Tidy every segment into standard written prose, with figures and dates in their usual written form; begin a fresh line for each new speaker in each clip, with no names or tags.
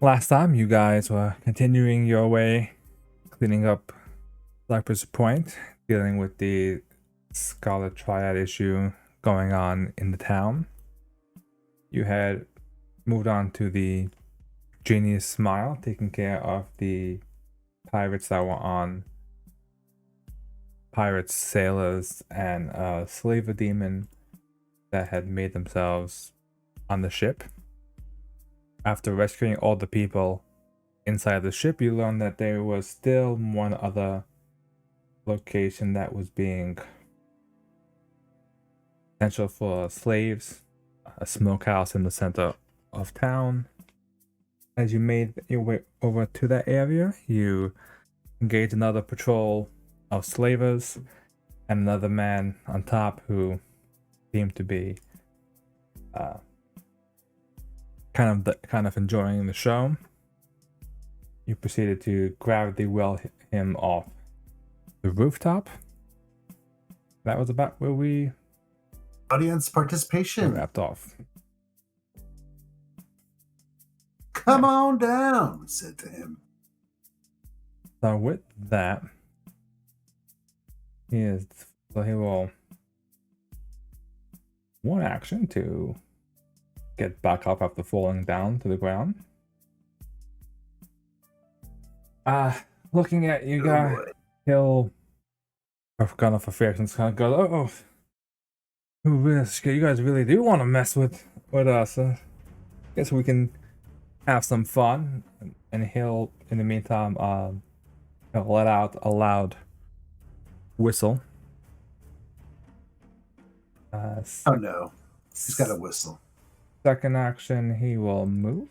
Last time you guys were continuing your way, cleaning up Cypress Point, dealing with the Scarlet Triad issue going on in the town. You had moved on to the Genius Smile, taking care of the pirates that were on pirates, sailors, and a slaver demon that had made themselves on the ship. After rescuing all the people inside the ship, you learned that there was still one other location that was being potential for slaves, a smokehouse in the center of town. As you made your way over to that area, you engaged another patrol of slavers and another man on top who seemed to be kind of enjoying the show. You proceeded to gravity well him off the rooftop. That was about where we
audience participation
wrapped off.
Come on down, I said to him.
So with that, he will one action to get back up after falling down to the ground. Looking at you guys, he'll kind of affections kind of go, oh, who risk? You guys really do want to mess with us. Guess we can have some fun. And he'll, in the meantime, he'll let out a loud whistle.
Oh no, he's got a whistle.
Second action, he will move.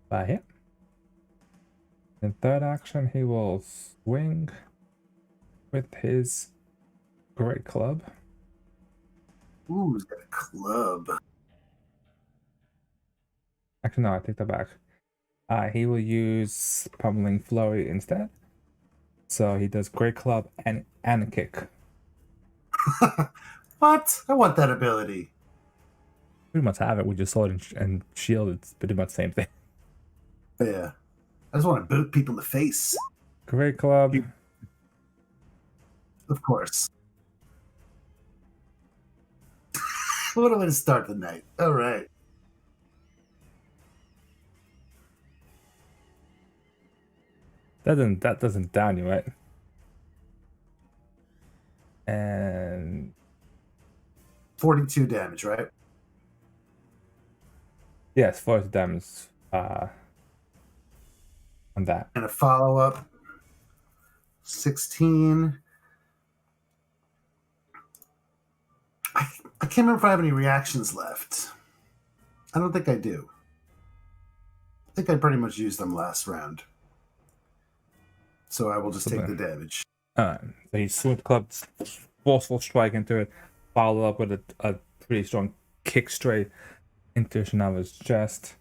By him. In third action, he will swing with his great club.
Ooh, he's got a club.
Actually, no, I take that back. He will use Pummeling Flurry instead. So he does great club and a kick.
What? I want that ability.
Pretty much have it with your sword and shield. It's pretty much the same thing.
Yeah. I just want to boot people in the face.
Great club.
Of course. What a way to start the night. All right.
That doesn't down you, right? And
42 damage, right?
Yes, 40 damage on that.
And a follow-up 16. I can't remember if I have any reactions left. I don't think I do. I think I pretty much used them last round. So I will just take the damage.
So he swings clubs, forceful strike into it, followed up with a pretty strong kick straight into Shinawa's chest.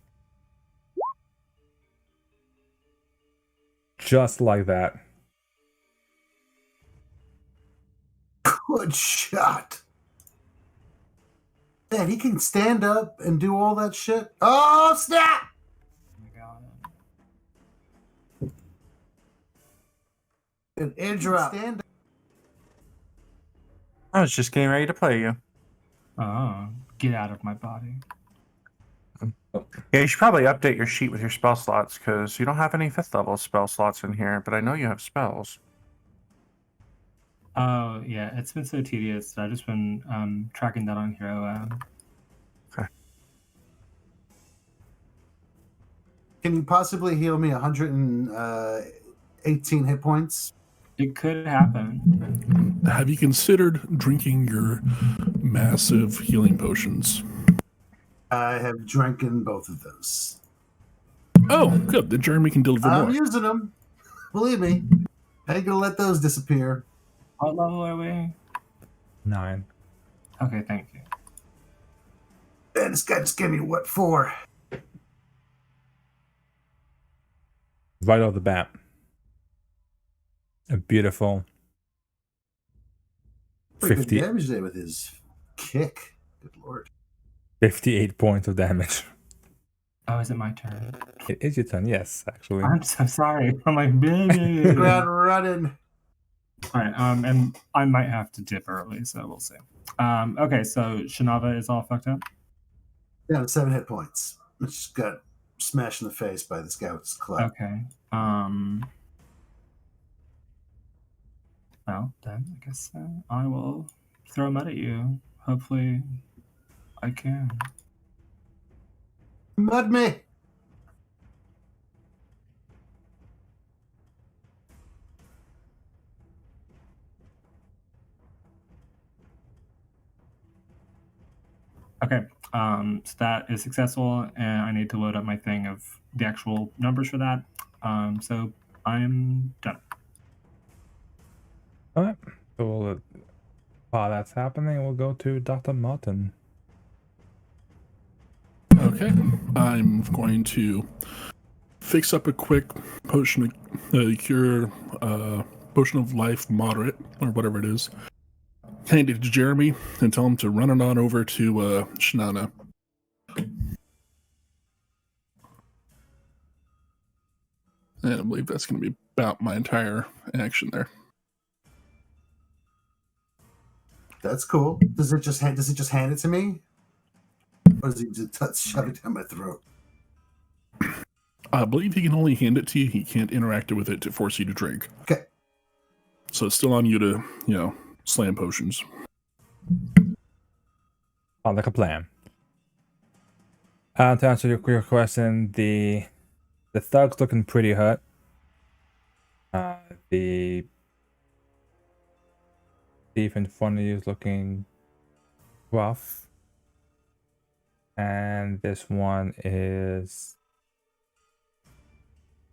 Just like that.
Good shot. Man, he can stand up and do all that shit. Oh, snap! An drop.
I was just getting ready to play you.
Oh, get out of my body.
Yeah, you should probably update your sheet with your spell slots, because you don't have any 5th level spell slots in here, but I know you have spells.
Oh, yeah, it's been so tedious. I've just been tracking that on Hero.
Okay.
Can you possibly heal me 118 hit points?
It could happen.
Have you considered drinking your massive healing potions?
I have drinking both of those.
Oh, good. Then Jeremy can deliver more.
I'm using them. Believe me. I ain't gonna let those disappear.
What level are we?
9.
Okay, thank you.
Man, this guy just gave me what for?
Right off the bat. A beautiful
Pretty
50
good damage there with his kick. Good lord.
58 points of damage.
Oh, is it my turn?
It is your turn, yes, actually.
I'm so sorry. I'm like, baby.
Ground running.
All right, and I might have to dip early, so we'll see. Okay, so Shinava is all fucked up.
Down to 7 hit points. It's got smashed in the face by this guy with his club.
Okay. Well, then I guess I will throw mud at you. Hopefully, I can.
Mud me.
Okay. So that is successful, and I need to load up my thing of the actual numbers for that. So I'm done.
Alright, so while that's happening, we'll go to Dr. Martin.
Okay, I'm going to fix up a quick potion of cure, potion of life moderate, or whatever it is. Hand it to Jeremy and tell him to run it on over to Shanana. And I believe that's going to be about my entire action there.
That's cool. Does it just hand it to me? Or does he just shove it down my throat?
I believe he can only hand it to you. He can't interact with it to force you to drink.
Okay.
So it's still on you to, slam potions.
Sounds like a plan. To answer your question, the thug's looking pretty hurt. The thief in front of you is looking rough. And this one is,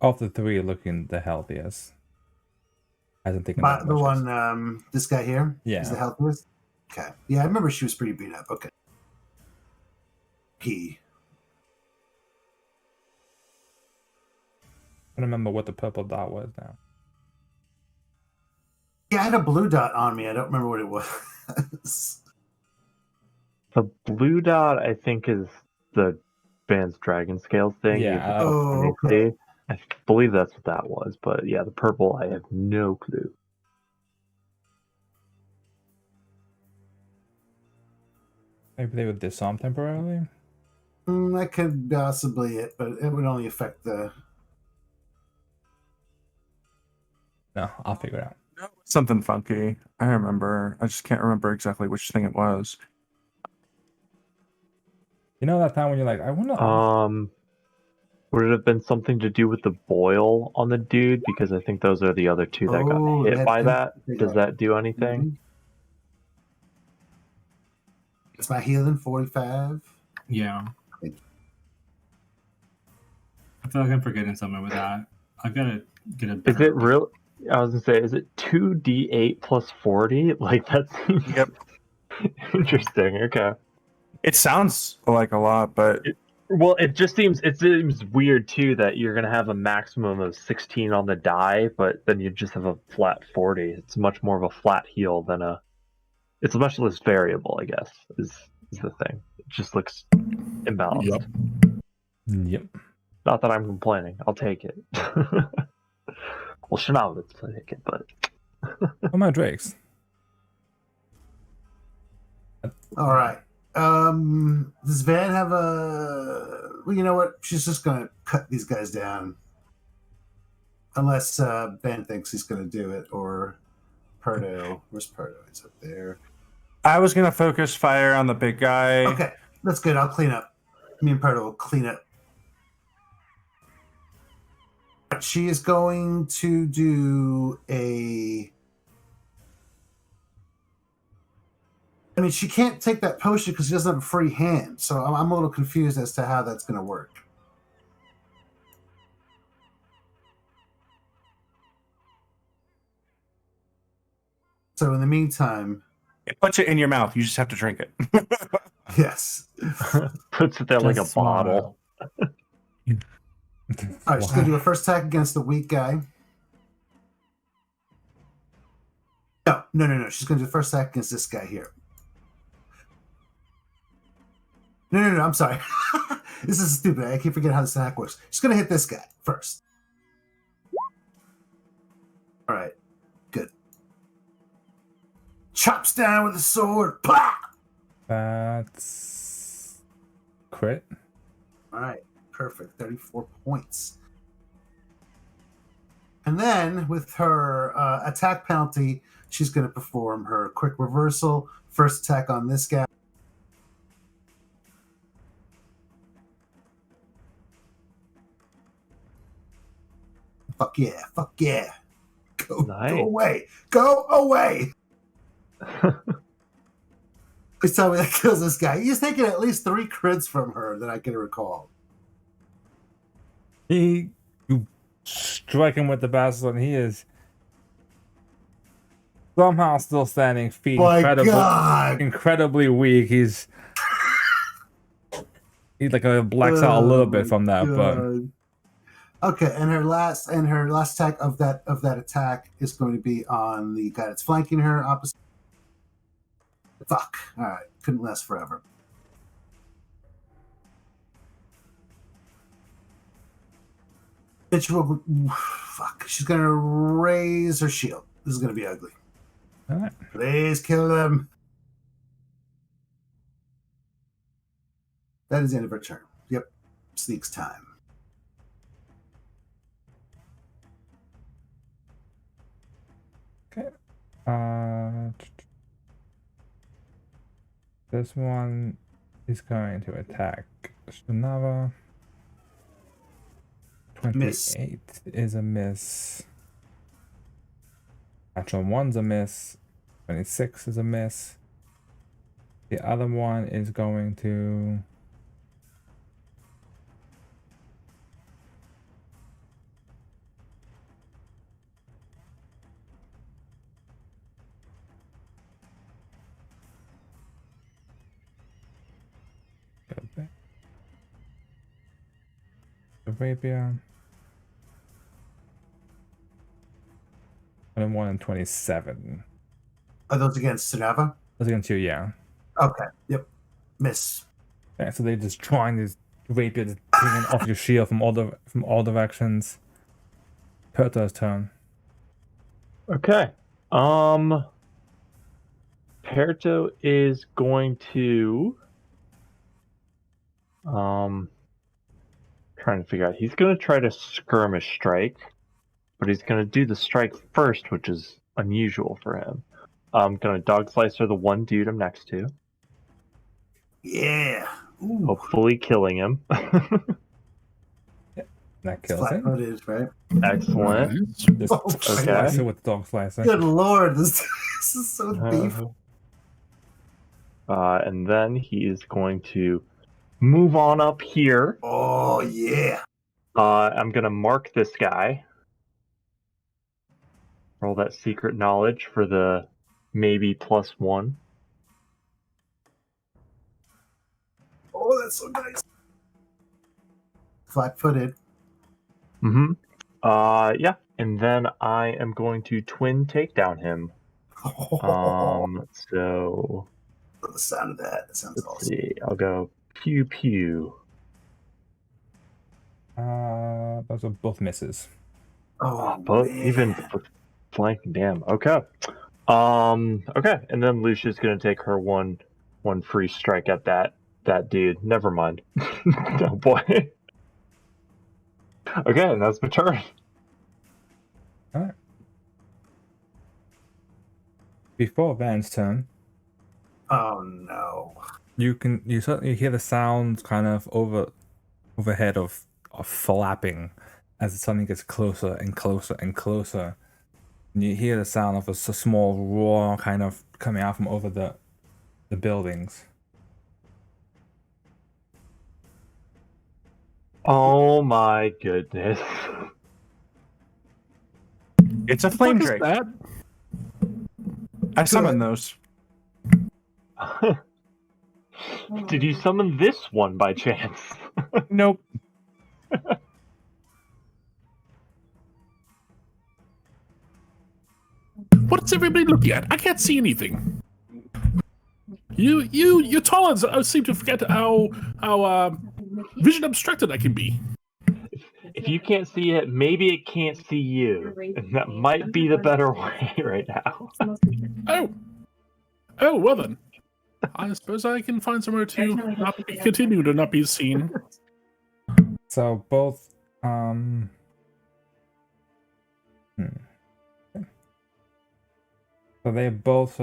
of the three, looking the healthiest. Hasn't taken that
The
much.
one, this guy here?
Yeah.
Is the healthiest? Okay. Yeah, I remember she was pretty beat up. Okay.
I don't remember what the purple dot was now.
Yeah, I had a blue dot on me. I don't remember what it was.
The blue dot, I think, is the advanced dragon scales thing.
Yeah.
Oh, okay.
I believe that's what that was, but yeah, the purple, I have no clue.
Maybe they would disarm temporarily?
That could possibly it, but it would only affect the...
No, I'll figure it out.
Something funky. I remember. I just can't remember exactly which thing it was.
You know that time when you're like, I wonder...
Would it have been something to do with the boil on the dude? Because I think those are the other two that got hit by that. Does that do anything?
It's my healing 45.
Yeah. I feel like I'm forgetting something with that. I've got to get a better...
Is it real? I was going to say, is it 2d8 plus 40? Like, that's...
Yep.
Interesting, okay.
It sounds like a lot, but...
Well, it seems weird, too, that you're going to have a maximum of 16 on the die, but then you just have a flat 40. It's much more of a flat heal than a... It's much less variable, I guess, is the thing. It just looks imbalanced.
Yep.
Not that I'm complaining. I'll take it. Well, Chanel would take it, but...
Oh, my drakes.
All right. Does Van have a... Well, you know what? She's just going to cut these guys down. Unless Van thinks he's going to do it, or Perdo. Where's Perdo? He's up there.
I was going to focus fire on the big guy.
Okay, that's good. I'll clean up. Me and Perdo will clean up. She is going to do a... I mean, she can't take that potion because she doesn't have a free hand. So I'm a little confused as to how that's going to work. So in the meantime...
It puts it in your mouth. You just have to drink it.
Yes.
Puts it there like a
Just swallow.
bottle.
All right, she's going to do a first attack against the weak guy. No. She's going to do the first attack against this guy here. No, I'm sorry. This is stupid. I keep forgetting how this attack works. She's going to hit this guy first. All right. Good. Chops down with a sword. Pah!
That's crit.
All right. Perfect. 34 points. And then with her attack penalty, she's going to perform her quick reversal. First attack on this guy. Fuck yeah. Fuck yeah. Go away. Go away. Please tell me that kills this guy. He's taken at least 3 crits from her that I can recall.
You strike him with the basilisk, and he is somehow still standing, feet incredibly weak. He's like blacks out a little bit from that, but
okay. And her last attack of that attack is going to be on the guy that's flanking her opposite. Fuck. All right, couldn't last forever. Fuck. She's gonna raise her shield. This is gonna be ugly.
all right.
Please kill them. That is the end of her turn. Yep. Sneaks time.
Okay. This one is going to attack Shunava. 28
Miss.
is a miss. Natural 1's a miss. 26 is a miss. The other one is going to go back. The rapier. 21 and 27.
Are those against Sunava?
That's against you, yeah.
Okay. Yep. Miss.
Yeah, so they're just trying this rapier to bring it off your shield from all directions. Perta's turn.
Okay. Perto is going to trying to figure out. He's going to try to skirmish strike, but he's going to do the strike first, which is unusual for him. I'm going to dog slicer the one dude I'm next to,
Yeah. Ooh.
hopefully killing him.
That kills him.
Flat-footed, right?
Excellent.
Just
Oh,
slice it with the dog slicer.
Good lord, this is so deep.
And then he is going to move on up here.
Oh yeah.
I'm going to mark this guy. Roll that secret knowledge for the maybe +1.
Oh, that's so nice. Flat-footed.
Mm-hmm. Yeah. And then I am going to twin takedown him. So
The sound of that. That sounds
let's
awesome.
see. I'll go pew pew.
Those are both misses.
Oh,
Both
man.
even flanking. Damn. Okay. Okay. And then Lucia's gonna take her one free strike at that dude. Never mind. Oh boy. Okay, and that's my turn.
All right. Before Van's turn,
Oh no.
you certainly hear the sounds kind of overhead of flapping as it suddenly gets closer and closer and closer. And you hear the sound of a small roar kind of coming out from over the buildings.
Oh my goodness.
It's a flame
What is
drake.
that?
I summon those.
Did you summon this one by chance?
Nope.
What's everybody looking at? I can't see anything. You tolerance seem to forget how vision obstructed I can be.
If you can't see it, maybe it can't see you. And that might be the better way right now.
Oh, well then. I suppose I can find somewhere to continue to not be seen.
So both So they both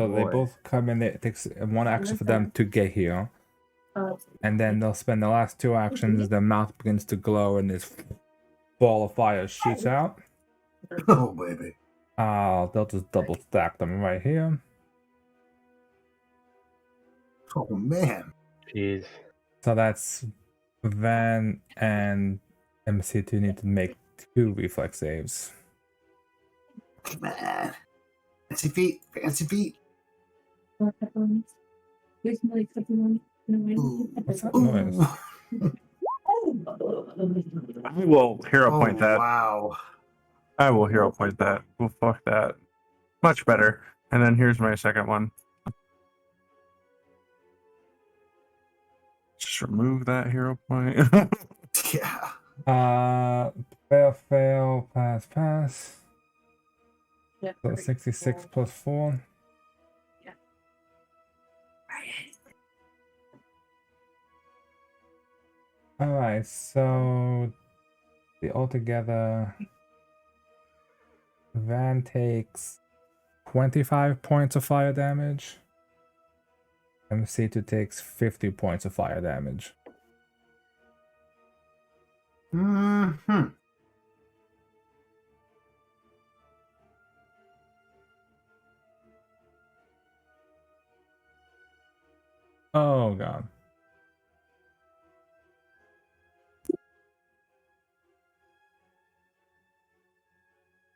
come in. It takes one action for them to get here, and then they'll spend the last 2 actions. Their mouth begins to glow, and this ball of fire shoots out.
Oh baby.
They'll just double stack them right here.
Oh man.
Jeez.
So that's Van and MC2 need to make 2 reflex saves.
Come on. Fancy feet. Fancy feet. Ooh.
What's that noise?
I will hero point that.
Wow.
I will hero point that. Well, fuck that. Much better. And then here's my second one. Just remove that hero point.
Yeah.
Fail, pass.
Yeah.
So 66 plus 4.
Yeah.
Alright, so the altogether Van takes 25 points of fire damage. MC2 takes 50 points of fire damage.
Mm-hmm.
Oh god.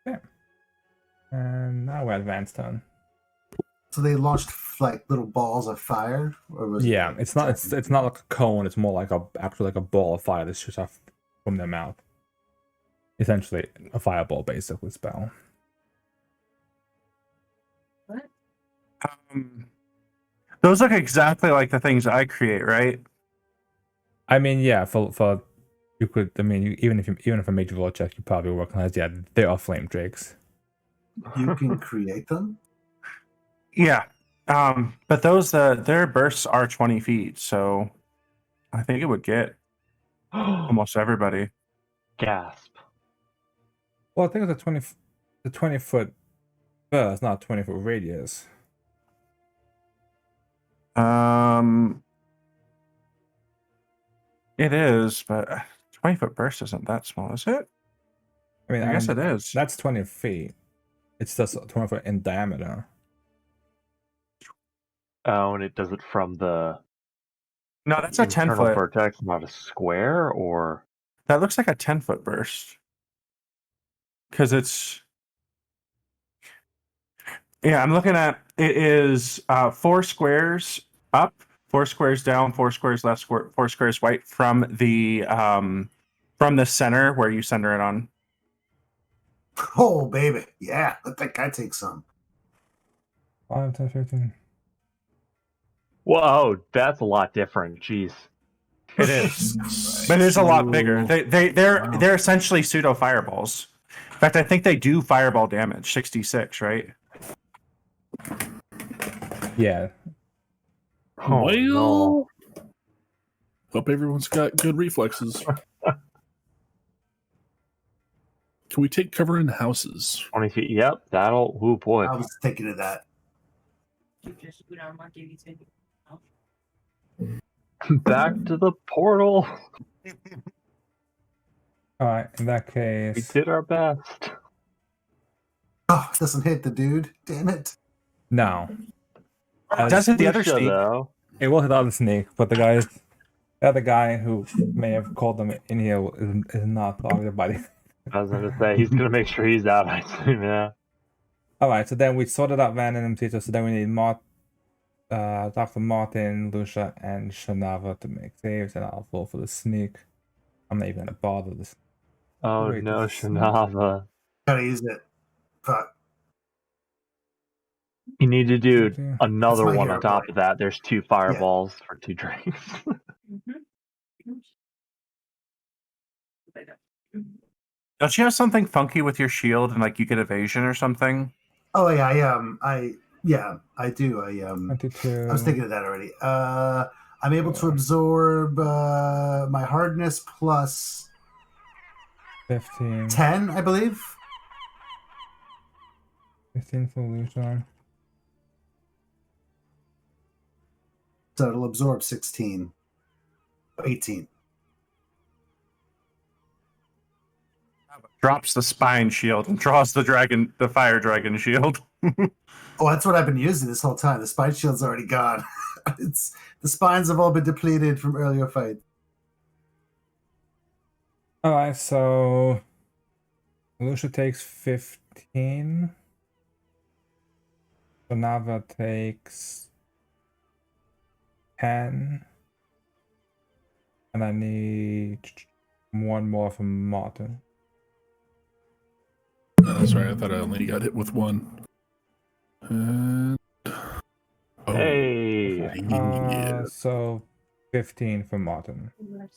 Okay. And now we're at Van's turn.
So they launched like little balls of fire, or was
Yeah,
it
it's not like a cone. It's more like actually like a ball of fire that shoots off from their mouth. Essentially, a fireball, basically spell.
What?
Those look exactly like the things I create, right?
I mean, yeah, for you could. I mean, even if a major roll check, you probably recognize. Yeah, they are flame drakes.
you can create them?
Yeah. But those their bursts are 20 feet, so I think it would get almost everybody.
Gasp.
Well, I think it's a 20-foot burst, not a 20-foot radius.
It is, but 20-foot burst isn't that small, is it?
I mean,
I guess it is.
That's 20 feet. It's just 20 foot in diameter.
Oh, and it does it from the
No, that's a
internal
10-foot.
vertex, not a square, or
That looks like a 10-foot burst. Because it's... Yeah, I'm looking at... It is 4 squares up, 4 squares down, 4 squares left, 4 squares right from the center where you center it on.
Oh, baby. Yeah, let that guy take some.
5, 10, 15.
whoa, that's a lot different. Jeez.
It is. But it is a lot bigger. They're essentially pseudo fireballs. In fact, I think they do fireball damage, 66, right?
Yeah.
Oh,
Well,
no.
hope everyone's got good reflexes. Can we take cover in houses?
20 feet. Yep, that'll. Oh boy.
I was thinking of that.
Back to the portal.
All right. In that
We
case,
did our best.
Oh, it doesn't hit the dude. Damn it.
no.
Doesn't the other
Lucia,
sneak?
though.
It will hit the other snake, but the other guy who may have called them in here is not targeted by the.
I was gonna say he's gonna make sure he's out. I assume, yeah.
All right. So then we sorted out Van and MC2. So then we need Dr. Martin, Lucia, and Shanava to make saves, and I'll roll for the sneak. I'm not even gonna bother this.
Oh
Wait,
no,
this is-
Shanava.
Gotta use it. Fuck.
You need to do
Okay.
another
my
one
hero
on top
point.
of that. There's 2 fireballs for 2 drinks.
Don't you have something funky with your shield and like you get evasion or something?
Oh yeah, I do. I
22.
was thinking of that already. I'm able to absorb my hardness plus
15.
10, I believe.
15 for illusion.
So it'll absorb 16. 18.
Drops the spine shield and draws the fire dragon shield.
Oh, that's what I've been using this whole time. The spine shield's already gone. The spines have all been depleted from earlier fight.
Alright, so Lucia takes 15. Banava takes 10. And I need one more from Martin.
That's right. I thought I only got hit with one. And... Oh,
Hey.
yeah.
So 15 from Martin.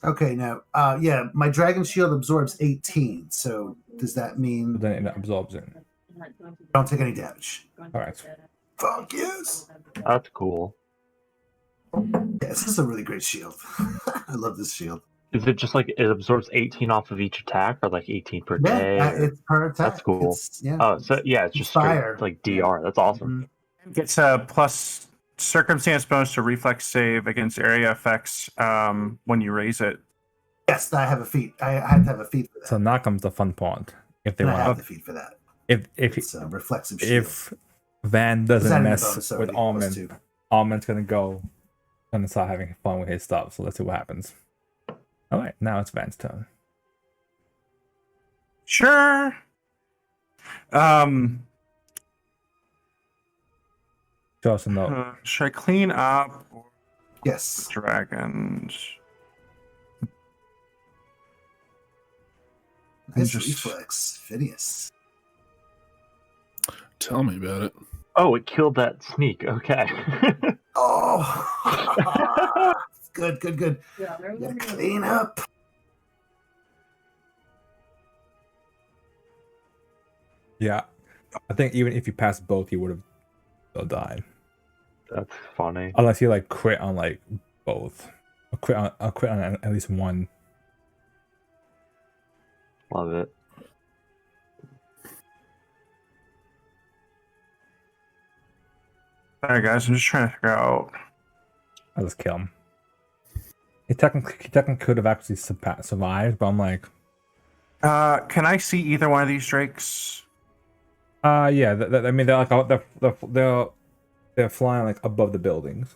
Okay, now, yeah, my dragon shield absorbs 18. So does that mean
But then it absorbs it.
I don't take any damage?
Alright.
Fuck yes!
That's cool.
Yeah, this is a really great shield. I love this shield.
Is it just like it absorbs 18 off of each attack, or like 18 per day?
Yeah,
or-
it's per attack.
That's cool.
It's, yeah.
Oh, so yeah, it's just straight,
Fire.
like DR. That's awesome.
Gets a plus circumstance bonus to reflex save against area effects when you raise it.
Yes, I have a feat. I had to have a feat for that.
So now comes the fun part. If they
And I have
want
the feat for that.
if
It's a reflexive shield.
if Van
Is that
doesn't
in the
mess
bonus
with
already? Plus
Almond,
2.
Almond's gonna start having fun with his stuff. So let's see what happens. Alright, now it's Van's turn.
Sure.
Show us a note.
Should I clean up
Yes.
dragons?
Nice
Just-
reflex. Phineas.
Tell me about it.
Oh, it killed that sneak. Okay.
Oh! Good.
Yeah, there
Yeah,
was a-
clean up.
Yeah. I think even if you passed both, you would have still died.
That's funny.
Unless you like crit on like both. A crit on at least one.
Love it.
Alright, guys, I'm just trying to figure out.
I'll just kill him. He technically could have actually survived, but I'm like,
Can I see either one of these drakes?
yeah. I mean, they're like they're flying like above the buildings,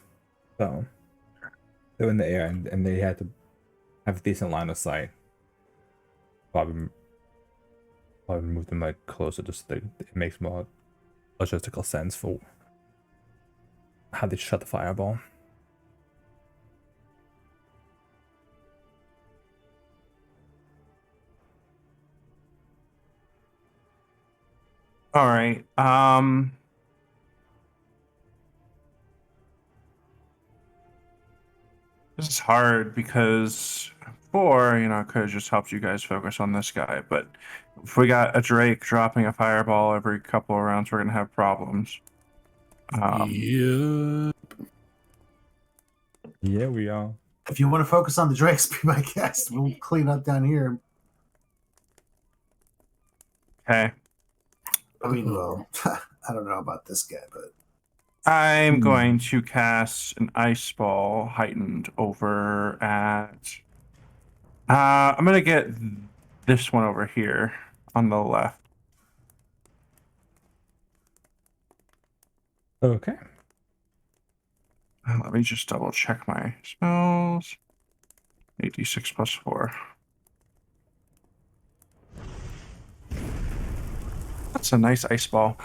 so they're in the air, and they had to have a decent line of sight. Probably move them like closer, just so it makes more logistical sense for how they shut the fireball.
All right. This is hard because I could have just helped you guys focus on this guy, but if we got a Drake dropping a fireball every couple of rounds, we're gonna have problems.
Yeah.
Yeah, we are.
If you want to focus on the drakes, be my guest. We'll clean up down here.
Okay.
I mean, well, I don't know about this guy, but
I'm going to cast an ice ball heightened over at. I'm gonna get this one over here on the left.
Okay.
Let me just double check my spells. 8d6 plus 4. That's a nice ice ball.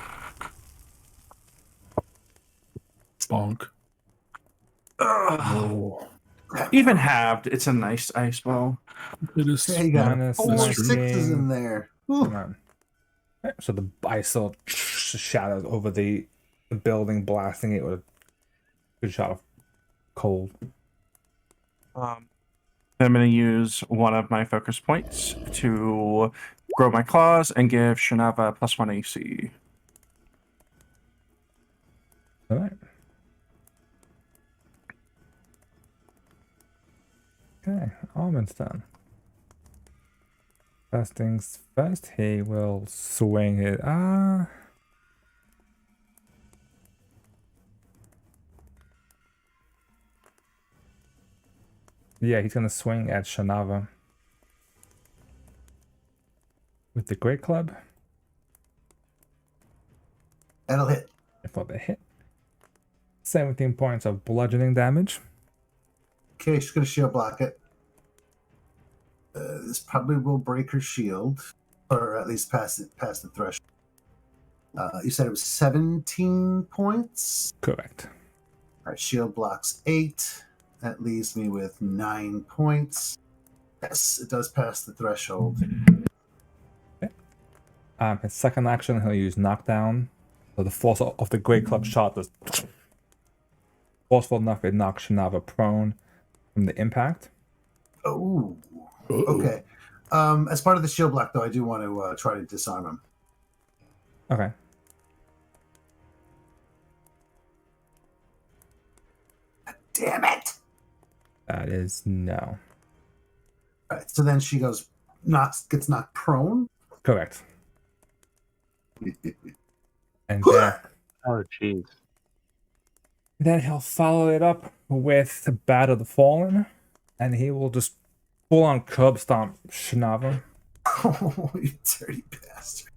Bonk. Oh.
Even halved, it's a nice ice ball.
It is.
yeah, you got
Minus
4 6s in there. Whew.
Come on. Okay, so the ice all shadows over the the building, blasting it with a good shot of cold.
I'm going to use one of my focus points to grow my claws and give Shanava +1 AC.
All right. Okay, Almond's done. First things first, he will swing it. Yeah, he's gonna swing at Shanava with the Great Club.
That'll hit.
For the hit. 17 points of bludgeoning damage.
Okay, she's gonna shield block it. This probably will break her shield, or at least pass the threshold. You said it was 17 points.
Correct.
All right, shield blocks 8. That leaves me with 9 points. Yes, it does pass the threshold.
Okay. His second action, he'll use knockdown. So the force of the Great Club shot was forceful enough it knocks Shanava prone from the impact.
Oh,
Uh-oh.
okay. As part of the shield block, though, I do want to try to disarm him.
Okay.
Damn it!
That is no.
All right, so then she gets knocked prone.
Correct. And
Oh, jeez.
then he'll follow it up with Bat of the Fallen, and he will just full on curb stomp Shanava.
Oh, you dirty bastard.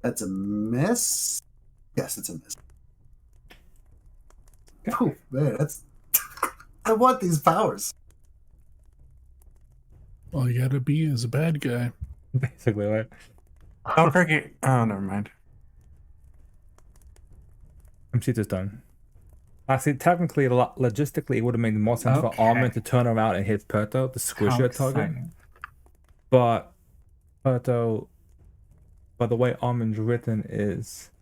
That's a miss. Yes, it's a miss. Oh, man, that's. I want these powers.
All you gotta be is a bad guy.
Basically, right?
Oh, cricket. Oh, never mind.
MC is done. Actually, technically, logistically, it would have made more sense for Almond to turn around and hit Perto, the squisher target. But Perto, by the way Almond's written is,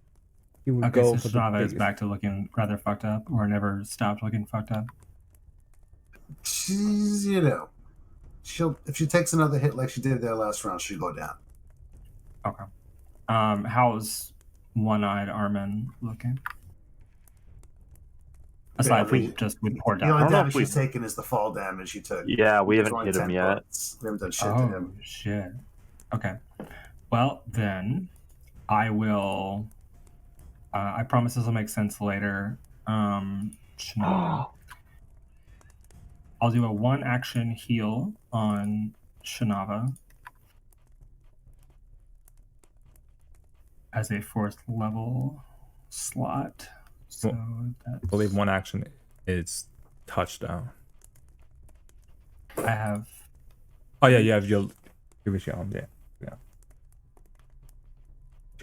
he would
Okay,
go
so
for the
Shanava is
biggest.
back to looking rather fucked up, or never stopped looking fucked up.
She's, if she takes another hit like she did there last round, she'll go down.
Okay. How's one-eyed Armin looking? Aside from just with poor
The only
don't know
damage
if we-
she's taken is the fall damage she took.
Yeah, we
It's
haven't
only
hit him
10
yet.
points. We haven't done shit to
Oh
him.
shit. Okay. Well then, I will. I promise this will make sense later. Shanava. I'll do a one-action heal on Shanava as a 4th level slot. So that's,
I believe one action is touchdown.
I have.
Oh yeah, you have your arm, yeah. Your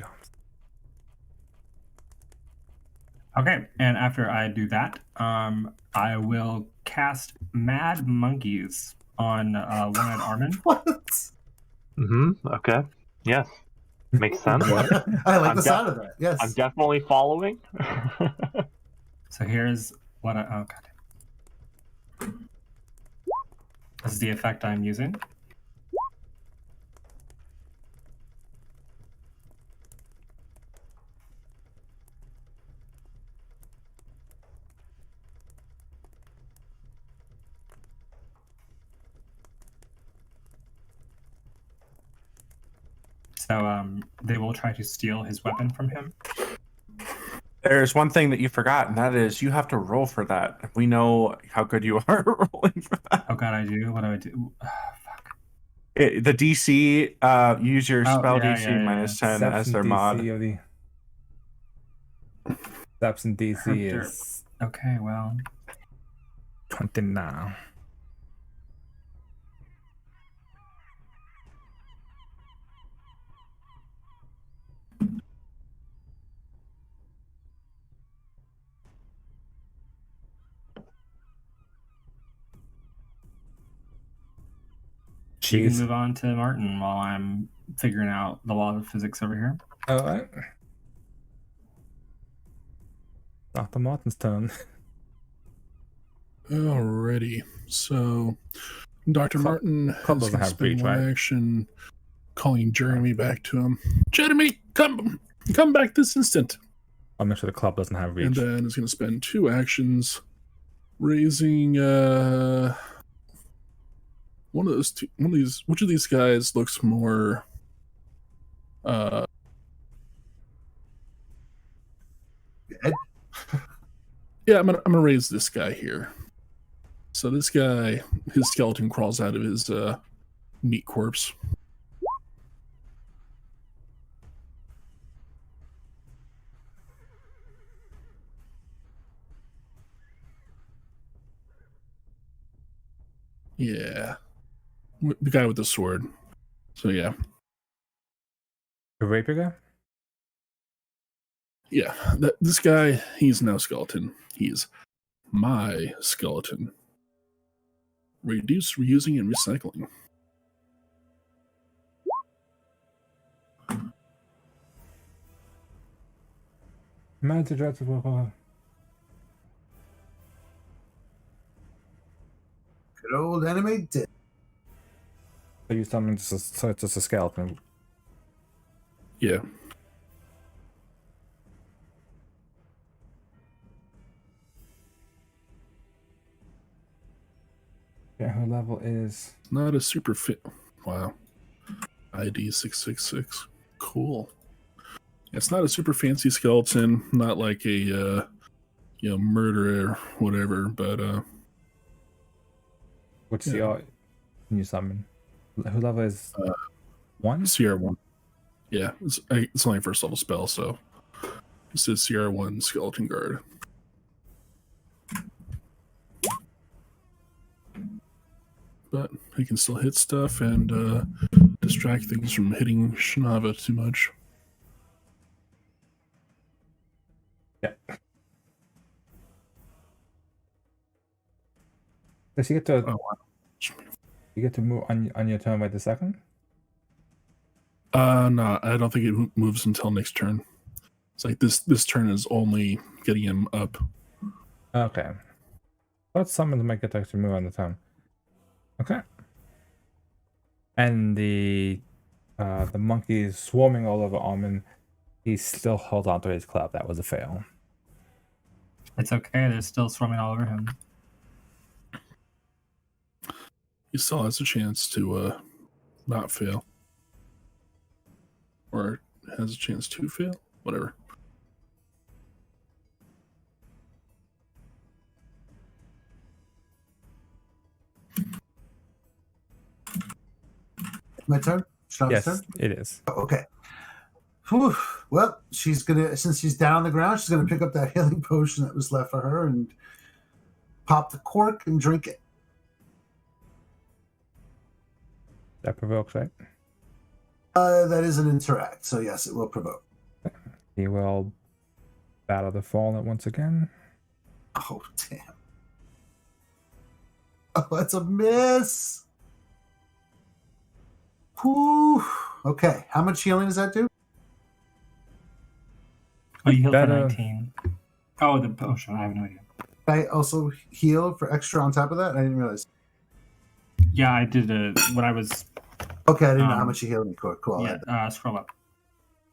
arms.
Okay, and after I do that, I will cast Mad Monkeys on one-eyed Armin.
What?
Okay. Yes. Makes sense.
I like
I'm
the sound of that. Yes.
I'm definitely following.
So here's what I. Oh god. This is the effect I'm using. So they will try to steal his weapon from him.
There's one thing that you forgot, and that is you have to roll for that. We know how good you are at rolling for that.
Oh god, I do. What do I do? Fuck.
The DC, use your
Oh,
spell
yeah,
DC
yeah, yeah.
minus 10
Steps
as
and
their mod.
DC of the Steps and DC
Hunter.
is
Okay, well.
29.
You can
Jeez.
move on to Martin while I'm figuring out the law of physics over here.
All right. Dr. Martin's turn.
Alrighty. So, Dr. Martin
Club
has
doesn't have
spend
reach,
one
right?
action calling Jeremy back to him. Jeremy, come back this instant.
I'll make sure the club doesn't have reach.
And then is going to spend 2 actions raising one of these. Which of these guys looks more
Ed?
Yeah, I'm gonna raise this guy here. So this guy, his skeleton crawls out of his meat corpse. Yeah. The guy with the sword. So yeah.
The rapier guy?
Yeah. This guy, he's no skeleton. He's my skeleton. Reduce, reusing, and recycling.
Magic dreadful.
Good old enemy dead.
So you summon so it's just a skeleton.
Yeah.
Yeah, her level is
Not a super fit. Wow. ID 666. Cool. It's not a super fancy skeleton, not like a murderer or whatever, but
what's
yeah.
the can you summon? Her level is 1?
CR1. Yeah, it's only a first level spell, so this is CR1 Skeleton Guard. But he can still hit stuff and distract things from hitting Shinava too much.
Yeah. Does he get to?
Oh, wow.
You get to move on your turn by the second?
No, I don't think it moves until next turn. It's like this turn is only getting him up.
Okay. Let's summon to make it actually move on the turn. Okay. And the monkey is swarming all over Armin. He still holds on to his club. That was a fail.
It's okay. They're still swarming all over him.
He still has a chance to not fail. Or has a chance to fail. Whatever.
My turn? Shana's
Yes,
turn?
it is.
Oh, okay. Whew. Well, she's gonna, since she's down on the ground, she's gonna pick up that healing potion that was left for her and pop the cork and drink it.
That provokes, right?
That is an interact, so yes, it will provoke.
He will battle the fallen once again.
Oh, damn. Oh, that's a miss. Whew. Okay, how much healing does that do?
Oh, you healed for
Better.
19. Oh, the potion. I have no idea.
I also heal for extra on top of that? I didn't realize.
Yeah, I did when I was.
Okay, I didn't know how much you healed me. Cool. I'll add that.
Yeah, scroll up.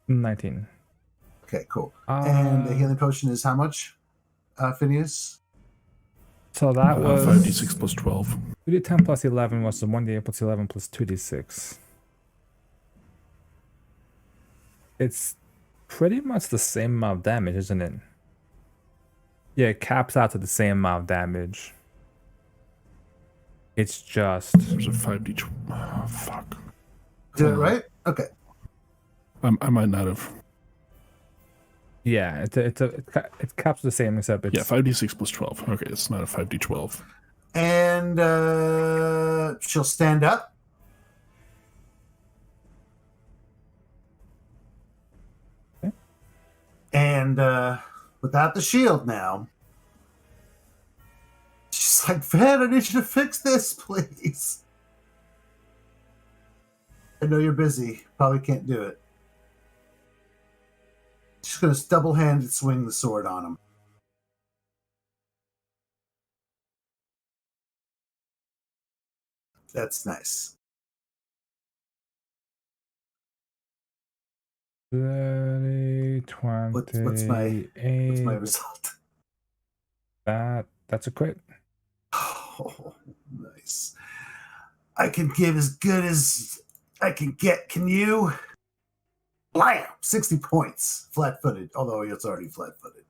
19.
Okay, cool. And the healing potion is how much, Phineas?
So that was
5d6 plus 12.
2d10 plus 11 was the 1d8 plus 11 plus 2d6. It's pretty much the same amount of damage, isn't it? Yeah, it caps out to the same amount of damage. It's just
There's a 5d12. Oh, fuck.
Did it right? Okay.
I might not have.
yeah, it caps the same except it's
Yeah, 5d6 plus 12. Okay, it's not a 5d12.
And she'll stand up.
Okay.
And without the shield now, she's like, Van, I need you to fix this, please. I know you're busy. Probably can't do it. She's going to double-handed swing the sword on him. That's nice.
30, 28.
What's my result?
That's a crit.
Oh, nice. I can give as good as I can get. Can you? Blam! 60 points. Flat-footed, although it's already flat-footed.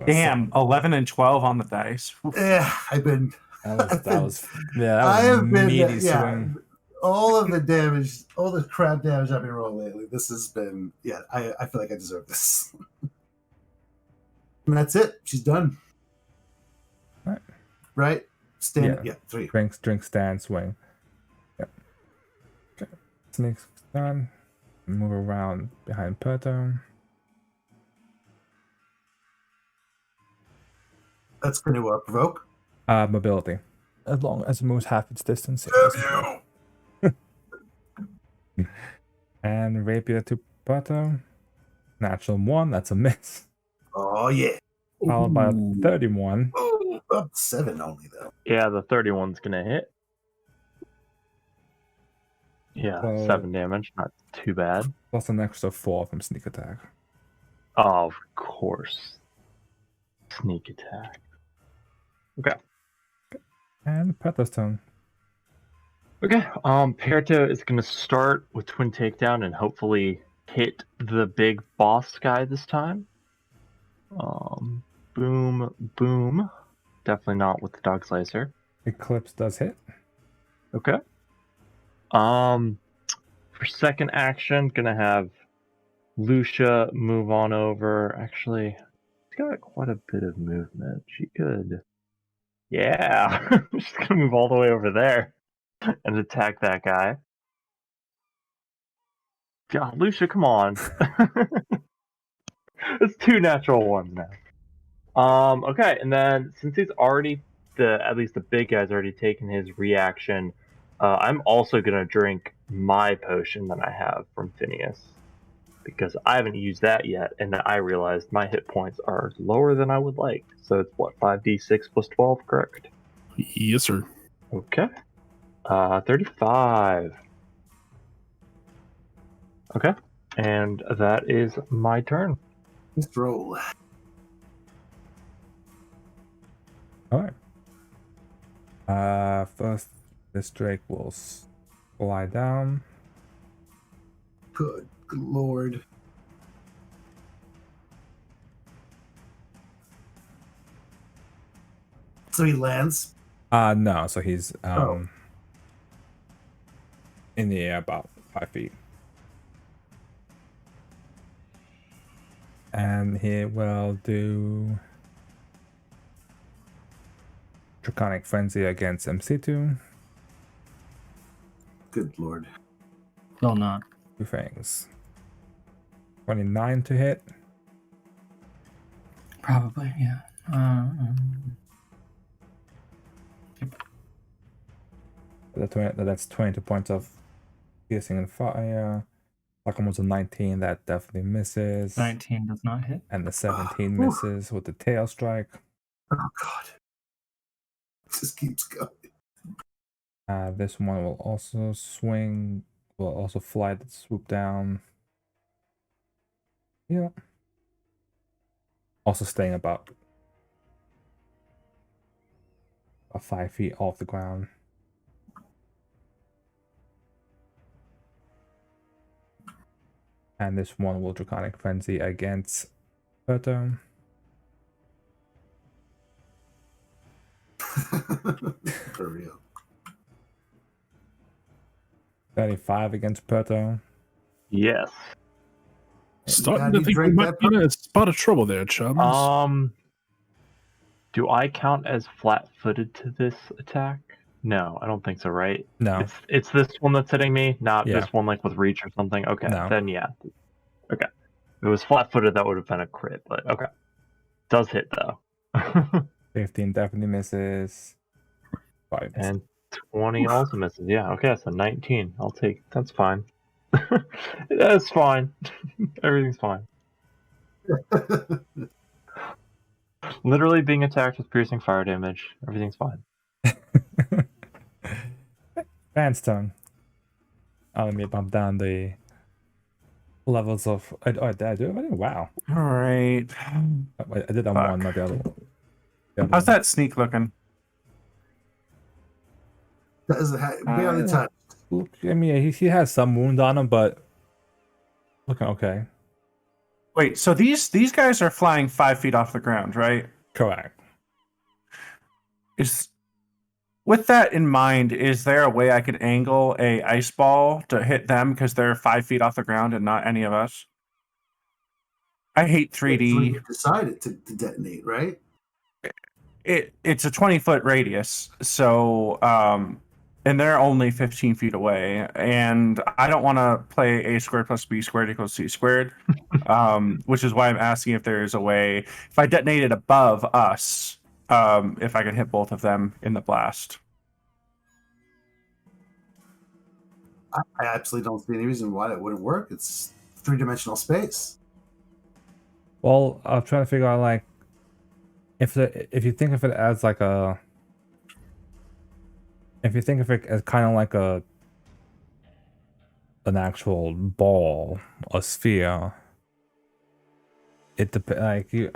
Damn, 11 and 12 on the dice.
Yeah, I've been.
That was
I have been.
meaty
Yeah,
swing.
all of the damage, all the crap damage I've been rolling lately. This has been. Yeah, I feel like I deserve this. And that's it. She's done.
Right.
Right? Stand.
Yeah.
Yeah, 3.
Drink, stand, swing. Yep. Okay. Snake's done. Move around behind Perto.
That's going to provoke.
Mobility. As long as it moves half its distance. And rapier to Perto. Natural 1. That's a miss.
Oh yeah.
Followed by a 31.
Oh, up 7 only though.
Yeah, the 31's gonna hit. Yeah,
So-
7 damage, not too bad.
Plus an extra 4 from sneak attack.
Oh, of course. Sneak attack. Okay.
And Perto's turn.
Okay. Perto is gonna start with twin takedown and hopefully hit the big boss guy this time. Boom, boom. Definitely not with the dog slicer.
Eclipse does hit.
Okay. For second action, gonna have Lucia move on over. Actually, she's got quite a bit of movement. She could. Yeah, she's gonna move all the way over there and attack that guy. God, Lucia, come on. It's 2 natural ones now. Okay, and then since he's already at least the big guy's already taken his reaction, I'm also gonna drink my potion that I have from Phineas because I haven't used that yet, and I realized my hit points are lower than I would like. So it's what, 5d6 plus 12, correct?
Yes, sir.
Okay. 35. Okay, and that is my turn.
Just roll.
Alright. First, this Drake will fly down.
Good lord. So he lands.
No, so he's
Oh.
in the air about 5 feet. And he will do Draconic Frenzy against MC2.
Good lord.
Still not.
2 things. 29 to hit.
Probably, yeah.
That's 22 points of piercing and fire. Second one's a 19, that definitely misses.
19 does not hit.
And the 17
Oof.
misses with the tail strike.
Oh god. It just keeps going.
This one will also swing, will also fly, swoop down. Yeah. Also staying about 5 feet off the ground. And this one will Draconic Frenzy against Perto.
For real.
35 against Perto.
Yes.
Starting
How do
to
you
think we
drink
might
that
be in a spot of trouble there, Chubbs.
Do I count as flat-footed to this attack? No, I don't think so, right?
No.
It's this one that's hitting me, not
Yeah.
this one like with reach or something. Okay,
No.
then yeah. Okay. If it was flat-footed, that would have been a crit, but okay. Does hit though.
15 definitely misses. 5 misses.
And 20 also misses. Yeah, okay, so 19. I'll take. That's fine. That's fine. Everything's fine. Literally being attacked with piercing fire damage. Everything's fine.
Van's turn. Oh, let me bump down the levels of. Oh, did I do it already? Wow.
All right.
Wait, I did that
Fuck.
one, not the other one. The other
How's
one.
that sneak looking?
Doesn't barely touch.
Look, I mean, he has some wound on him, but looking okay.
Wait, so these guys are flying 5 feet off the ground, right?
Correct.
With that in mind, is there a way I could angle a ice ball to hit them because they're 5 feet off the ground and not any of us? I hate
That's when
3D.
you decided to detonate, right?
It's a 20-foot radius, so and they're only 15 feet away, and I don't want to play a squared plus b squared equals c squared, which is why I'm asking if there is a way, if I detonated above us, if I can hit both of them in the blast.
I absolutely don't see any reason why it wouldn't work. It's 3-dimensional space.
Well, I'm trying to figure out like if you think of it as like a. If you think of it as kind of like an actual ball, a sphere, it depends.
It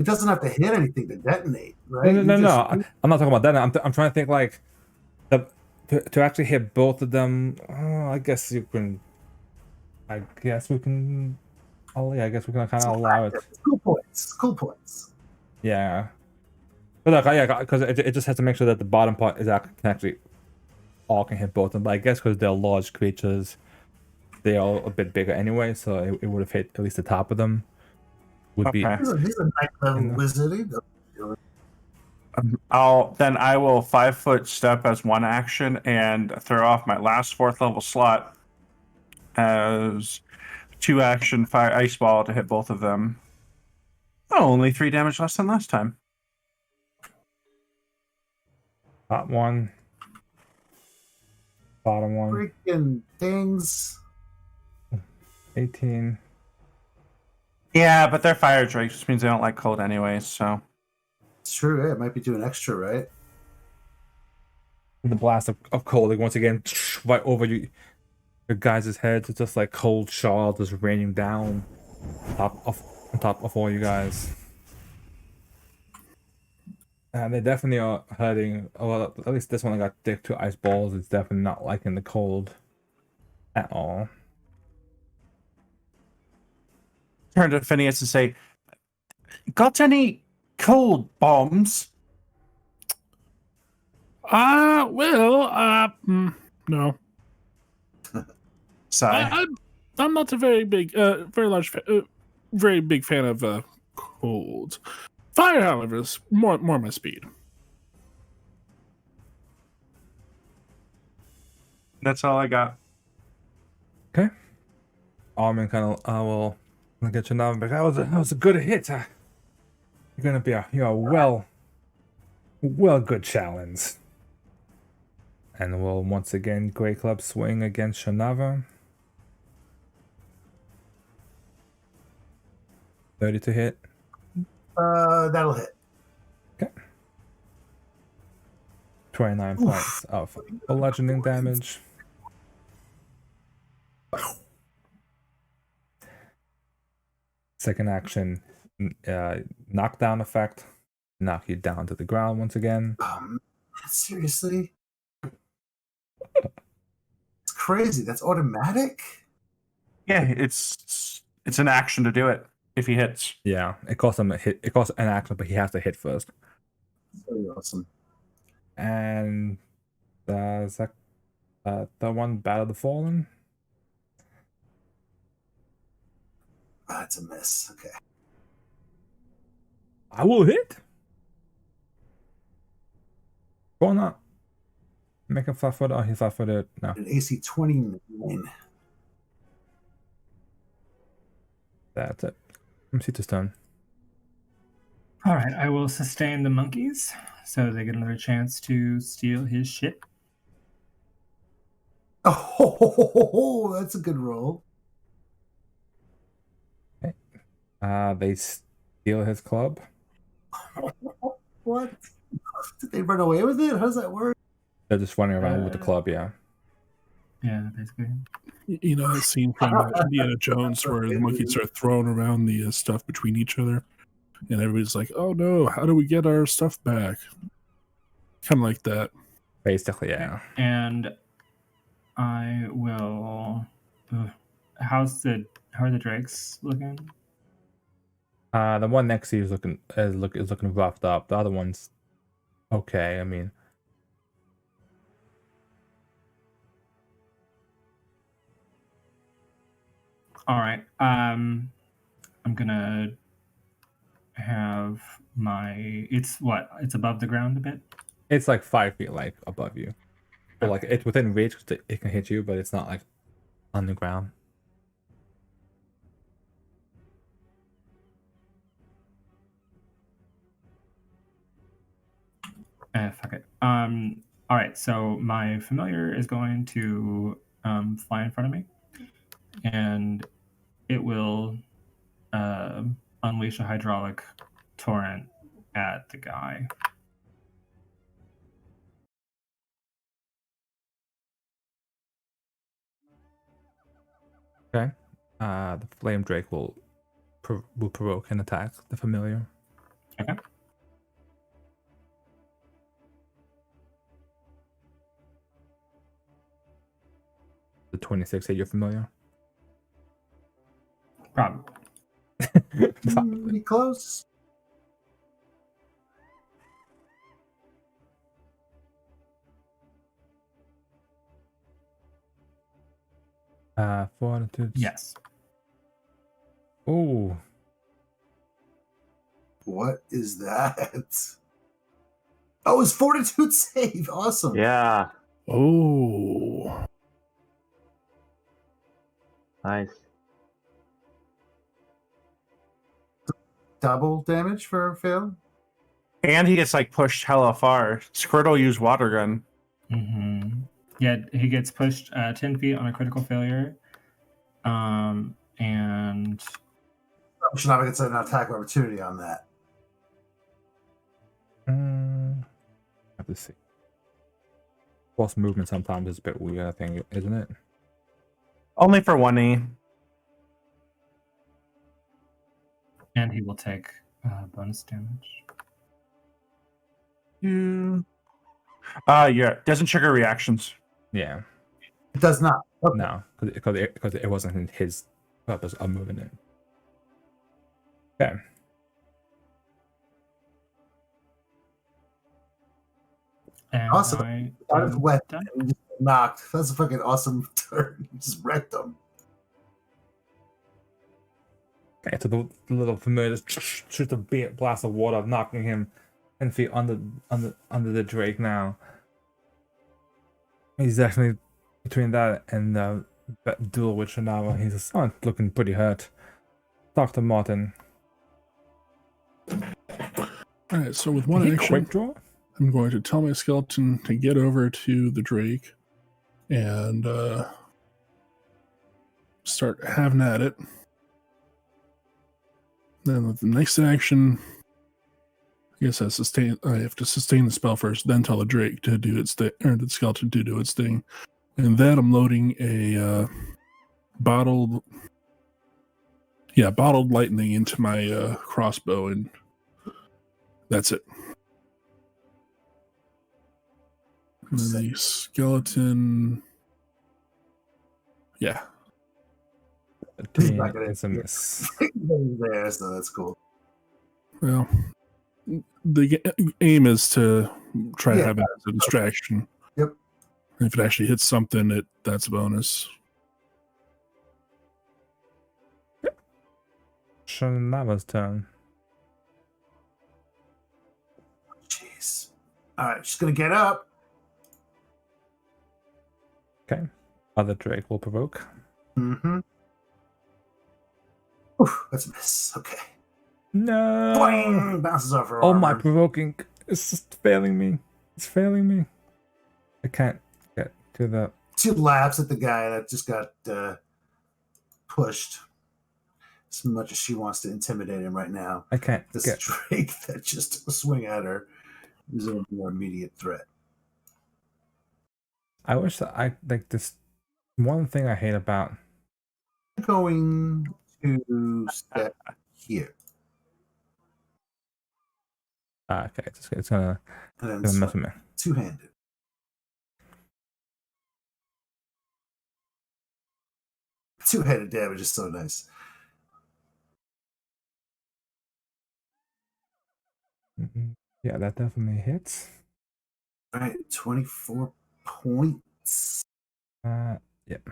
doesn't have to hit anything to detonate, right?
No.
You just-
I'm not talking about that. I'm trying to think like to actually hit both of them. I guess you can. I guess we can. Oh yeah, I guess we can kind of allow it.
Cool points. Cool points.
Yeah. But look, yeah, because it just has to make sure that the bottom part is actually all can hit both of them. But I guess because they're large creatures, they are a bit bigger anyway, so it would have hit at least the top of them. Would be.
Okay.
He's a night level
Yeah.
wizard. He doesn't do it.
I will 5-foot step as one action and throw off my last 4th level slot as 2 action fire ice ball to hit both of them. Oh, only 3 damage less than last time.
Top one. Bottom one.
Freaking things.
18.
Yeah, but they're fire drakes, which means they don't like cold anyways, so.
It's true. Yeah, it might be doing extra, right?
The blast of cold, like once again, right over you, your guys' heads. It's just like cold shower just raining down on top of all you guys. And they definitely are hurting. Well, at least this one I got dick to ice balls. It's definitely not liking the cold at all.
Turn to Phineas and say, got any cold bombs?
No.
Sigh.
I'm not a very big, very big fan of cold. Fire, however, is more my speed.
That's all I got.
Okay. Armin kind of will get you now. But that was a good hit. You're gonna be a well good challenge. And we'll once again Grey Club swing against Shanava. 30 to hit.
That'll hit.
29 points of bludgeoning damage. Second action, knockdown effect. Knock you down to the ground once again.
Seriously? It's crazy. That's automatic?
Yeah, it's an action to do it if he hits.
Yeah, it costs him a hit. It costs an action, but he has to hit first.
Very awesome.
And is that the one Battle of the Fallen?
That's a miss. Okay.
I will hit. Go on up. Make him 5-foot. Oh, he's 5-footed. No.
An AC 29.
That's it. Let me see this turn.
All right, I will sustain the monkeys so they get another chance to steal his shit.
Oh, that's a good roll.
They steal his club.
What? Did they run away with it? How does that work?
They're just running around with the club, yeah.
Yeah, basically.
You know that scene from Indiana Jones where the monkeys are throwing around the stuff between each other, and everybody's like, "Oh no, how do we get our stuff back?" Kind of like that.
Basically, yeah.
And I will. How are the drakes looking?
The one next to you is looking roughed up. The other one's okay. I mean,
All right. I'm gonna have my. It's what? It's above the ground a bit.
it's like 5 feet like above you, but like it's within reach. 'Cause it can hit you, but it's not like on the ground.
Fuck it. All right. So my familiar is going to fly in front of me, and it will unleash a hydraulic torrent at the guy.
Okay. The flame drake will provoke an attack. The familiar.
Okay.
The 26 hit your familiar.
Probably.
Pretty close.
Fortitude.
Yes.
Oh,
What is that? Oh, it's fortitude save. Awesome.
Yeah,
Oh,
nice.
Double damage for fail.
And he gets like pushed hella far. Squirtle used water gun.
Mm-hmm. Yeah, he gets pushed 10 feet on a critical failure. And
Should not get an attack of opportunity on that.
have to see. Boss movement sometimes is a bit weird. I think, isn't it?
Only for 1E.
and he will take bonus damage.
Yeah. Doesn't trigger reactions.
Yeah.
It does not. Okay.
No, because it wasn't his purpose of moving it. Okay.
And
Awesome.
I
Out of
am
wet
done.
and just knocked. That's a fucking awesome turn. You just wrecked them.
Okay, so the little familiar just shoots a blast of water, knocking him 10 feet under the Drake now. He's actually between that and the duel with Shinawa. He's looking pretty hurt. Dr. Martin.
all right. So with one
Did he
action,
quick draw?
I'm going to tell my skeleton to get over to the Drake and start having at it. Then with the next action, I guess I have to sustain the spell first, then tell the Drake to do its thing, or the skeleton to do its thing. And then I'm loading a bottled lightning into my crossbow, and that's it. And then the skeleton, yeah.
He's not gonna-
It's a miss.
there, so that's cool.
Well, the aim is to try to
Yeah.
have it as a distraction.
Yep.
If it actually hits something, that's a bonus.
Shinawa's turn.
Jeez. All right, she's gonna get up.
Okay. Other Drake will provoke.
Mm-hmm. Oof, that's a miss. Okay.
No.
Boing! Bounces off her
Oh, my
armor.
provoking. It's just failing me. It's failing me. I can't get to the.
She laughs at the guy that just got pushed. As much as she wants to intimidate him right now.
I can't
This
get.
Drake that just took a swing at her. He's a more immediate threat.
I wish that I like this. One thing I hate about
Going to step here.
okay, it's gonna
And then
mess with me.
two-handed. Two-handed damage is so nice.
Yeah, that definitely hits.
All right, 24 points.
Yep.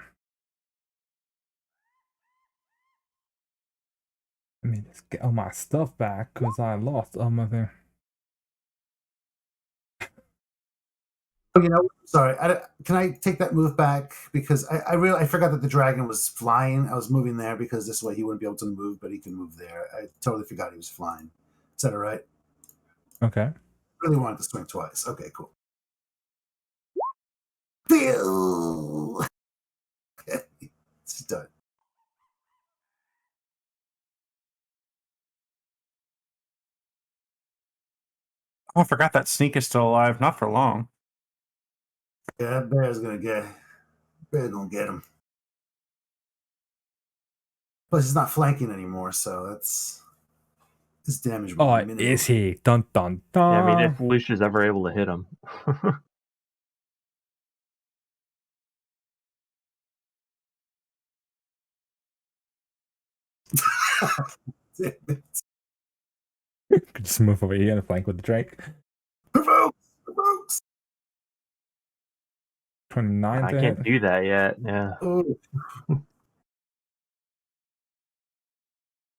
Let me just get all my stuff back because I lost all my thing.
Oh, sorry. Can I take that move back? Because I forgot that the dragon was flying. I was moving there because this way he wouldn't be able to move, but he can move there. I totally forgot he was flying. Is that all right?
Okay.
Really wanted to swing twice. Okay, cool. Bill! Okay, it's done.
Oh, I forgot that sneak is still alive. Not for long.
Yeah, Bear's gonna get him. Plus, he's not flanking anymore, so that's his damage.
Oh,
minimum.
is he? Dun dun dun.
Yeah, I mean, if Lucia's ever able to hit him.
Could just move over here and flank with the Drake.
Provokes!
29
I
to
can't
hit.
do that yet. Yeah.
Oh,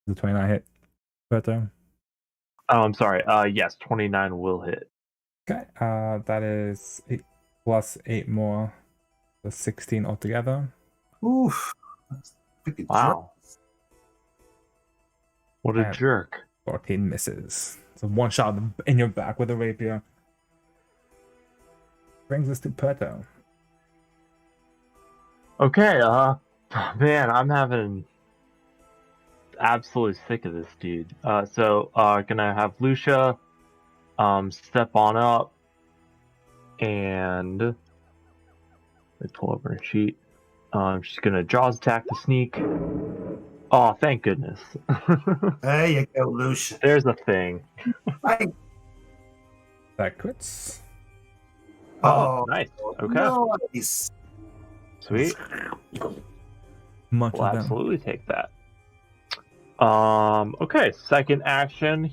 The 29 hit. Better.
Oh, I'm sorry. Yes, 29 will hit.
Okay. That is 8 plus 8 more. So 16 altogether.
oof! That's freaking
Wow. What a
And-
jerk.
14 misses. So one shot in your back with a rapier. Brings us to Perto.
Okay, man, I'm having absolutely sick of this dude. Gonna have Lucia step on up and let me pull over a sheet. She's gonna jaws attack the sneak. Oh, thank goodness.
There you go, Lucia.
There's a thing.
That crits.
Oh, nice. Okay,
Nice.
sweet.
Much
We'll
of them.
absolutely take that. Okay, second action,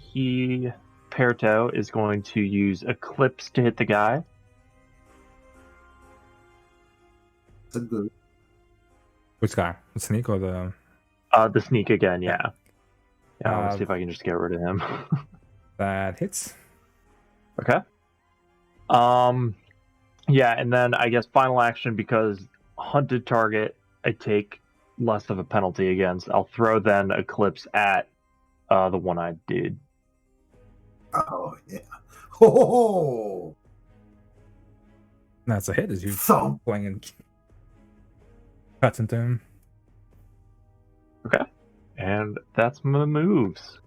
Perto is going to use Eclipse to hit the guy.
That's a good.
Which guy? The sneak or the...
The sneak again, yeah. Yeah, let's
Uh,
see if I can just get rid of him.
That hits.
Okay. Yeah, and then I guess final action, because hunted target I take less of a penalty against. I'll throw then Eclipse at the one-eyed dude.
Oh yeah. Oh.
That's a hit as you
Thump.
playing and cuts into him.
Okay. And that's my moves.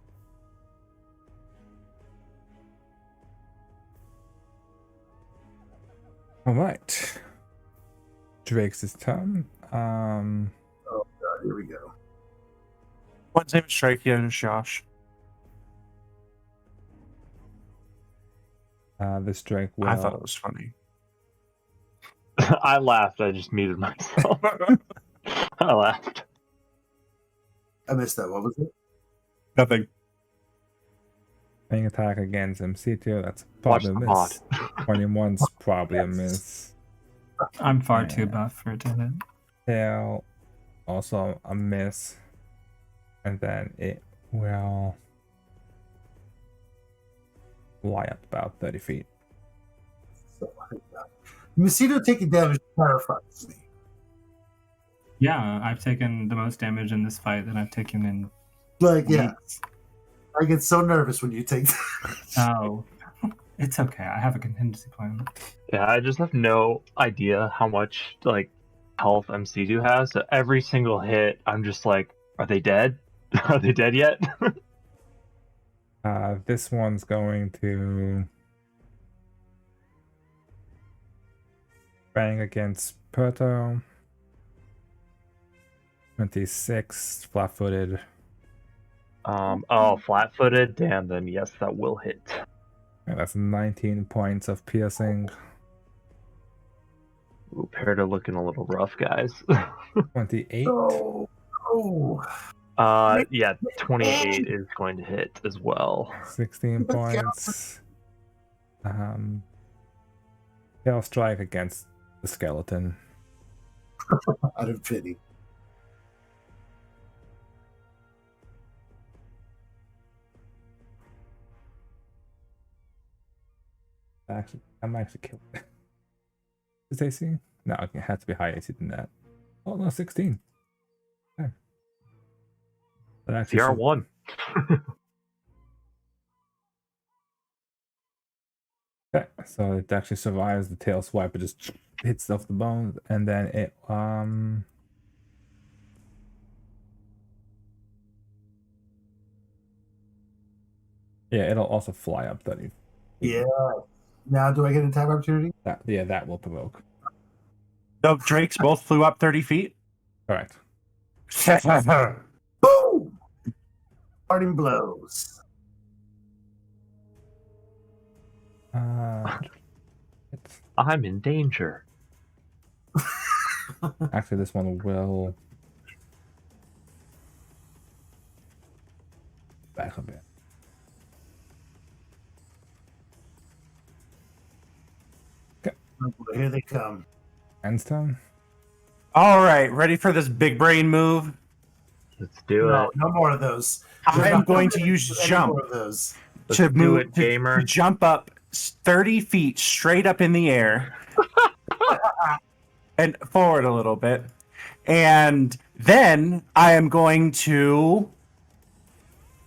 All right. Drake's turn.
Oh God, here we go.
What's name is Strike and Josh?
This Drake will...
I thought it was funny.
I laughed. I just muted myself. I laughed.
I missed that. What was it?
Nothing.
Paying attack against MC2. That's
Watch
probably a
the
miss. 21's probably a miss.
I'm far too buff for it to hit.
Tail, also a miss. And then it will fly up about 30 feet.
Macedo taking damage terrifies me.
Yeah, I've taken the most damage in this fight that I've taken in
Like, yeah,
weeks.
I get so nervous when you take damage.
Oh, it's okay. I have a contingency plan.
Yeah, I just have no idea how much health MC2 has. So every single hit, I'm just like, are they dead? Are they dead yet?
This one's going to Spraying against Perto. 26, flat-footed.
Oh, flat-footed. Damn. Then yes, that will hit.
And that's 19 points of piercing.
Ooh, Perta looking a little rough, guys.
28.
Oh, oh.
Yeah, 28 is going to hit as well.
16 points. Tail strike against the skeleton.
Out of pity.
Actually, I'm actually killing it. Is AC? No, it had to be higher AC than that. Oh no, 16. Okay. That actually
CR1.
Okay, so it actually survives the tail swipe. It just hits off the bones, and then it yeah, it'll also fly up 30.
Yeah. Now, do I get an attack opportunity?
That will provoke.
The drakes both flew up 30 feet.
Correct.
Boom! Parting blows.
I'm in danger.
Actually, this one will back a bit.
Here they come.
Endstone.
All right, ready for this big brain move?
Let's do
No,
it.
no more of those.
I am going to use
Any
jump
more of those.
Let's
to
do
move
it, gamer.
to jump up 30 feet straight up in the air and forward a little bit. And then I am going to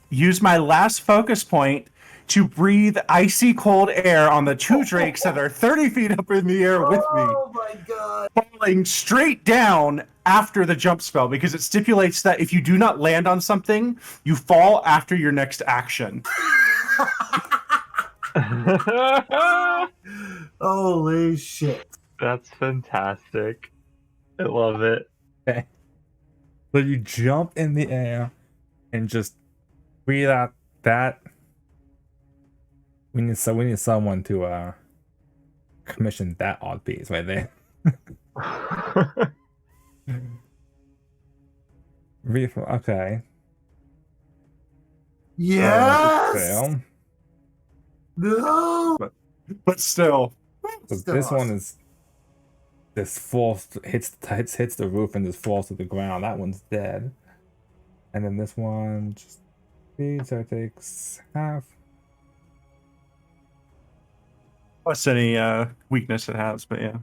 use my last focus point to breathe icy cold air on the two drakes that are 30 feet up in the air with me,
Oh my god.
falling straight down after the jump spell, because it stipulates that if you do not land on something, you fall after your next action.
Holy shit.
That's fantastic. I love it.
Okay. So you jump in the air and just breathe out that. We need someone to commission that odd piece right there. Okay.
Yes.
Fail.
No.
But still,
So
Still
this one
awesome.
is this falls hits the roof and just falls to the ground. That one's dead. And then this one just so it takes half.
plus any weakness it has, but yeah.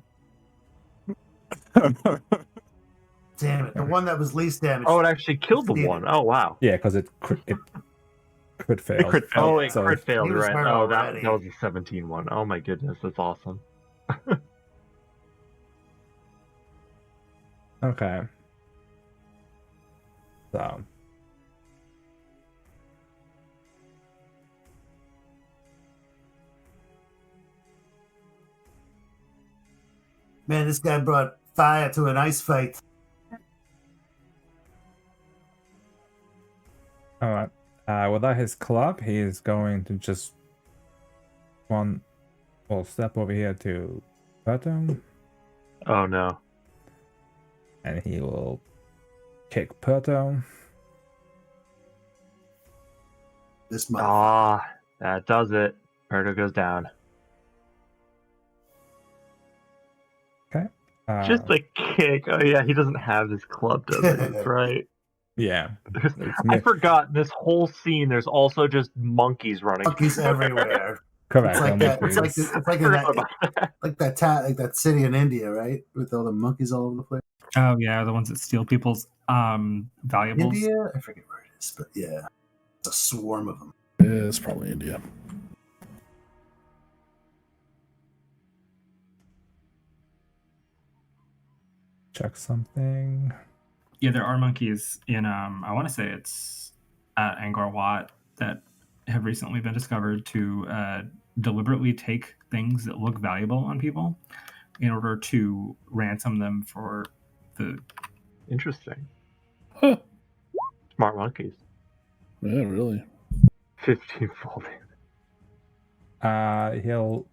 Damn it. The one that was least damaged.
Oh, it actually killed the one. Oh, wow.
Yeah, because it crit failed.
Crit failed.
Oh, it
So
crit failed,
he was
right?
hurt
Oh,
already.
that was a 17 one. Oh my goodness, that's awesome.
Okay. So
Man, this guy brought fire to an ice fight.
all right. Without his club, he is going to just step over here to Perto,
Oh no.
and he will kick Perto.
This month.
Ah, that does it. Perto goes down.
Okay.
Just a kick. Oh yeah, he doesn't have his club, does he? That's right.
Yeah.
I forgot this whole scene. There's also just monkeys running.
Monkeys everywhere.
Correct.
It's like
that
that. It's like,
monkeys.
it's like,
I
in
forgot
that,
about that.
like that city in India, right? With all the monkeys all over the place.
Oh yeah, the ones that steal people's valuables.
India? I forget where it is, but yeah. It's a swarm of them.
Yeah, it's probably India.
Check something.
Yeah, there are monkeys in I want to say it's at Angkor Wat that have recently been discovered to deliberately take things that look valuable on people. in order to ransom them for the.
Interesting.
Huh.
Smart monkeys.
Yeah, really.
15 folding.
He'll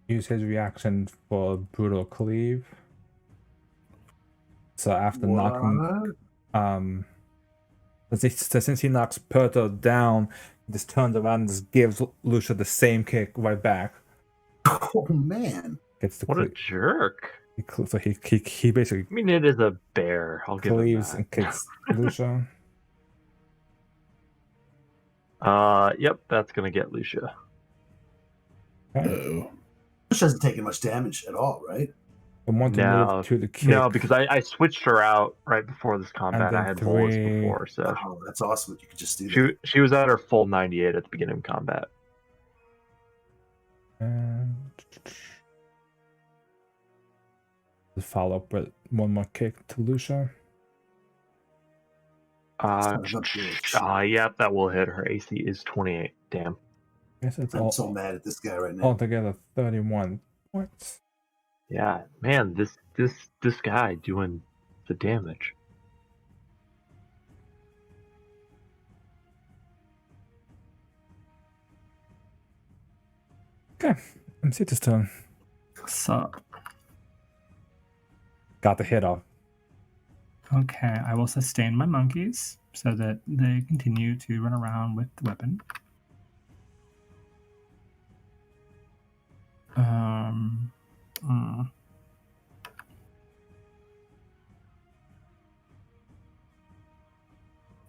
use his reaction for brutal cleave. So after knocking, since he knocks Perto down, he just turns around and just gives Lucia the same kick right back.
Oh man!
Gets the
What a jerk.
so he basically
I mean, it is a bear. I'll give him
cleaves
that.
and kicks Lucia.
Yep, that's gonna get Lucia.
Okay.
Uh-oh.
Which hasn't taken much damage at all, right?
I want to
No,
move to the kick.
No, because I switched her out right before this combat.
then
I had bullets
3.
before, so
Oh, that's awesome that you could just do that.
she was at her full 98 at the beginning of combat.
And follow up with one more kick to Lucia.
Yep, that will hit. Her AC is 28. Damn.
Guess it's
I'm so mad at this guy right now.
altogether 31 points.
Yeah, man, this guy doing the damage.
Okay, MC's turn.
So,
Got the hit off.
okay, I will sustain my monkeys so that they continue to run around with the weapon.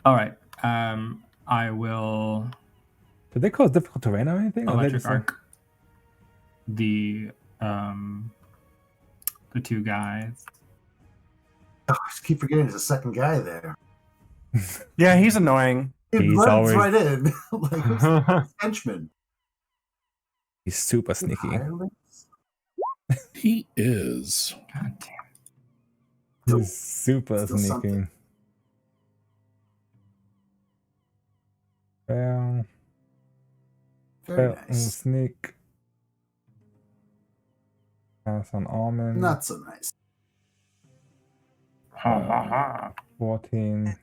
All right. I will
Did they cause difficult terrain or anything? Or they
electric
just,
arc the two guys.
Oh, I just keep forgetting there's a second guy there.
Yeah, he's annoying.
He
He's
runs
always-
right in. Like, who's the henchman?
He's super sneaky.
Hirelings?
He is.
God damn.
He's super
Still
sneaky.
something.
Fail.
Very
Fail and
nice.
sneak. Pass on almond.
Not so nice.
Ha ha ha.
14.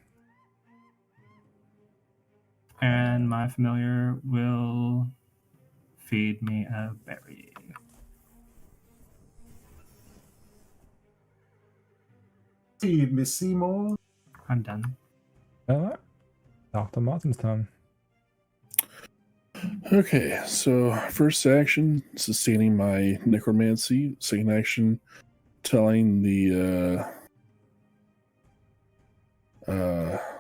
And my familiar will feed me a berry.
Feed me Seymour.
I'm done.
Alright. Dr. Martin's turn.
Okay, so first action, sustaining my necromancy. Second action, telling the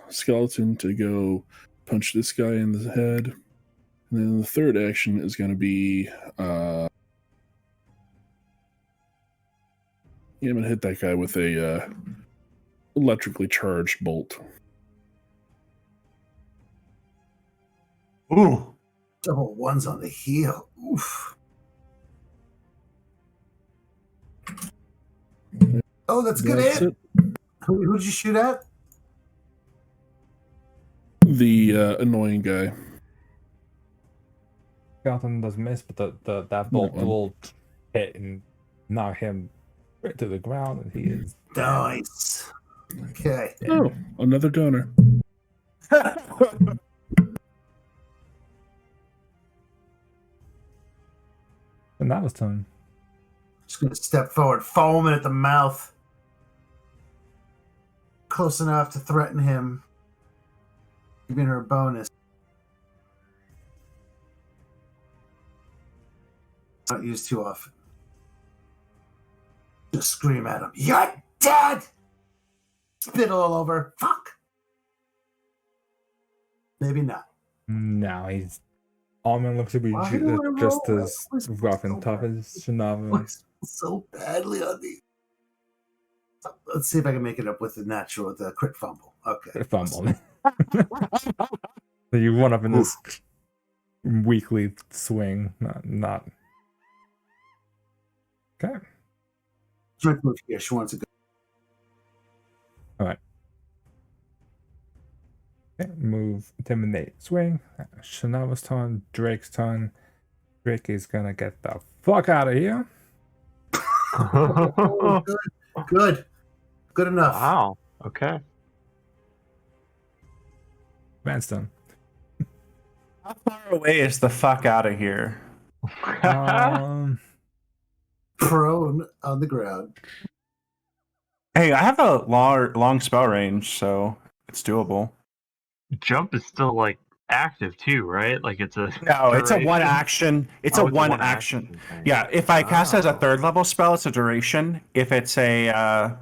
skeleton to go punch this guy in the head. And then the third action is going to be I'm going to hit that guy with a electrically charged bolt.
Ooh.
Double ones on the heel. Oof. Oh, that's a good
That's
hit.
it.
Who did you shoot at?
The annoying guy.
Skeleton does miss, but that bolt
one.
will hit and knock him right to the ground, and he is
Nice. Okay.
Oh, another donor.
And that was turn.
Just gonna step forward, foaming at the mouth. Close enough to threaten him. Giving her a bonus. Not used too often. Just scream at him. You're dead! Spit all over. Fuck! Maybe not.
No, he's Almond looks to be
Why do I
just
roll?
as
I always
rough and
so
tough
bad.
as Shinava.
So badly on these. Let's see if I can make it up with the crit fumble. Okay.
Fumble. So you one up in this weekly swing, not. Okay.
She might move here. She wants to go.
Okay, move, intimidate, swing. Shinava's turn, Drake's turn. Drake is gonna get the fuck out of here.
Oh, good enough.
Wow. Okay.
Van's done.
How far away is the fuck out of here?
Prone on the ground.
Hey, I have a long spell range, so it's doable.
Jump is still like active too, right? Like it's a
No, it's a
duration?
one action. It's
Oh,
a one action.
thing.
Yeah, if I cast as a
Oh.
third level spell, it's a duration. If it's a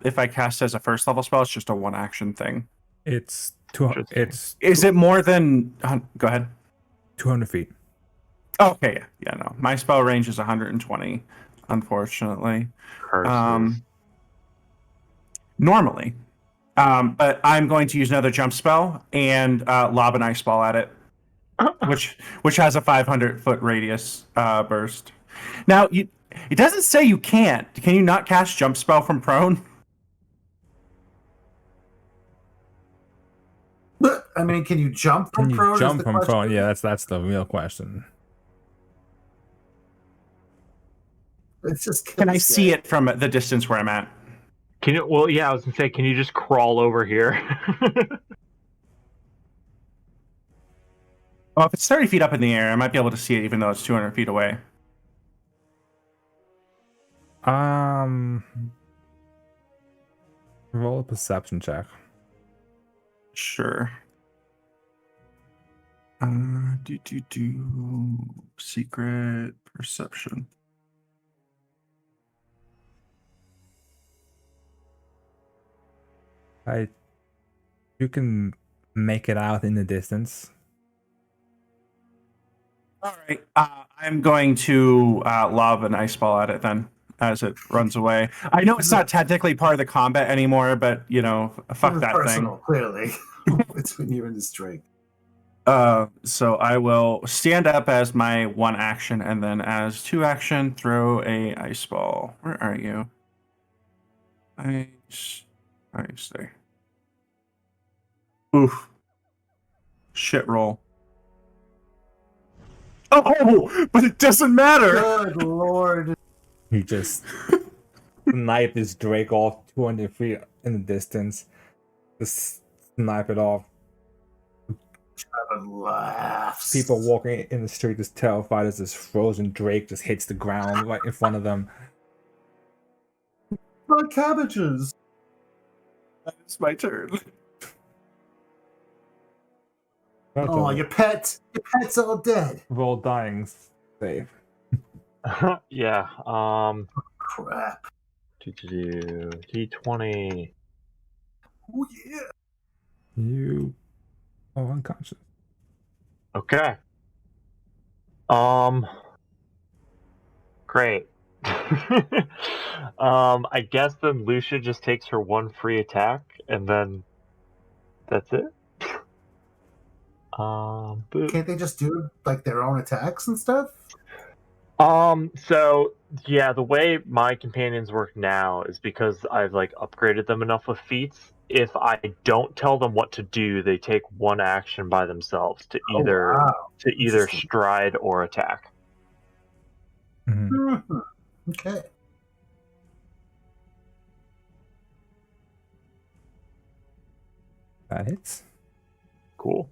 if I cast as a first level spell, it's just a one action thing.
It's
Interesting.
Is it more than? Go ahead.
200 feet.
Okay, yeah, no. My spell range is 120, unfortunately.
Curses.
Normally, but I'm going to use another jump spell and lob an ice ball at it, which has a 500-foot radius burst. Now, it doesn't say you can't. Can you not cast jump spell from prone?
But, I mean, can you jump from
Can you
prone? is
jump
the
from
question?
prone? Yeah, that's the real question.
It's just
Can I see it from the distance where I'm at?
Can you? Well, yeah, I was gonna say, can you just crawl over here?
Well, if it's 30 feet up in the air, I might be able to see it even though it's 200 feet away.
Roll a perception check.
Sure. Secret perception.
You can make it out in the distance.
All right. I'm going to lob an ice ball at it then as it runs away. I know it's not technically part of the combat anymore, but you know, fuck that
personal, clearly. It's when you're in this drink.
thing. So I will stand up as my one action, and then as two action, throw a ice ball. Where are you? Ice there. Oof. Shit roll. Oh, but it doesn't matter.
Good lord.
You just snipe this Drake off 200 feet in the distance. Just snipe it off.
Trevor laughs.
People walking in the street just terrified as this frozen Drake just hits the ground right in front of them.
My cabbages.
It's my turn.
Oh, your pet's all dead.
Roll dying save.
Yeah.
Crap.
D20.
Oh yeah.
You are unconscious.
Okay. Great. I guess then Lucia just takes her one free attack, and then that's it.
Can't they just do like their own attacks and stuff?
So yeah, the way my companions work now is because I've like upgraded them enough with feats. If I don't tell them what to do, they take one action by themselves to either
Interesting.
stride or attack.
Mm-hmm.
Okay.
That hits.
Cool.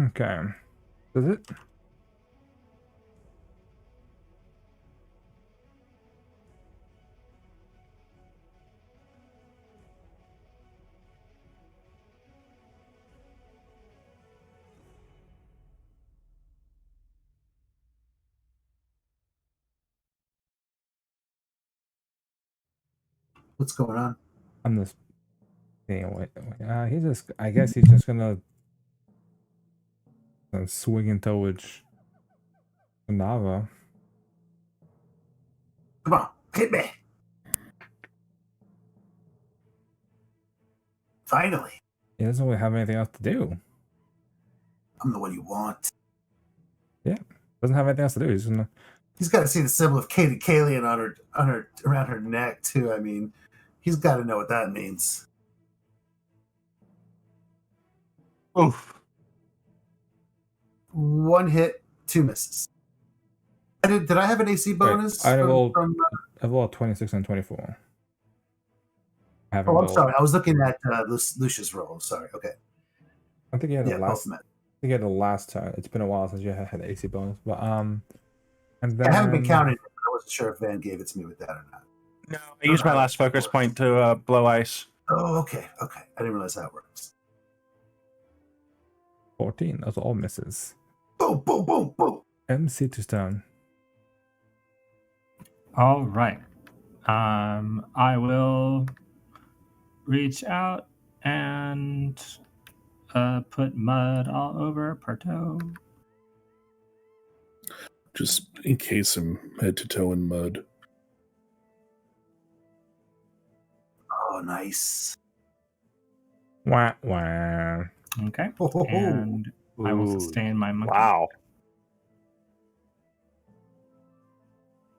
Okay. Does it?
What's going on?
I'm just. Anyway, he's just. I guess he's just gonna swing in towards Nava.
Come on, hit me. Finally.
He doesn't really have anything else to do.
I'm the one you want.
Doesn't have anything else to do. He's gonna.
He's got to see the symbol of Katie Kalian on her around her neck too. I mean, He's got to know what that means.
Oof.
1 hit, 2 misses. Did I have an AC bonus?
I rolled
from,
I rolled 26 and 24. I haven't
oh, I'm
rolled.
sorry. I was looking at Lucia's roll. Sorry. Okay.
I think you had
Yeah,
the
both
last.
met.
I think you had the last time. It's been a while since you had the AC bonus, but and then
I haven't been counting it, but I wasn't sure if Van gave it to me with that or not.
No, I used my last focus point to blow ice.
Oh, okay. Okay. I didn't realize how it works.
14. Those are all misses.
Boom, boom, boom, boom.
MC to stone.
All right. I will reach out and put mud all over Parto.
Just encase him head to toe in mud.
Oh, nice.
Wah wah.
Okay.
Oh,
And I will
Ooh,
sustain my monkey.
Wow.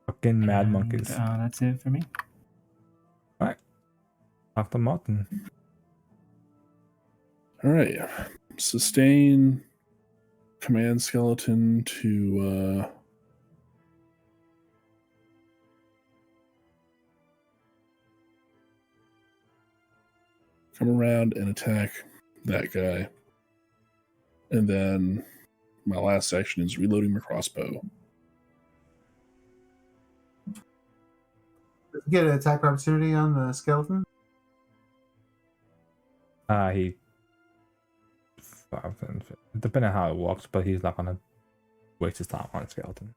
Fucking mad
And,
monkeys.
that's it for me.
Dr. Martin.
All right. Sustain command skeleton to come around and attack that guy. And then my last action is reloading my crossbow.
Did you get an attack opportunity on the skeleton?
He. Depending on how it works, but he's not gonna waste his time on a skeleton.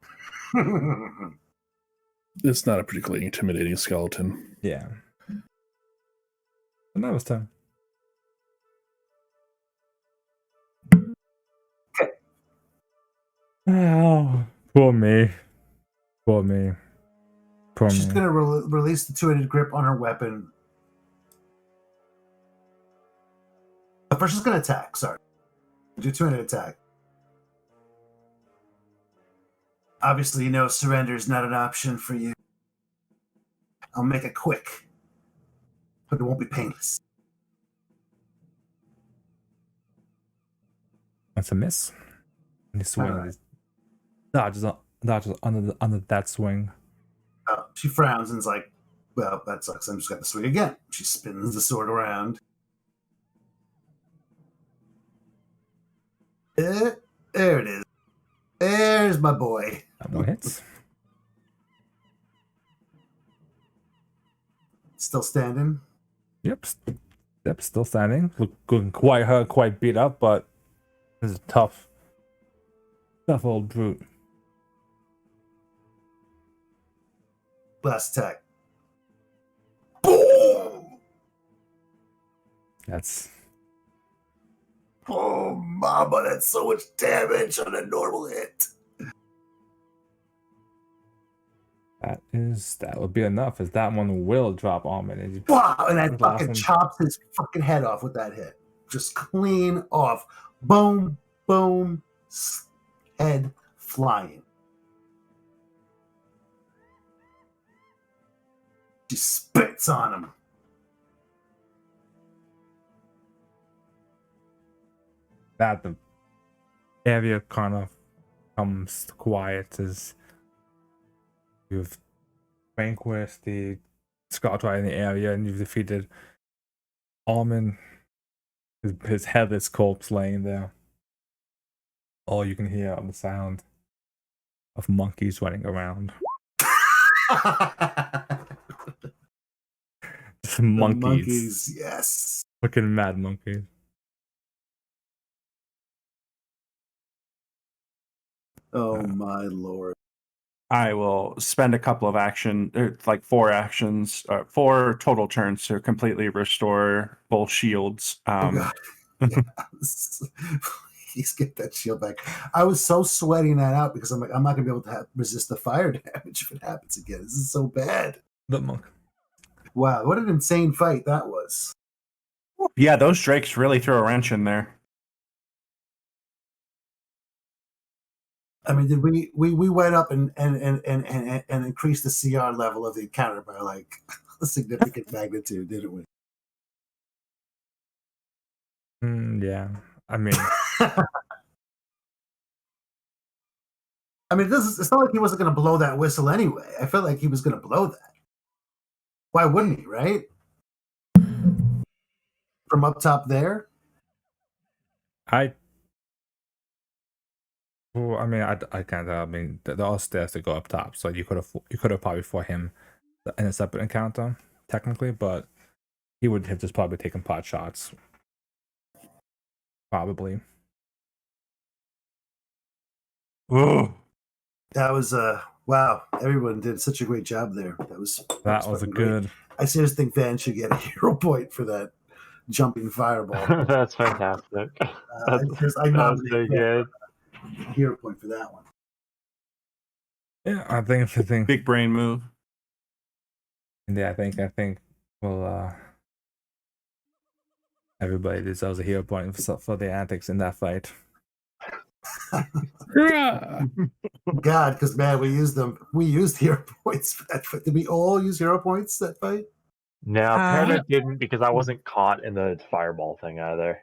It's not a particularly intimidating skeleton.
Yeah. And that was time. Oh, poor me. Poor me. Poor
She's
me.
going to release the two-handed grip on her weapon. But first, she's going to attack. Sorry. Do two-handed attack. Obviously, you know surrender is not an option for you. I'll make it quick, but it won't be painless.
That's a miss. And he swings.
Alright.
Dodges under that swing.
She frowns and's like, well, that sucks. I'm just going to swing again. She spins the sword around. There it is. There's my boy.
That one hits.
Still standing.
Yep. Yep, still standing. Looking quite hurt, quite beat up, but this is tough. Tough old brute.
Last attack. Boom!
That's
Oh, mama, that's so much damage on a normal hit.
that would be enough, as that one will drop Almond. And
Wow! And I
That's
fucking
awesome.
chops his fucking head off with that hit. Just clean off. Boom, boom, head flying. She spits on him.
that the area kind of comes quiet as you've vanquished the Scarlet Triad in the area and you've defeated Almond, his headless corpse laying there. All you can hear are the sound of monkeys running around. Just
The
monkeys.
yes.
Fucking mad monkeys.
Oh my lord.
I will spend a couple of like 4 actions, 4 total turns to completely restore both shields.
Oh god. Yes. Please get that shield back. I was so sweating that out because I'm like, I'm not gonna be able to resist the fire damage if it happens again. This is so bad.
The monk.
Wow, what an insane fight that was.
Yeah, those drakes really throw a wrench in there.
I mean, did we went up and increased the CR level of the encounter by like a significant magnitude, didn't we?
Yeah. I mean,
I mean, it's not like he wasn't going to blow that whistle anyway. I felt like he was going to blow that. Why wouldn't he, right? From up top there?
well, I mean, I kind of, I mean, there are stairs to go up top, so you could have probably fought him in a separate encounter, technically, but he would have just probably taken pot shots. Probably.
Ooh.
That was wow. Everyone did such a great job there. That was
That was a
fucking great.
good.
I seriously think Van should get a hero point for that jumping fireball.
That's fantastic.
I
That's so
nominate Van
good.
a hero point for that one.
Yeah, I think.
Big brain move.
Yeah, I think. Well, everybody deserves a hero point for the antics in that fight.
God, because man, we used them. We used hero points for that fight. Did we all use hero points that fight?
No, apparently I didn't because I wasn't caught in the fireball thing either.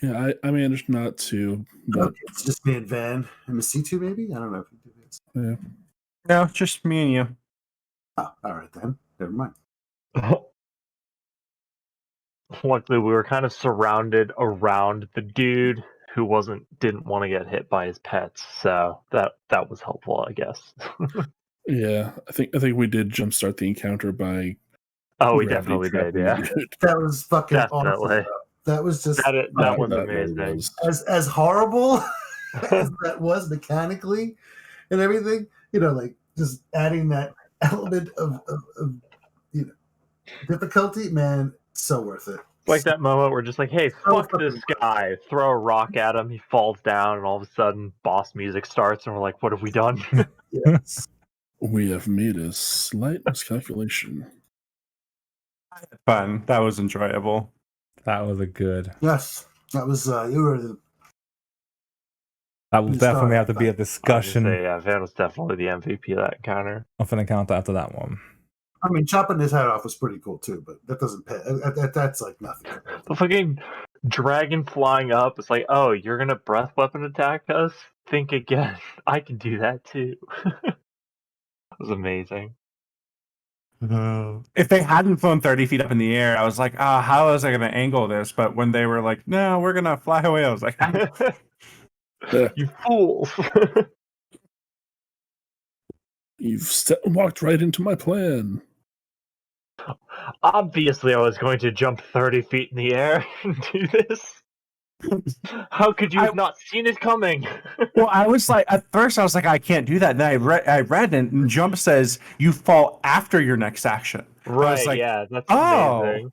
Yeah, I managed not to, but
Okay, it's just me and Van and C2 maybe. I don't know if we did this.
yeah.
No, just me and you.
Oh, all right then. Never mind.
Luckily, we were kind of surrounded around the dude who didn't want to get hit by his pets, so that was helpful, I guess.
Yeah, I think we did jumpstart the encounter by.
Oh, we
gravity
definitely did,
trapping
yeah.
the dude.
That was fucking awesome.
Definitely.
That was just
That was
That really
amazing.
was.
as horrible as that was mechanically and everything. You know, like just adding that element of difficulty, man, so worth it.
Like that moment where just like, hey, fuck this guy, throw a rock at him, he falls down, and all of a sudden boss music starts, and we're like, what have we done?
Yes.
We have made a slight miscalculation.
Fun. That was enjoyable.
That was a good.
Yes. That was you were the
That will
You
definitely
started
have to be a
I was gonna
discussion
say, yeah, Van was definitely the MVP of that encounter.
of an encounter after that one.
I mean, chopping his head off was pretty cool too, but that doesn't pay. That's like nothing.
The fucking dragon flying up, it's like, oh, you're gonna breath weapon attack us? Think again. I can do that too. That was amazing.
If they hadn't flown 30 feet up in the air, I was like, how was I going to angle this? But when they were like, no, we're going to fly away, I was like,
You fools.
You've walked right into my plan.
Obviously, I was going to jump 30 feet in the air and do this. How could you have not seen it coming?
well, I was like, at first I was like, I can't do that. And then I read it, and Jump says you fall after your next action.
Right,
like,
yeah, that's
oh.
amazing.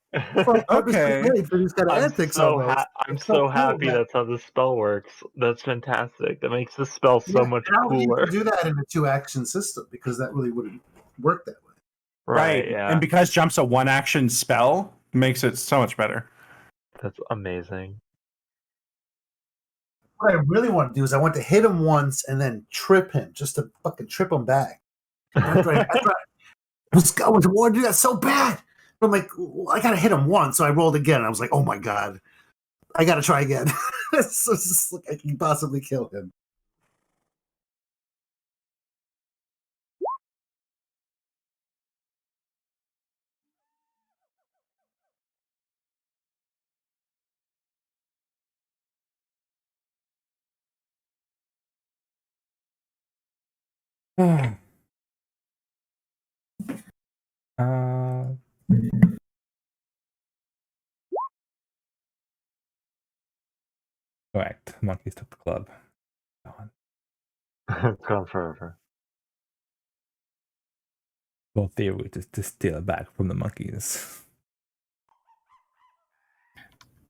Okay.
For these kind of antics
I'm so happy that's how this spell works. That's fantastic. That makes this spell so much cooler.
You do that in a 2-action system because that really wouldn't work that way.
Right.
Yeah.
And because Jump's a 1-action spell, makes it so much better.
That's amazing.
What I really want to do is I want to hit him once and then trip him, just to fucking trip him back. I want to do that so bad. But I'm like, well, I got to hit him once. So I rolled again. And I was like, oh my God, I got to try again. So it's just like I can possibly kill him.
Correct. Monkeys took the club.
Gone forever.
Well, theory is to steal it back from the monkeys.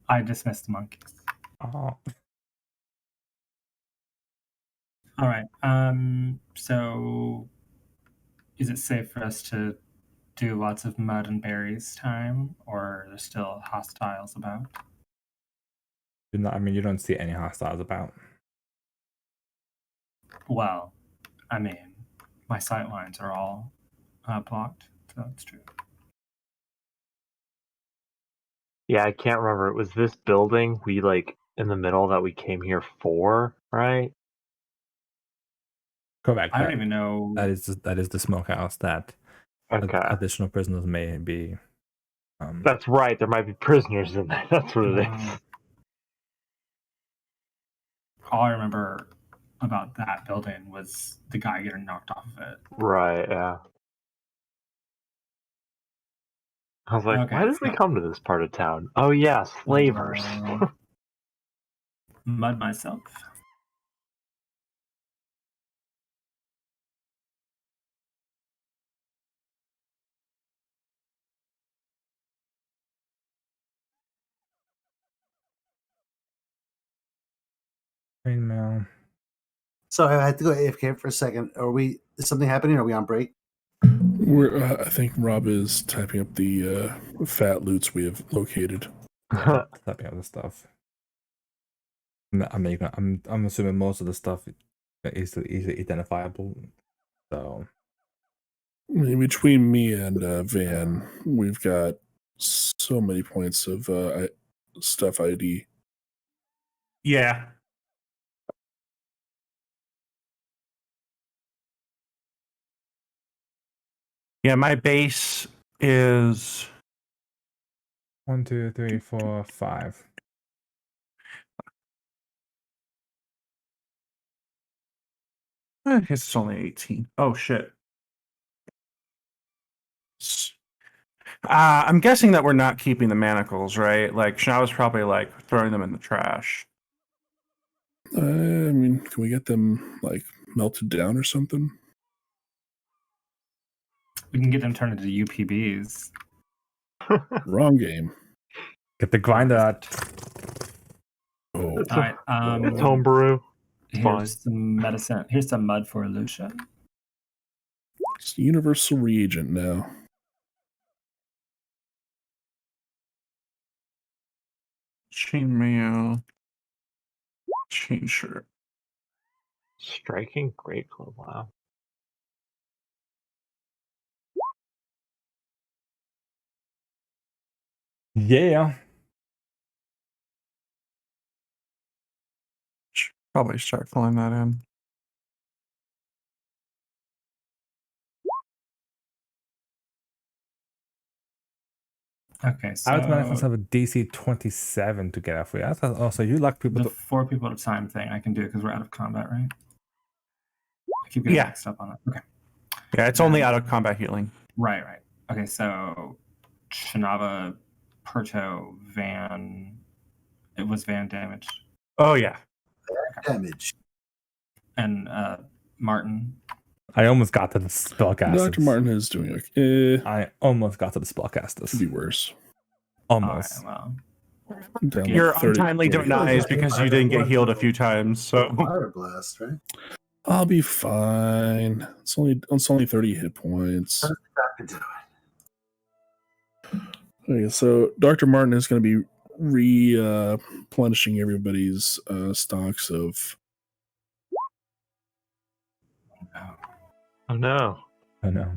I dismissed the monkeys.
Oh.
All right. So is it safe for us to do lots of mud and berries time, or are there still hostiles about?
You don't see any hostiles about.
Well, I mean, my sight lines are all blocked, So that's true.
Yeah, I can't remember. It was this building we like in the middle that we came here for, right?
Correct.
I don't even know.
That is the smokehouse that
Okay.
additional prisoners may be.
That's right. There might be prisoners in there. That's what it is.
All I remember about that building was the guy getting knocked off of it.
Right, yeah. I was like,
Okay,
why did we
so-
come to this part of town? Oh yeah, slavers.
Mud myself.
Train mail.
So I had to go AFK for a second. Is something happening? Are we on break?
I think Rob is typing up the fat loots we have located.
Typing out the stuff. I'm assuming most of the stuff is easily identifiable. So
I mean, between me and Van, we've got so many points of stuff ID.
Yeah. Yeah, my base is
1, 2, 3, 4, 5.
I guess it's only 18. Oh shit. I'm guessing that we're not keeping the manacles, right? Like Shao was probably like throwing them in the trash.
I mean, can we get them like melted down or something?
We can get them turned into UPBs.
Wrong game.
Get the grinder out.
Oh,
It's
All right.
It's homebrew. It's fine.
Here's some medicine. Here's some mud for Lucia.
it's universal reagent now.
Chainmail. Chain shirt.
Striking great club. Wow.
Yeah.
Should probably start filling that in.
Okay, so
Our manacles have a DC 27 to get out for you. I thought also you like people
the
to
4 people at a time thing I can do because we're out of combat, right? I keep getting
Yeah.
mixed up on it. Okay.
Yeah, it's only out of combat healing.
Right. Okay, so Shinaba, Perto, Van. It was Van damaged.
Oh yeah.
Damage.
And Martin.
I almost got to the spellcasters.
Dr. Martin is doing okay.
I almost got to the
Could
spellcasters.
be worse.
Almost.
Well,
Down
Yeah.
Your
30,
untimely
40.
demise because you didn't get healed a few times. So
Fire blast, right?
I'll be fine. It's only 30 hit points.
I can do it.
Okay, so Dr. Martin is going to be replenishing everybody's stocks of.
no,
Oh no.
I know.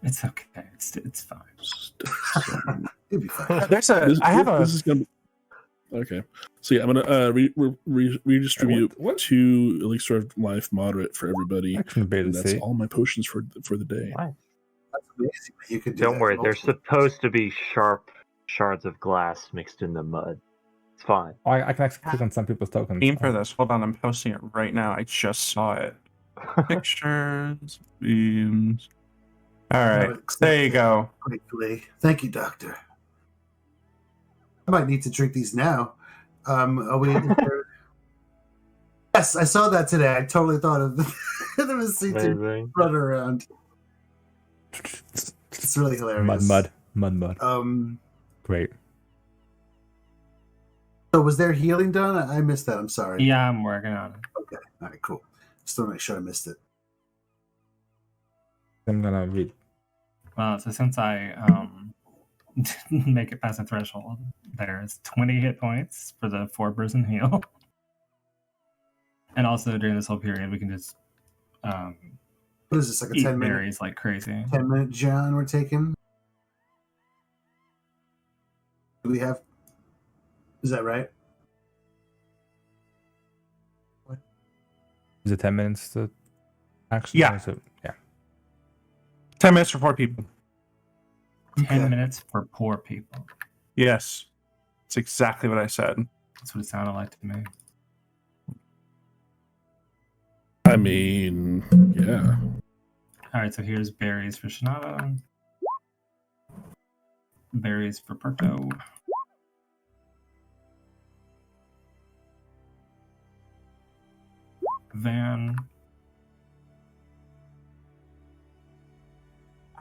it's okay. It's fine.
You'll be fine.
there's a. I have a.
This is going to be. Okay. So yeah, I'm going to redistribute
What?
2 Elixir of Life Moderate for everybody.
Actually, barely
And that's
see.
all my potions for the day.
What?
That's amazing. You could do
Don't
that
worry, they're
multiple-
supposed to be sharp shards of glass mixed in the mud. It's fine.
I can actually click on some people's tokens.
Aim for this. Hold on, I'm posting it right now. I just saw it. Pictures, beams. All right, there you go.
Gratefully. Thank you, Doctor. I might need to drink these now. Are we? Yes, I saw that today. I totally thought of the receipt to
Amazing.
run around. It's really hilarious.
Mud. Great.
So was there healing done? I missed that. I'm sorry.
Yeah, I'm working on it.
Okay. All right. Cool. Just want to make sure I missed it.
I'm gonna read.
Well, so since I didn't make it past the threshold, there's 20 hit points for the 4-person heal. And also during this whole period, we can just
What is this, like a
Eat
10-minute
berries like crazy.
10-minute John we're taking? Do we have? Is that right?
Is it 10 minutes to action?
Yeah.
Or is it, yeah.
10 minutes for 4 people.
10
Okay.
minutes for poor people.
Yes. That's exactly what I said.
That's what it sounded like to me.
I mean, yeah.
All right, so here's berries for Shanava. Berries for Perto. Van.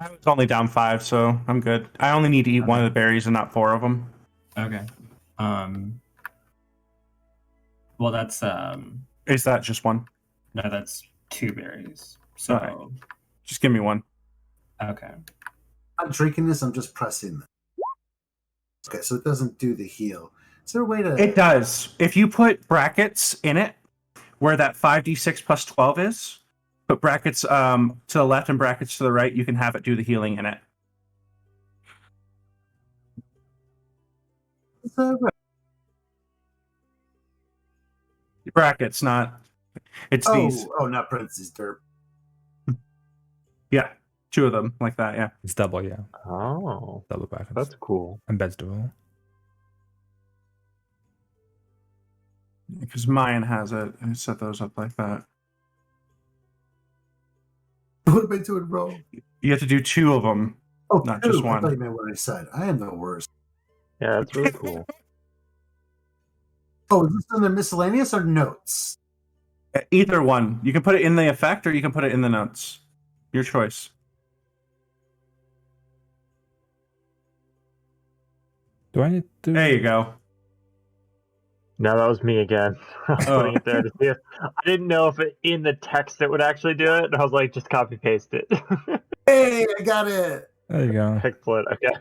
I was only down 5, so I'm good. I only need to eat one of the berries and not 4 of them.
Okay. Well, that's
Is that just one?
no, that's 2 berries. So
Alright. Just give me one.
okay.
I'm drinking this. I'm just pressing them. Okay, so it doesn't do the heal. Is there a way to?
It does. If you put brackets in it, where that 5d6 plus 12 is, put brackets to the left and brackets to the right, you can have it do the healing in it.
Is that right?
Brackets, not... It's these.
Oh, not parentheses, derp.
Yeah. 2 of them, like that, yeah.
It's double, yeah.
Oh,
Double brackets.
that's cool.
And vegetable.
Because mine has it. I set those up like that.
What am I doing wrong?
You have to do 2 of them.
Oh,
Not
2.
just
I
one.
thought you meant what I said. I am the worst.
Yeah, that's really cool.
Oh, is this in the miscellaneous or notes?
Either one. You can put it in the effect or you can put it in the notes. Your choice.
Do I need to?
There you go.
No, that was me again. I was putting it there to see if I didn't know if it, in the text it would actually do it. And I was like, just copy paste it.
Hey, I got it.
There you go.
Excellent. Okay.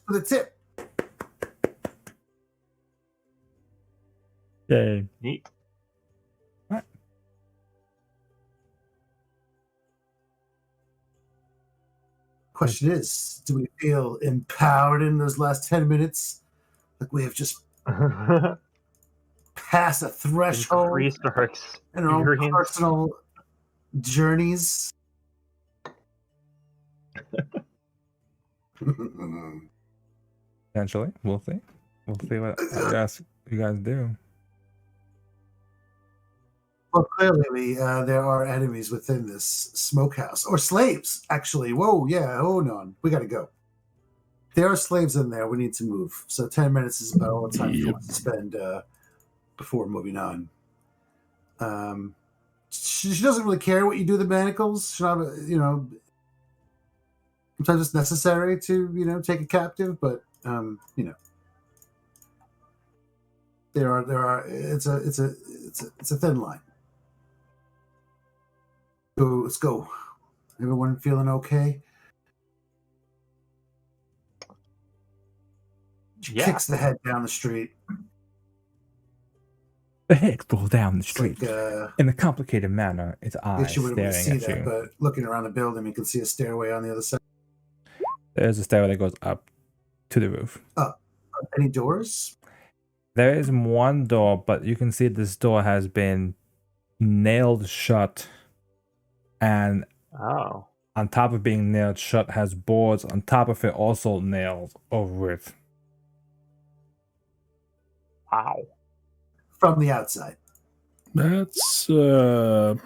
For the tip.
Yay.
Neat.
Question is, do we feel empowered in those last 10 minutes? Like we have just passed a threshold
Increased our
in our own
experience.
personal journeys?
Potentially. We'll see. We'll see what you guys do.
Well, clearly, there are enemies within this smokehouse, or slaves, actually. Whoa, yeah, hold on. We got to go. There are slaves in there. We need to move. So 10 minutes is about all the time you want to spend before moving on. She doesn't really care what you do with the manacles. She not, sometimes it's necessary to, take a captive, but, there are. It's a thin line. So let's go. Everyone feeling okay? She
Yeah.
kicks the head down the street.
The head roll down the street
Like,
in a complicated manner. Its
I
eyes
guess you wouldn't really
staring
see
at
that,
you.
but looking around the building, you can see a stairway on the other side.
There's a stairway that goes up to the roof.
Any doors?
There is one door, but you can see this door has been nailed shut, and
Oh.
on top of being nailed shut has boards on top of it also nailed over it.
Wow.
From the outside.
That's feels a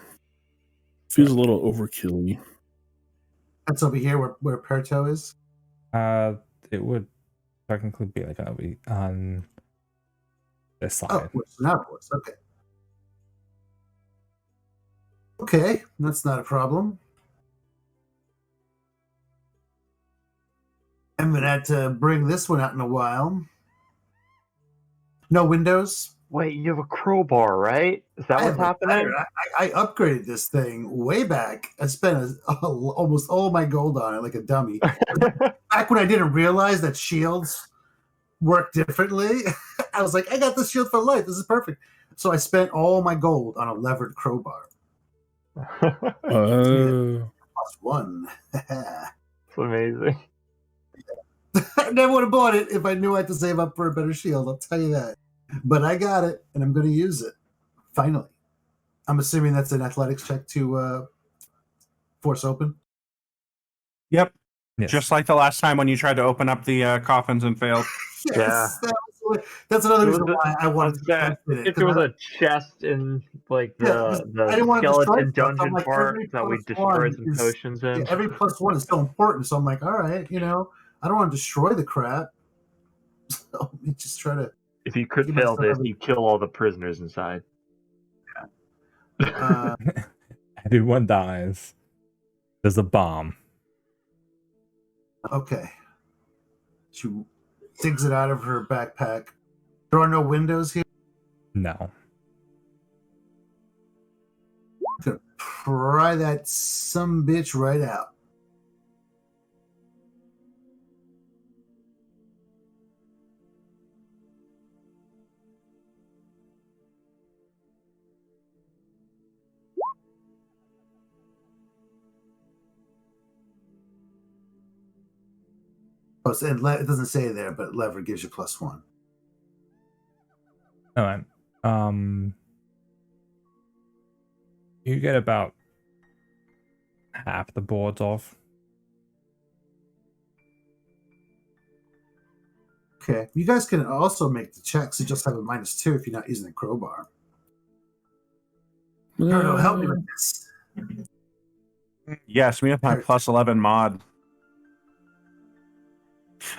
little overkill-y.
That's over here where Perto is.
It would technically be like on this side.
Oh, it's not doors. Okay. Okay, that's not a problem. I haven't had to bring this one out in a while. No windows.
Wait, you have a crowbar, right? Is that
I
what's
have a
happening?
better- I upgraded this thing way back. I spent almost all my gold on it like a dummy. Back when I didn't realize that shields work differently, I was like, I got this shield for life. This is perfect. So I spent all my gold on a levered crowbar.
Oh.
+1.
It's amazing.
I never would have bought it if I knew I had to save up for a better shield. I'll tell you that. But I got it, and I'm going to use it. Finally. I'm assuming that's an athletics check to force open.
Yep.
Yes.
Just like the last time when you tried to open up the coffins and failed.
Yes, that's another reason why I wanted to
that
defend it.
if there was a chest in like
I
the
didn't want to destroy
skeleton
stuff, so I'm
dungeon
like,
part
every
that we
+1
destroyed some
is-
potions in.
every +1 is so important. So I'm like, all right, I don't want to destroy the crap. So let me just try to.
If you could
Give
fail
myself
this, you kill all the prisoners inside.
Uh,
Everyone dies. There's a bomb.
okay. She digs it out of her backpack. There are no windows here.
No.
Gonna pry that some bitch right out. Plus, and it doesn't say there, but lever gives you +1.
All right. You get about half the boards off.
Okay. You guys can also make the checks. You just have a -2 if you're not using the crowbar. I don't know. Help me with this.
Yes, we have my +11 mod.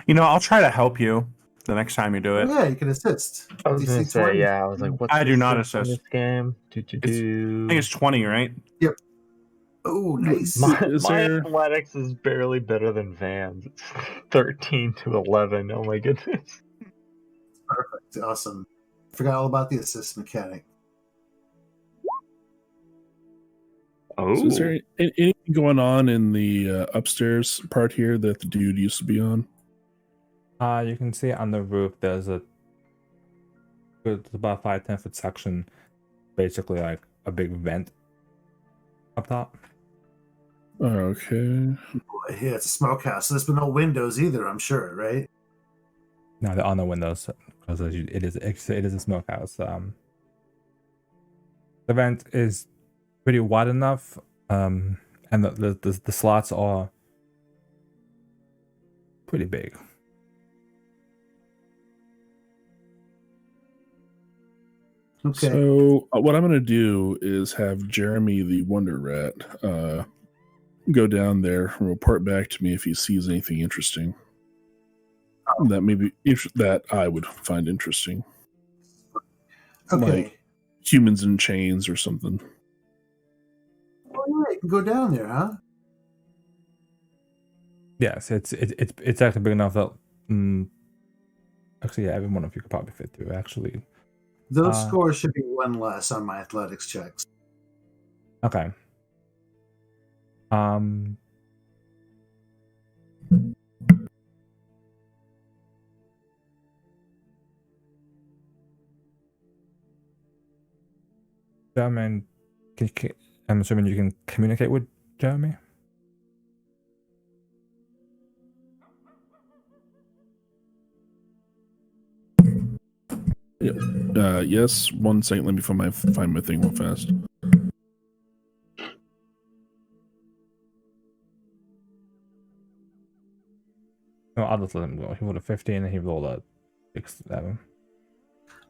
I'll try to help you the next time you do it.
Yeah, you can assist.
I was gonna
DC
say,
20.
yeah. I was like, what's
I
the
do not
assist on
assist.
this game?
I think it's 20, right?
Oh, nice.
My
Is there-
athletics is barely better than Van's. It's 13 to 11. Oh my goodness.
Perfect. Awesome. Forgot all about the assist mechanic.
Oh,
So is there anything going on in the upstairs part here that the dude used to be on?
You can see on the roof there's about 5-10 foot section, basically like a big vent up top.
Okay.
Yeah, it's a smokehouse. So there's been no windows either, I'm sure, right?
No, there are no windows because it is a smokehouse. The vent is pretty wide enough, and the slots are pretty big.
Okay.
So what I'm going to do is have Jeremy the Wonder Rat go down there and report back to me if he sees anything interesting that that I would find interesting,
Okay.
like humans in chains or something.
Oh, yeah, you can go down there, huh?
Yes, it's actually big enough that actually, yeah, every one of you could probably fit through. Actually,
Those scores should be 1 less on my athletics checks.
okay. Jeremy, I'm assuming you can communicate with Jeremy.
Yes. 1 second. Let me find my thing real fast.
No, I'll just let him go. He rolled a 15 and he rolled a 6-7.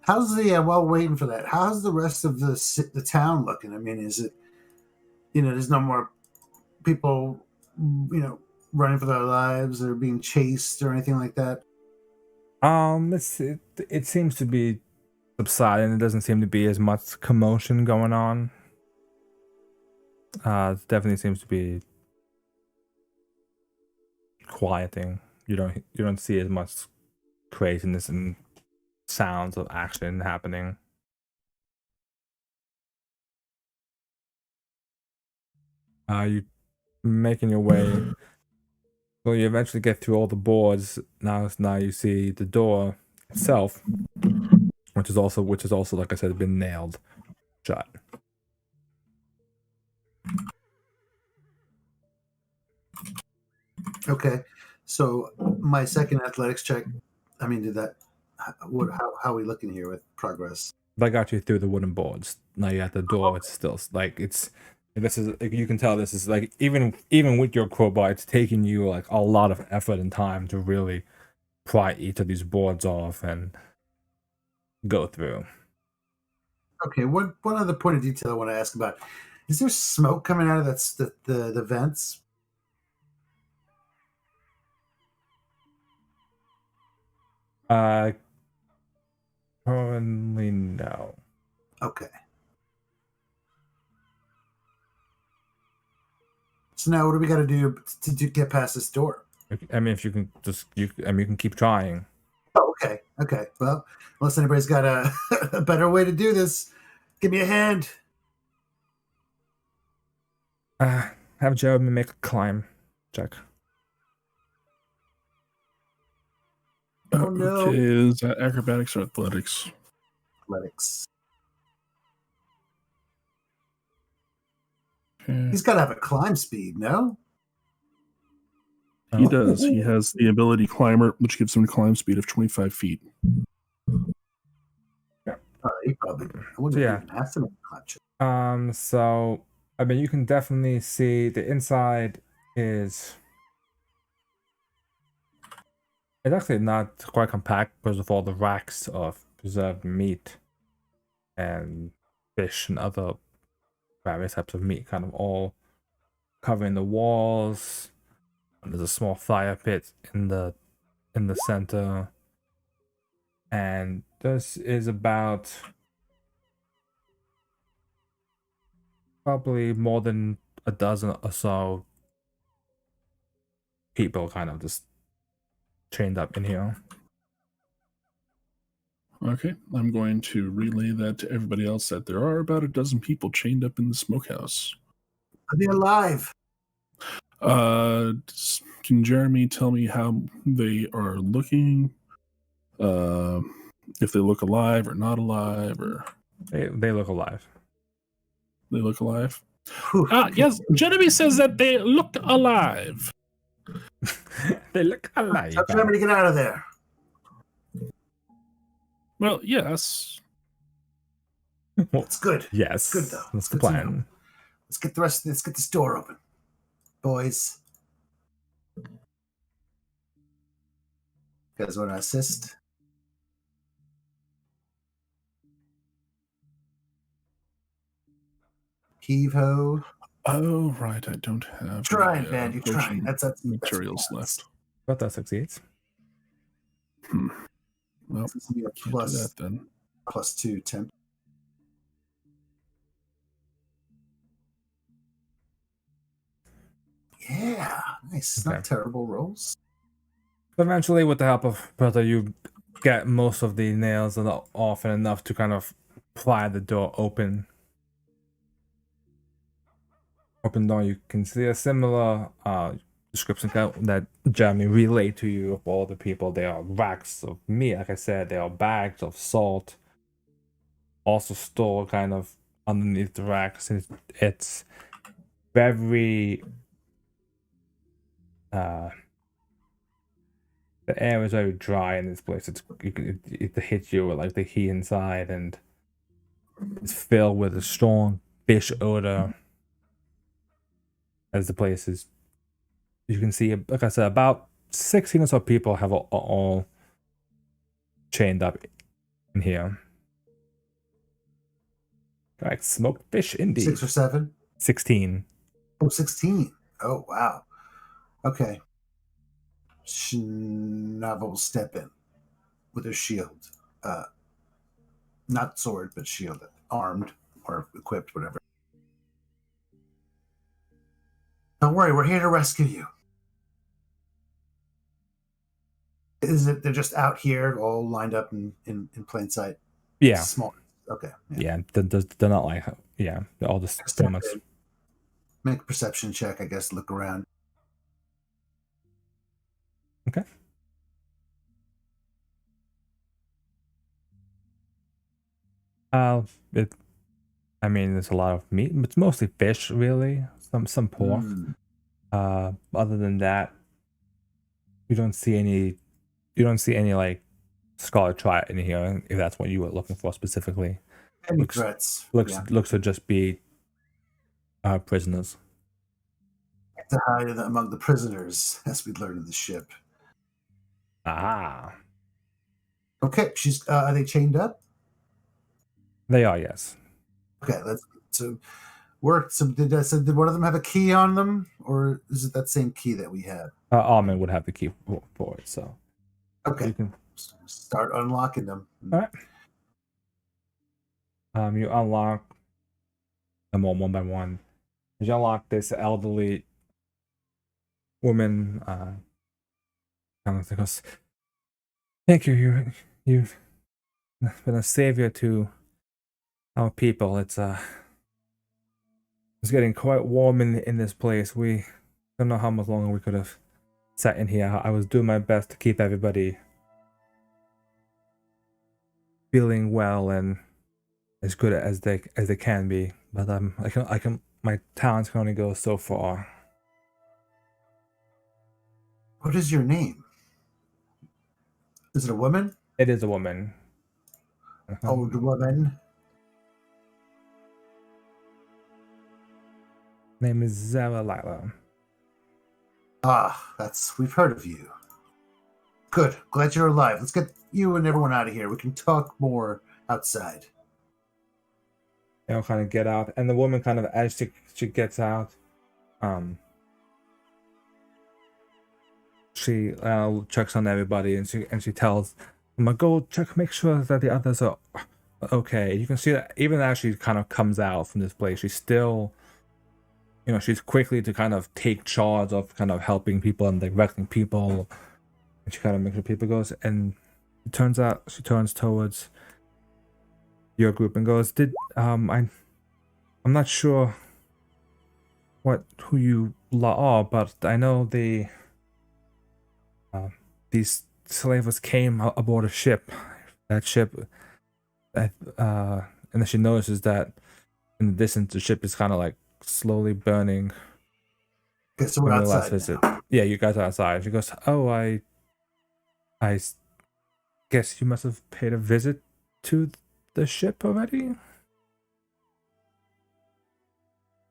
How's the while waiting for that? How's the rest of the town looking? I mean, is it there's no more people running for their lives or being chased or anything like that?
It seems to be subsiding. It doesn't seem to be as much commotion going on. It definitely seems to be quieting. You don't see as much craziness and sounds of action happening. You making your way. Well, you eventually get through all the boards. Now you see the door itself. which is also like I said, been nailed shut.
Okay, so my second athletics check. I mean, did that? How are we looking here with progress?
That got you through the wooden boards. Now you're at the door. It's still like it's. This is like, you can tell this is like even with your crowbar, it's taking you like a lot of effort and time to really pry each of these boards off and go through.
Okay, one other point of detail I want to ask about: is there smoke coming out of the vents?
Currently no.
Okay. So now, what do we got to do to get past this door?
I mean, if you can just you can keep trying.
Oh, okay. Okay. Well, unless anybody's got a better way to do this, give me a hand.
Have Jeremy make a climb check.
Oh, no.
Okay, is that acrobatics or athletics?
Athletics.
Okay.
He's got to have a climb speed, no?
He does. He has the ability climber, which gives him a climb speed of 25 feet.
He probably. I wouldn't even have to make a climb check.
So I mean, you can definitely see the inside is. It's actually not quite compact because of all the racks of preserved meat and fish and other various types of meat, kind of all covering the walls. There's a small fire pit in the center, and this is about probably more than a dozen or so people kind of just chained up in here.
Okay, I'm going to relay that to everybody else that there are about a dozen people chained up in the smokehouse.
Are they alive?
Can Jeremy tell me how they are looking? If they look alive or not alive, or
They look alive.
they look alive?
Whew.
Yes, Jeremy says that they look alive.
They look alive.
Tell Jeremy to get out of there.
Well, yes.
It's good.
Yes,
It's good though.
That's
It's
the
good to know.
plan.
Let's get this door open, boys. You guys want to assist? Heave ho.
Oh, right. I don't have
Trying,
any,
man. You're
potion
trying. That's
materials left.
But that succeeds.
Well,
This is gonna be a
can't do that then.
+2 temp. Yeah, nice.
Okay.
Not terrible rolls.
Eventually, with the help of Brother, you get most of the nails off and enough to kind of pry the door open. Open door, you can see a similar description that Jeremy relayed to you of all the people. There are racks of meat, like I said. There are bags of salt, also stored kind of underneath the racks. It's very the air is very dry in this place. It hits you with like the heat inside, and it's filled with a strong fish odor. As the place is, you can see, like I said, about 16 or so people have all chained up in here. Like smoked fish, indeed.
6 or 7?
16.
Oh, 16. Oh, wow. Okay. Schnava will step in with her shield. Not sword, but shield. Armed or equipped, whatever. Don't worry, we're here to rescue you. Is it they're just out here all lined up in plain sight?
Yeah.
Small. Okay.
Yeah. They're not like, yeah, they're all just so much.
Make a perception check, I guess, look around.
Okay. It. I mean, there's a lot of meat. It's mostly fish, really. Some pork.
Mm.
Other than that, you don't see any. You don't see any like Scarlet Triad in here. If that's what you were looking for specifically,
Any
looks
threats?
looks to just be prisoners.
To hide among the prisoners, as we learned in the ship.
Ah,
Okay, are they chained up?
they are, yes.
Okay, let's so work. So did one of them have a key on them, or is it that same key that we had?
Almond would have the key for it, so
Okay,
you can.
start unlocking them.
All right. You unlock them all one by one. You unlock this elderly woman. Kind of goes, "Thank you. You've been a savior to our people. It's getting quite warm in this place. We don't know how much longer we could have sat in here. I was doing my best to keep everybody feeling well and as good as they can be. But my talents can only go so far."
What is your name? Is it a woman?
It is a woman.
Old woman.
Name is Zara Lila.
Ah, we've heard of you. Good. Glad you're alive. Let's get you and everyone out of here. We can talk more outside.
They'll kind of get out, and the woman kind of, as she gets out, she checks on everybody, and she tells them, "Go check, make sure that the others are okay." You can see that even as she kind of comes out from this place, she's still, she's quickly to kind of take charge of kind of helping people and directing people, and she kind of makes sure people goes, and it turns out she turns towards your group and goes, I'm not sure who you are, but I know these slavers came aboard a ship. That ship, and then she notices that in the distance the ship is kind of like slowly burning.
Okay, so we're
from the last
outside
visit.
now.
Yeah, you guys are outside. She goes, "Oh, I guess you must have paid a visit to the ship already."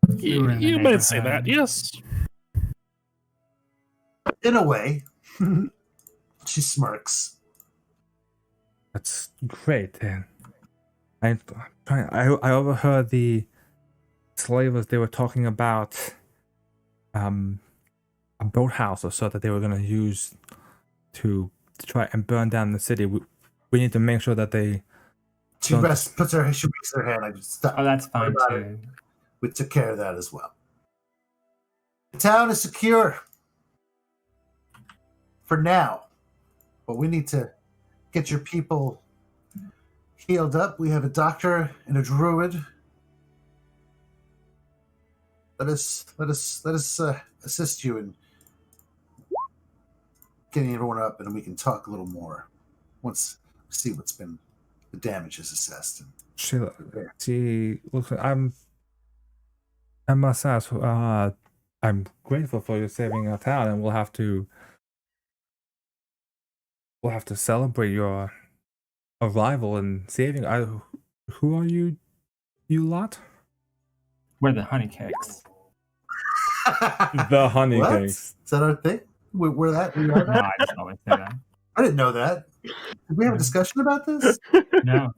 We were in the
You might say that,
neighborhood.
yes.
In a way. She smirks.
That's great. And I overheard the slavers, they were talking about a boathouse or so that they were going to use to try and burn down the city. We need to make sure that they
She
don't-
she makes her hand. I just stop.
Oh, that's fine
About
too.
We took care of that as well. The town is secure for now, but we need to get your people healed up. We have a doctor and a druid. Let us assist you in getting everyone up, and we can talk a little more once we see what's been the damage is assessed.
she looks. I must ask. I'm grateful for you saving our town, and we'll have to celebrate your arrival and saving. Who are you lot?
We're the honey cakes.
The honey
What?
cakes.
Is that our thing? We are
No,
that?
I just always say that.
I didn't know that. Did we have a discussion about this?
No.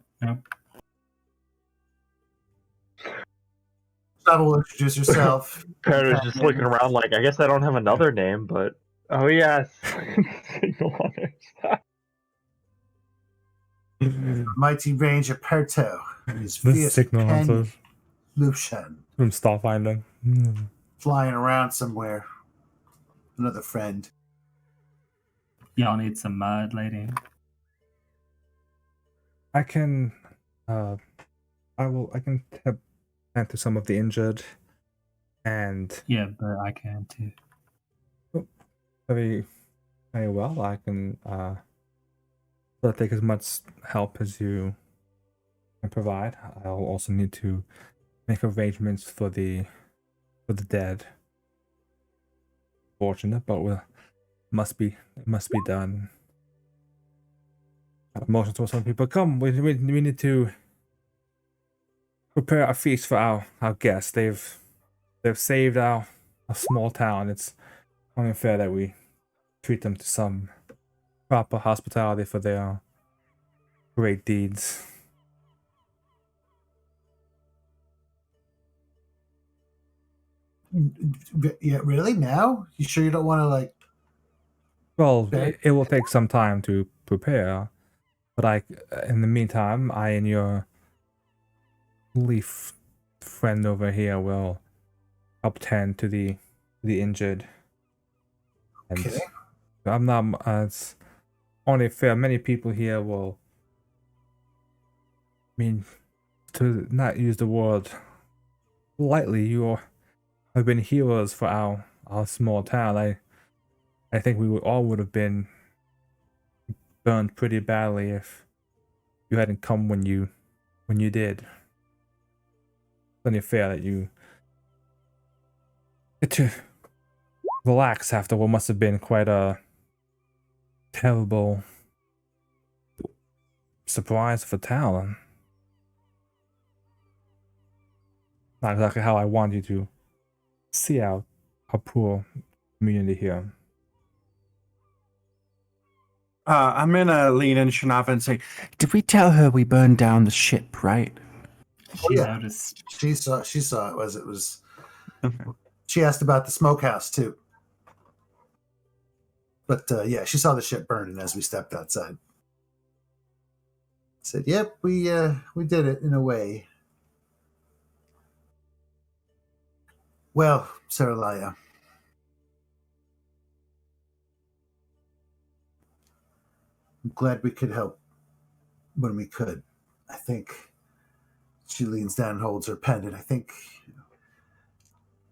Travel, introduce yourself.
Parrot is just looking around like, I guess I don't have another name, but oh yes. Signal hunters.
Mighty Ranger Perto. His
The
fierce
signal
companion,
hunters
Lucian,
from Starfinder.
flying around somewhere. Another friend.
Y'all need some mud, lady.
I can I can tend to some of the injured and
Yeah, but I can too.
very well. I can take as much help as you can provide. I'll also need to make arrangements for the dead. Fortunate, but it must be done. Motion towards some people. Come, we need to prepare a feast for our guests. They've saved a small town. It's only fair that we treat them to some proper hospitality for their great deeds.
Yeah, really? Now? You sure you don't want to like?
Well,
Okay.
it will take some time to prepare, but in the meantime, I and your leaf friend over here will help tend to the injured. And
Okay.
I'm not. It's only fair. Many people here will. I mean, to not use the word lightly, you have been heroes for our small town. I think we all would have been burned pretty badly if you hadn't come when you did. It's only fair that you get to relax after what must have been quite a terrible surprise for town. Not exactly how I want you to see our poor community here.
I'm gonna lean in Shanafa and say, "Did we tell her we burned down the ship, right?"
She
yeah.
noticed.
She saw it was.
Okay.
She asked about the smokehouse too. But yeah, she saw the ship burning as we stepped outside. Said, "Yep, we did it in a way." Well, Saralaya, I'm glad we could help when we could. I think she leans down and holds her pendant. I think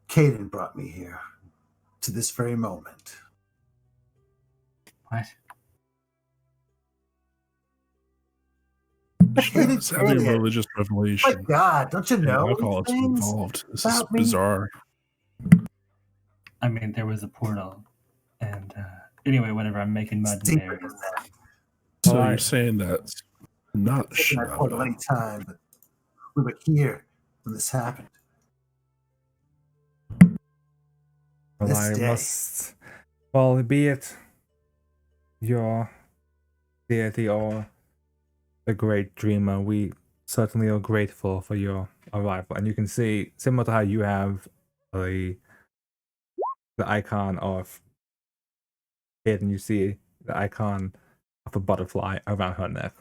Caden brought me here to this very moment.
What?
She's having a religious
My
revelation.
God, don't you
And
know
alcohol
these
is
things?
involved. This is
about me?
bizarre.
I mean, there was a portal, and anyway, whatever. I'm making mud and
Deeper
berries.
than that.
So
Well,
you're saying that's not
Taking that portal any
Shanafa.
time, but we were here when this happened.
Well,
This
I
day.
must. Well, be it your deity or the great dreamer, we certainly are grateful for your arrival. And you can see, similar to how you have the icon of it, and you see the icon of a butterfly around her neck.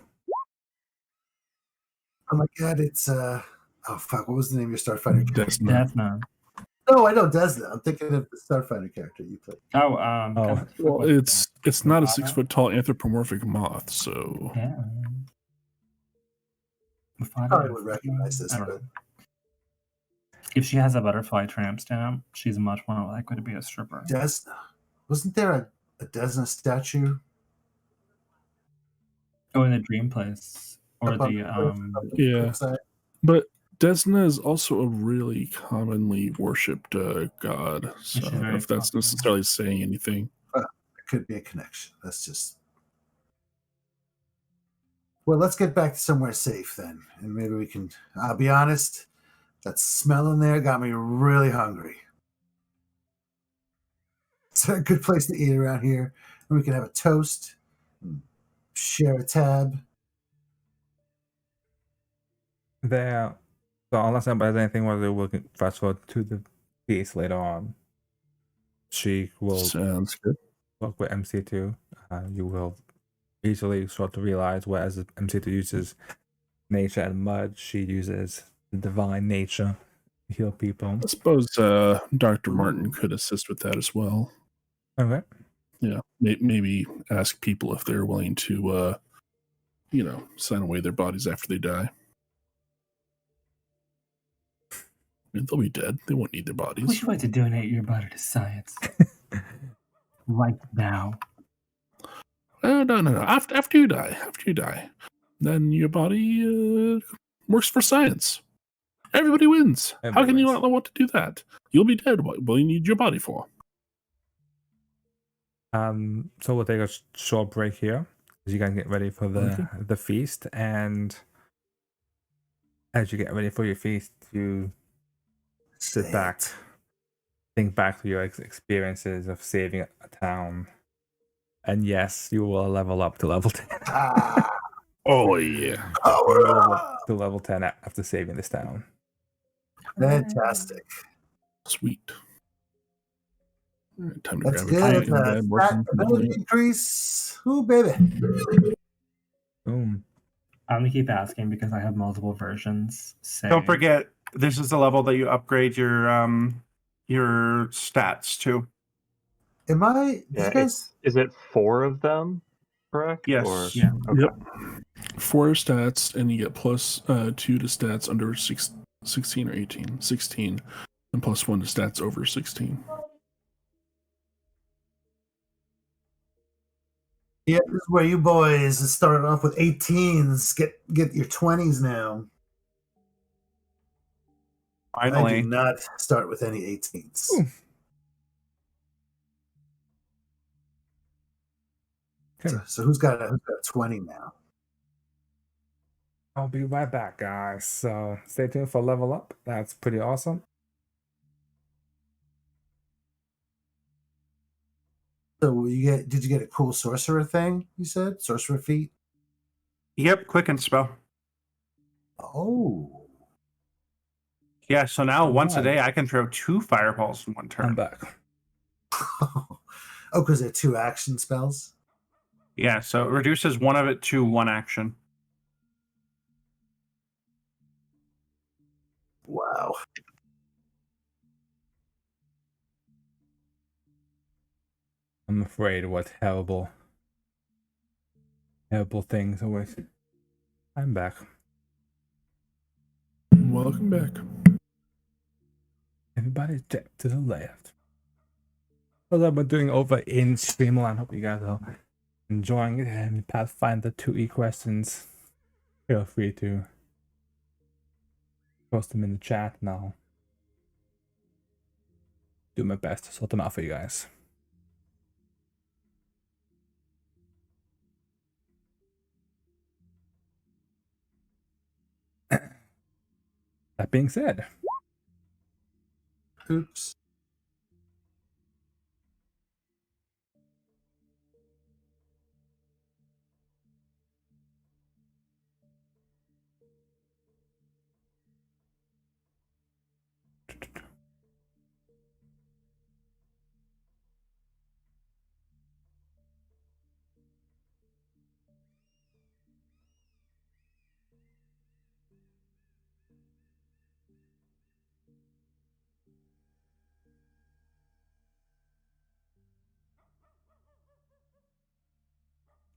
Oh my God, it's oh fuck, what was the name of your Starfighter character?
Desna.
Death Nun.
No, I know Desna. I'm thinking of the Starfighter character you played.
Oh,
Oh.
Well, it's not a 6 foot tall anthropomorphic moth, so
Yeah.
Probably would recognize this,
I don't
but
know. If she has a butterfly tramp stamp, she's much more likely to be a stripper.
Desna. Wasn't there a Desna statue?
Oh, in the dream place. Or
up on
the
yeah.
website?
But Desna is also a really commonly worshipped god. So
She's
I don't know
very
if that's
popular.
necessarily saying anything.
There could be a connection. That's just. Well, let's get back to somewhere safe then, and maybe we can. I'll be honest. That smell in there got me really hungry. Is there a good place to eat around here? And we can have a toast, and share a tab.
There. So unless anybody has anything, whether we'll fast forward to the piece later on, she will
Sounds good.
work with MC2. You will easily start to realize whereas MC2 uses nature and mud, she uses the divine nature to heal people.
I suppose Dr. Martin could assist with that as well.
Okay.
Yeah, maybe ask people if they're willing to, sign away their bodies after they die. I mean, they'll be dead. They won't need their
Would
bodies.
you like to donate your body to science? Right now.
No. After you die, then your body Works for science. Everybody wins. How
Everybody
can you
wins.
not want to do that? You'll be dead. What will you need your body for?
So we'll take a short break here as you guys get ready for the feast, and as you get ready for your feast, you sit back, think back to your experiences of saving a town, and yes, you will level up to level 10.
Oh yeah.
You will level up to level 10 after saving this town.
Fantastic.
Sweet. All right, time to
That's
grab a
good.
drink and bed. Working
Stat ability increase. Ooh, baby.
Boom.
I'm gonna keep asking because I have multiple versions. Say,
Don't forget, this is the level that you upgrade your stats to.
Am I?
Yeah,
These guys?
is it 4 of them, correct?
Yes.
Or,
Yeah.
okay.
Yep. 4 sstats, and you get plus 2 to stats under 16 or 18. 16, and plus 1 to stats over 16.
Yeah, this is where you boys started off with 18s. Get your 20s now. I
Finally.
do not start with any 18s.
Ooh. Okay.
So who's got a 20 now?
I'll be right back, guys. So stay tuned for level up. That's pretty awesome.
So did you get a cool sorcerer thing? You said sorcerer feat.
Yep, quicken spell.
Oh,
Yeah, so now once a
Alright.
day I can throw 2 fireballs in one
I'm
turn.
back.
oh, because they're 2 action spells.
Yeah, so it reduces one of it to 1 action.
Wow.
I'm afraid what terrible things are with. I'm back.
Welcome back.
Everybody step to the left. So that we're doing over in Streamline. Hope you guys are enjoying it. And Pathfinder 2E questions. Feel free to post them in the chat and I'll do my best to sort them out for you guys. That being said,
Oops.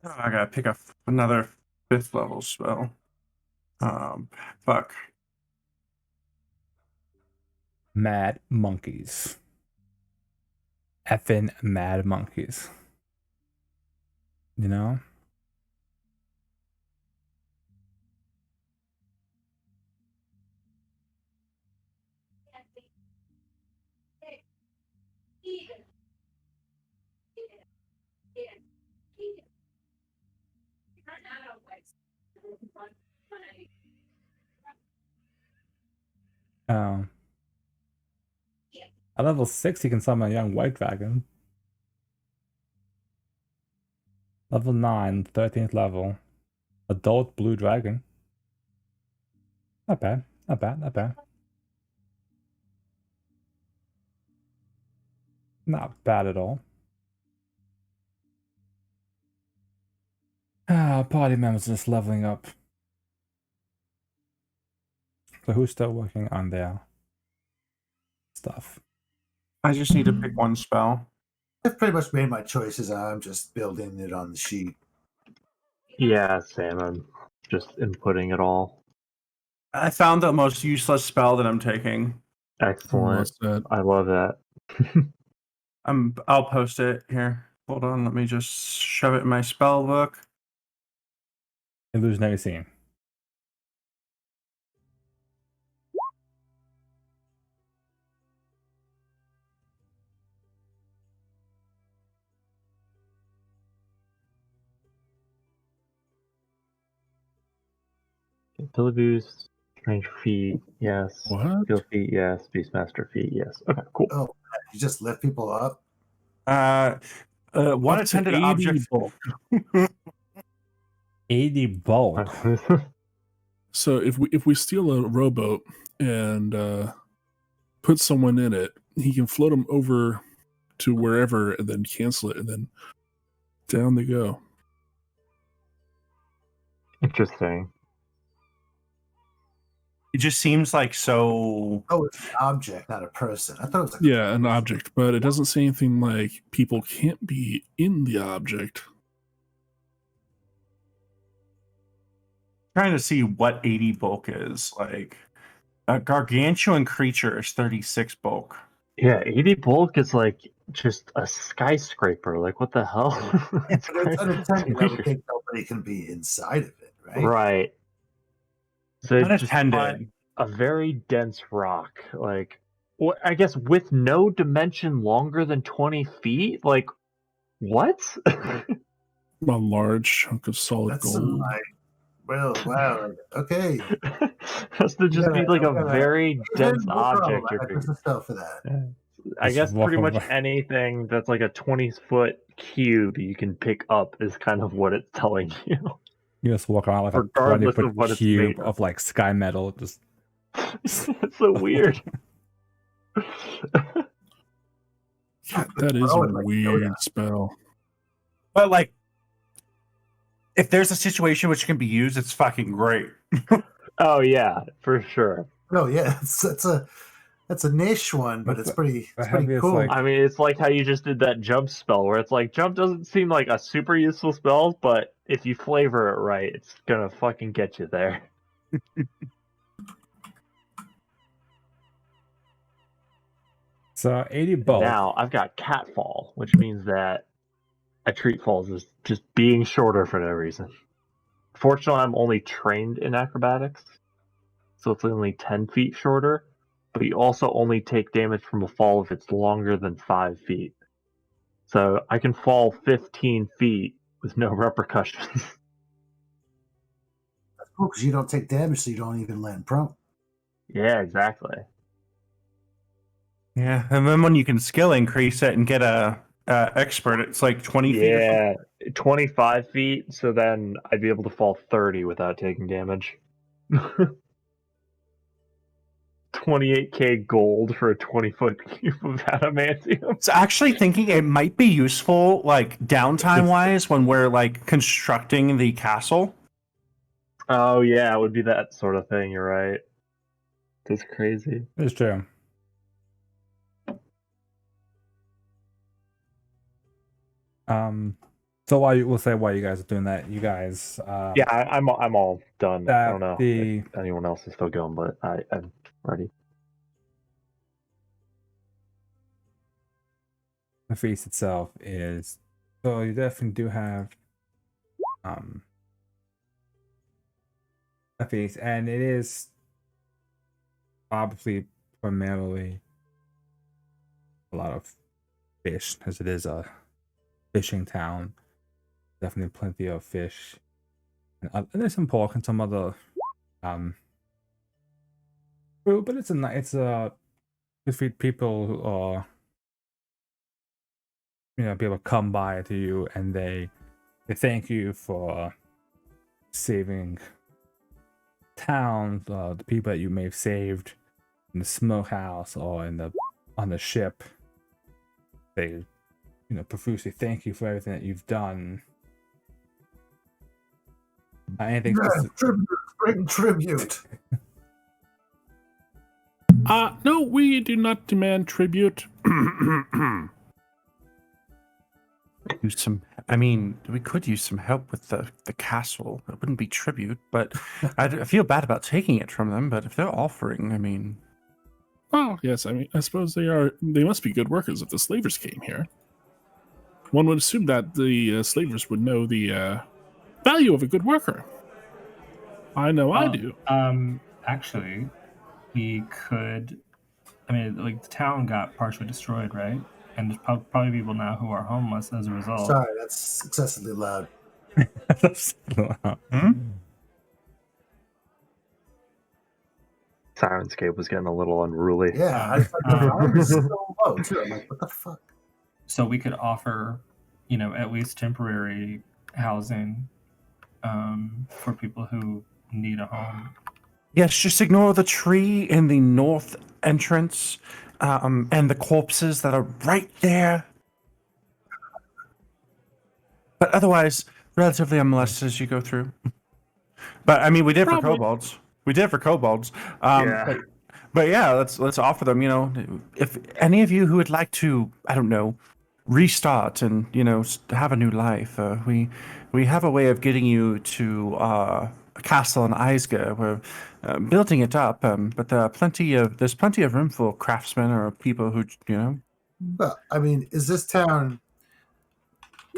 Oh, I gotta pick up another 5th level spell. Fuck.
mad monkeys. Effing mad monkeys. You know? At level 6, you can summon a young white dragon. Level 9, 13th level. Adult blue dragon. Not bad. Not bad. Not bad. Not bad at all. Party members just leveling up. So who's still working on their stuff?
I just need to pick one spell.
I've pretty much made my choices. I'm just building it on the sheet.
Yeah, same. I'm just inputting it all.
I found the most useless spell that I'm taking.
Excellent.
What's that?
I love that.
I'll post it here. Hold on, let me just shove it in my spell book.
Illusionary scene.
Ability boost, range feet, yes.
What?
Skill feet, yes. Beastmaster feet, yes. Okay, cool.
Oh, you just lift people up.
One
Up to
attended
80
object.
bulk.
80 bulk.
So if we steal a rowboat and put someone in it, he can float them over to wherever and then cancel it, and then down they go.
Interesting.
It just seems like so.
Oh, it's an object, not a person. I thought it was like
Yeah, an object, but it doesn't say anything like people can't be in the object.
Trying to see what 80 bulk is. Like a gargantuan creature is 36 bulk.
Yeah, 80 bulk is like just a skyscraper. Like, what the hell?
It's unattended. I would
weird.
think nobody can be inside of it, right?
Right. So it's just
Unattended.
a very dense rock. Like, well, I guess with no dimension longer than 20 feet? Like, what?
A large chunk of solid
That's
gold.
like, well, wow. Okay.
Has to just be like a very dense
No problem.
object.
I
You're
got this stuff for that.
I
Just
guess
walk
pretty much
over.
anything that's like a 20-foot cube you can pick up is kind of what it's telling you.
You just walk around like a
Regardless
20-foot
of what it's
cube
made
of like sky metal. Just
It's so weird.
Yeah, that is
Oh,
a
like,
weird
yeah.
spell.
But like, if there's a situation which can be used, it's fucking great.
Oh yeah, for sure.
Oh yeah, that's a niche one, but it's pretty
heaviest,
cool.
like-
I mean, it's like how you just did that jump spell, where it's like jump doesn't seem like a super useful spell, but if you flavor it right, it's gonna fucking get you there.
so 80 bulk.
Now I've got catfall, which means that I treat falls as just being shorter for no reason. Fortunately, I'm only trained in acrobatics, so it's only 10 feet shorter, but you also only take damage from a fall if it's longer than 5 feet. So I can fall 15 feet with no repercussions.
That's cool because you don't take damage, so you don't even land prone.
Yeah, exactly.
Yeah, and then when you can skill increase it and get a expert, it's like 20 feet. Or
Yeah, 25 feet, so then I'd be able to fall 30 without taking damage. 28k gold for a 20-foot cube of adamantium.
So actually thinking it might be useful, like downtime wise, when we're like constructing the castle.
Oh yeah, it would be that sort of thing, you're right. That's crazy.
It's true. So while you guys are doing that, you guys
Yeah, I'm all done. I
that
don't know
the-
if anyone else is still going, but I'm ready.
the feast itself is, so you definitely do have a feast, and it is obviously primarily a lot of fish, as it is a fishing town. Definitely plenty of fish, and there's some pork and some other food, but it's to feed people who are, people come by to you and they thank you for saving towns, the people that you may have saved in the smokehouse or on the ship. They profusely thank you for everything that you've done. Anything
Yeah, bring tribute.
No, we do not demand tribute.
We could use some help with the castle. It wouldn't be tribute, but I feel bad about taking it from them. But if they're offering,
Oh, yes, I suppose they must be good workers if the slavers came here. One would assume that the slavers would know the value of a good worker. I know I do.
Actually, we could. The town got partially destroyed, right? And there's probably people now who are homeless as a result.
Sorry, that's excessively loud.
hmm?
Sirenscape was getting a little unruly.
Yeah, I thought was so low too. I'm like, what the fuck?
So we could offer, at least temporary housing for people who need a home.
Yes, just ignore the tree in the north entrance and the corpses that are right there. But otherwise, relatively unmolested as you go through. But I mean, we did for kobolds. We did for kobolds.
Yeah.
But yeah, let's offer them. If any of you who would like to, I don't know, restart and have a new life, we have a way of getting you to a castle in Eisger. We're building it up, but there's plenty of room for craftsmen or people who
Well, I mean, is this town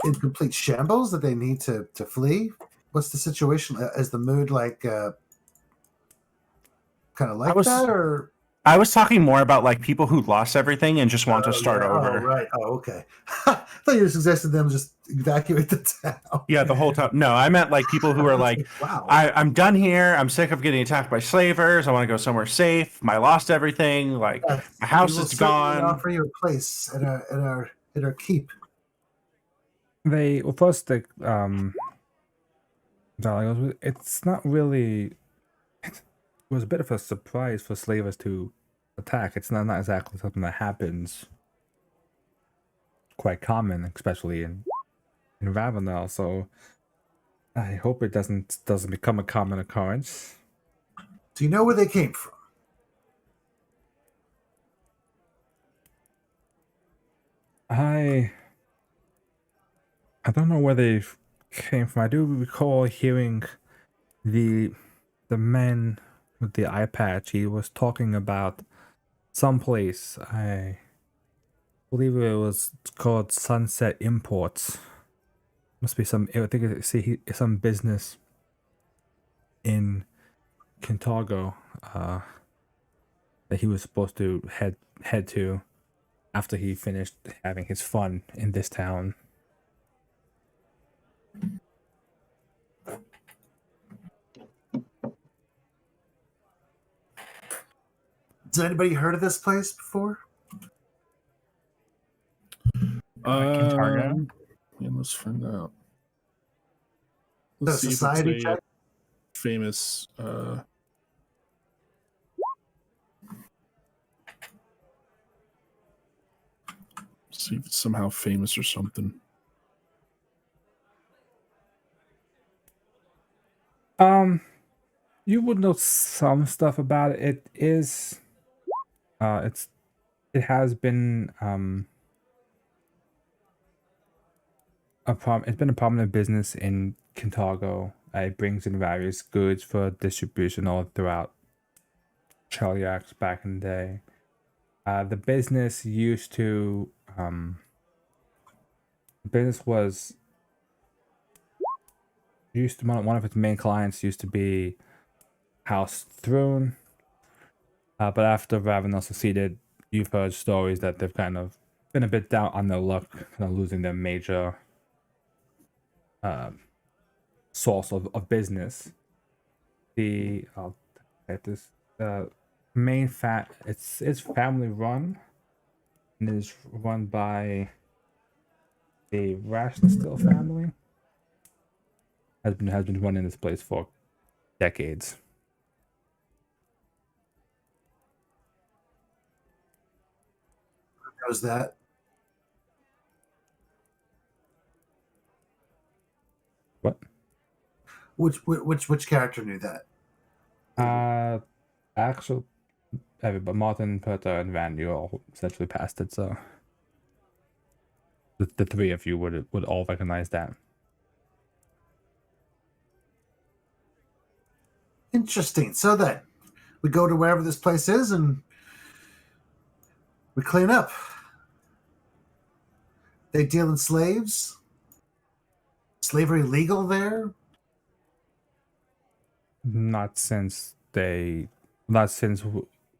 in complete shambles that they need to flee? What's the situation? Is the mood kind of like that, or?
I was talking more about like people who lost everything and just want to start over.
Oh, right. Oh, okay. I thought you were suggesting them just evacuate the town.
Yeah, the whole time. No, I meant like people who are like,
wow.
I'm done here. I'm sick of getting attacked by slavers. I want to go somewhere safe. I lost everything. Like my house is gone.
Offer you a place at our keep.
First it's not really. It was a bit of a surprise for slavers to attack. It's not exactly something that happens quite common, especially in Ravenel. So I hope it doesn't become a common occurrence.
Do you know where they came from?
I don't know where they came from. I do recall hearing the man with the eye patch. He was talking about someplace. I believe it was called Sunset Imports. Must be some. I think it's some business in Kintargo that he was supposed to head to after he finished having his fun in this town.
Has anybody heard of this place before?
Kintargo?
Yeah, let's find out.
The
Let's see if
society
it's a
check?
famous. See if it's somehow famous or something.
You would know some stuff about it. It is, it has been it's been a prominent business in Kintargo. It brings in various goods for distribution all throughout Cheliax back in the day. The business used to the business was used to one of its main clients used to be House Throne, but after Ravenel seceded, you've heard stories that they've kind of been a bit down on their luck, kind of losing their major source of business. I'll get this main it's family run and is run by the Rashnestill family. Has been running this place for decades.
Knows that?
What?
Which character knew that?
Actually, but Martin, Perta, and Van, you all essentially passed it, so the three of you would all recognize that.
Interesting. So then we go to wherever this place is and we clean up. They deal in slaves. Slavery legal there?
Not since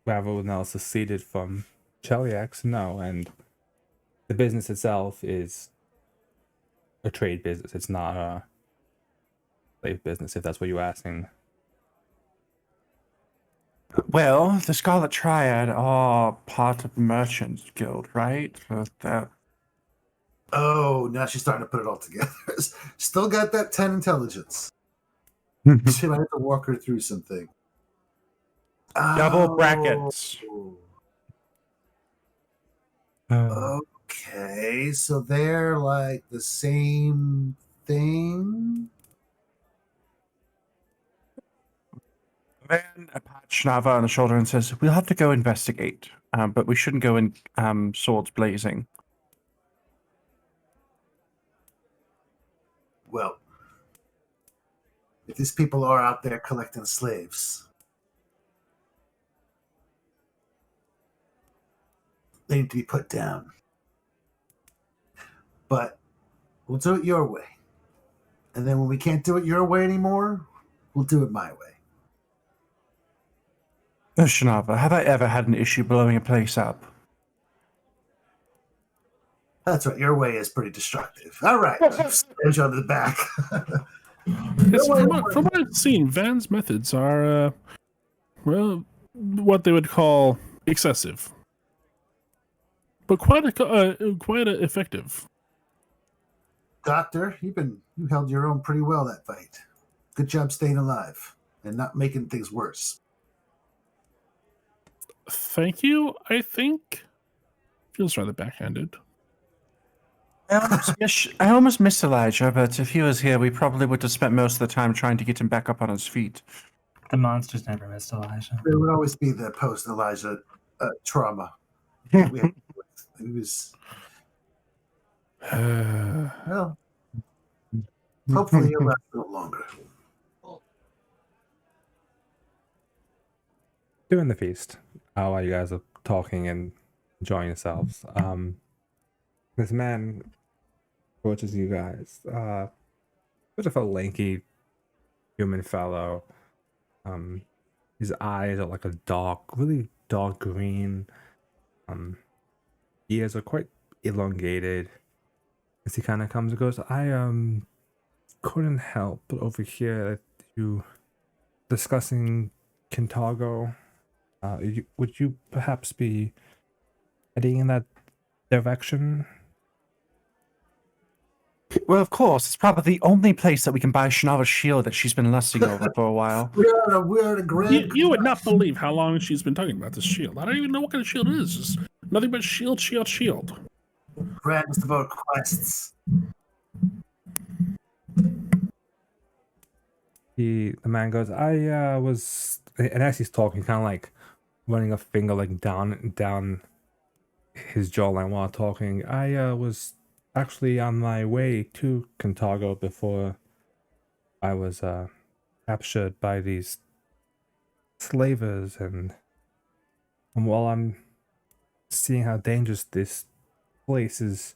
Ravenel seceded from Cheliax, no, and the business itself is a trade business. It's not a slave business, if that's what you're asking.
Well, the Scarlet Triad are part of the Merchants Guild, right? So that
Oh, now she's starting to put it all together. Still got that 10 intelligence. She might have to walk her through something.
double
Oh,
brackets.
Okay, so they're like the same thing.
Then a patch Nava on the shoulder and says, "We'll have to go investigate, but we shouldn't go in swords blazing."
Well, if these people are out there collecting slaves, they need to be put down. But we'll do it your way. And then when we can't do it your way anymore, we'll do it my way.
Oh, Shanava, have I ever had an issue blowing a place up?
That's right. Your way is pretty destructive. All right. Smash on the back.
From what I've seen, Van's methods are, well, what they would call excessive, but quite effective.
Doctor, you held your own pretty well that fight. Good job staying alive and not making things worse.
Thank you. I think feels rather backhanded.
I almost missed Elijah, but if he was here, we probably would have spent most of the time trying to get him back up on his feet.
The monsters never missed Elijah.
There would always be the post Elijah trauma. He was well. Hopefully, he'll last a little longer.
Doing the feast while you guys are talking and enjoying yourselves. This man approaches you guys. Bit of a lanky human fellow. His eyes are like a really dark green. Ears are quite elongated. As he kind of comes and goes, I couldn't help but overhear you discussing Kintargo. Would you perhaps be heading in that direction?
Well, of course, it's probably the only place that we can buy Shanava's shield that she's been lusting over for a while.
We are the grand.
You would not believe how long she's been talking about this shield. I don't even know what kind of shield it is. It's nothing but shield.
Grand is about quests.
The man goes, I was, and as he's talking, kind of like running a finger like down his jawline while talking. I was actually on my way to Kintargo before I was captured by these slavers, and while I'm seeing how dangerous this place is,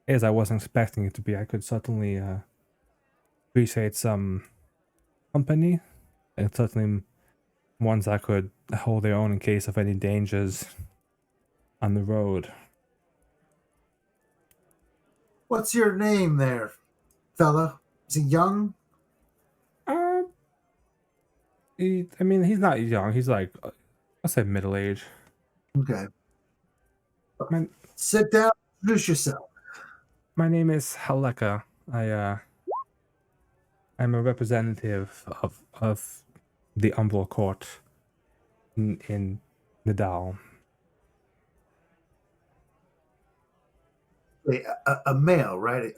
I wasn't expecting it to be. I could certainly appreciate some company, and certainly ones that could hold their own in case of any dangers on the road.
What's your name there, fella? Is he young?
He's not young. He's like, I'll say middle age.
Okay.
Man,
Sit down. Introduce yourself.
my name is Haleka. I'm a representative of the Umbral Court in Nadal.
A male, right?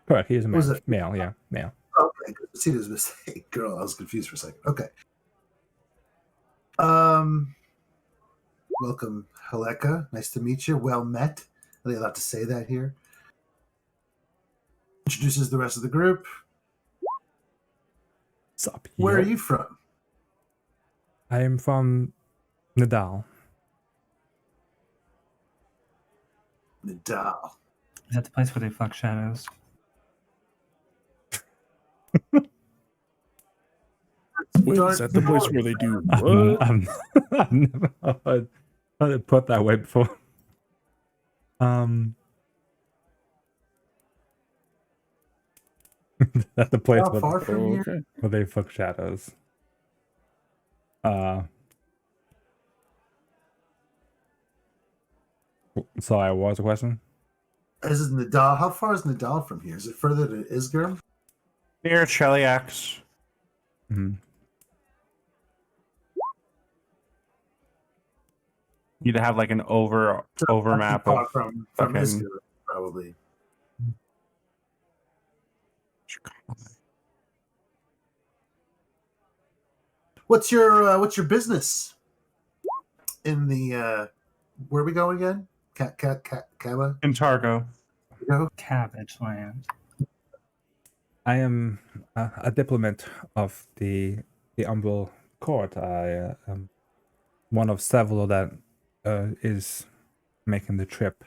Correct. He is a
Was
male.
it-
Male, yeah, male.
Okay. See, there's a mistake. Girl, I was confused for a second. Okay. Welcome, Haleka. Nice to meet you. Well met. Are they allowed to say that here? Introduces the rest of the group.
Sup,
Where are
yo?
you from?
I am from Nadal.
Nadal.
Is that the place where they fuck shadows?
Wait, is that the place where they do what?
I've never heard it put that way before. That's the place
How far from here?
Okay.
where they fuck shadows. Sorry, what was the question?
Is Nadal? How far is Nadal from here? Is it further to Isgrim?
Near Cheliax.
Mhm.
You'd have like an over map
Far
of
from
fucking-
Isgrim, probably. What's your business in the where are we going again? Kaba?
Kintargo.
Go?
Cabbage land.
I am a diplomat of the Umbral court. I am one of several that is making the trip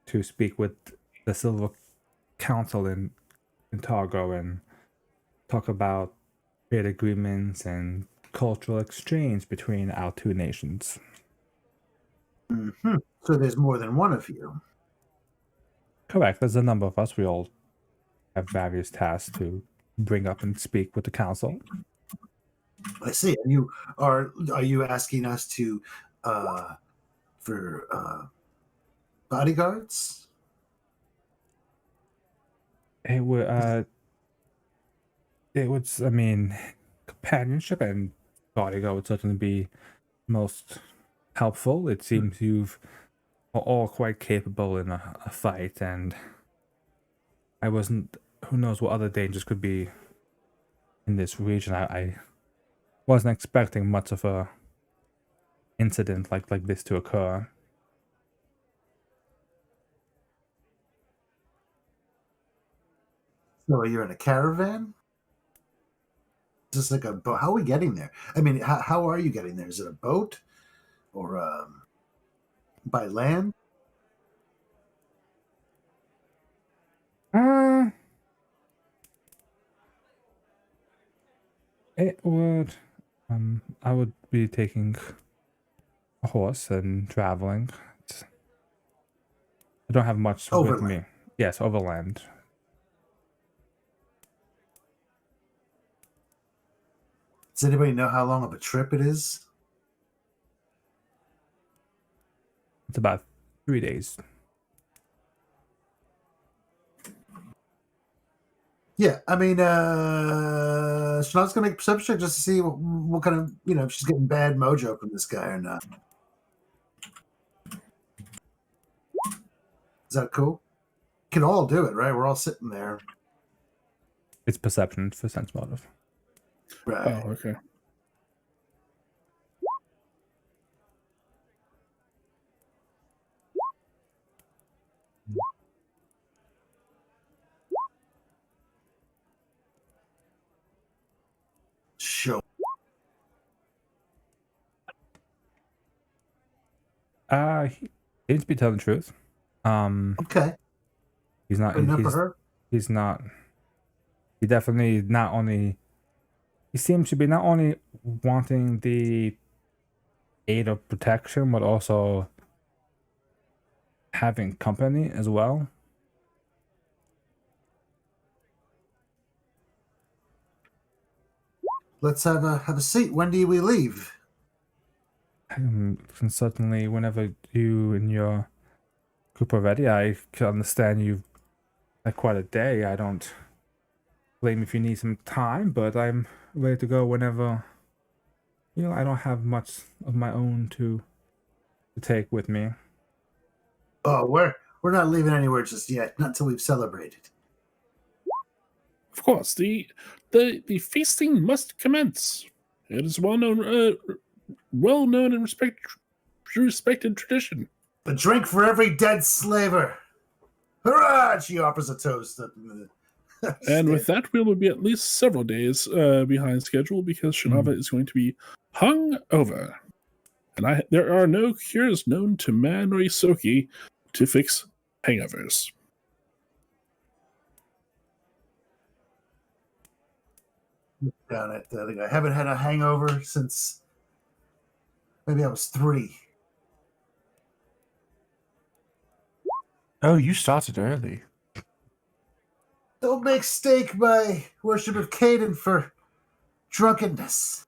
to speak with the Silver Council in Targo and talk about trade agreements and cultural exchange between our two nations.
Mm-hmm. So there's more than one of you.
Correct. There's a number of us. We all have various tasks to bring up and speak with the council.
I see. And you are you asking us to for bodyguards?
It was, I mean, companionship and bodyguard would certainly be most helpful. It seems you've are all quite capable in a fight, and I wasn't. Who knows what other dangers could be in this region? I wasn't expecting much of a incident like this to occur.
So you're in a caravan? Just like a boat. How are we getting there? I mean, how are you getting there? Is it a boat or by land?
It would. I would be taking a horse and traveling. I don't have much with
Overland.
me. Yes, overland.
Does anybody know how long of a trip it is?
It's about 3 days.
Yeah, I mean, Chanel's gonna make a perception check just to see what kind of, if she's getting bad mojo from this guy or not. Is that cool? Can all do it, right? We're all sitting there,
It's perception for sense motive.
right?
Oh, okay.
Show.
He seems to be telling the truth.
Okay,
He's not.
good enough for her.
He's not. He definitely not only. He seems to be not only wanting the aid of protection, but also having company as well.
Let's have a seat. When do we leave?
And certainly, whenever you and your group are ready, I can understand you've had quite a day. I don't blame if you need some time, but I'm ready to go whenever. I don't have much of my own to take with me.
Oh, we're not leaving anywhere just yet. Not until we've celebrated.
Of course, the feasting must commence. It is well known and respected tradition.
A drink for every dead slaver. Hurrah! She offers a toast.
And with that, we will be at least several days behind schedule because Shinava is going to be hung over. And there are no cures known to man or Isoki to fix hangovers.
Down at I haven't had a hangover since maybe I was 3.
Oh, you started early.
Don't make steak my worship of Caden for drunkenness.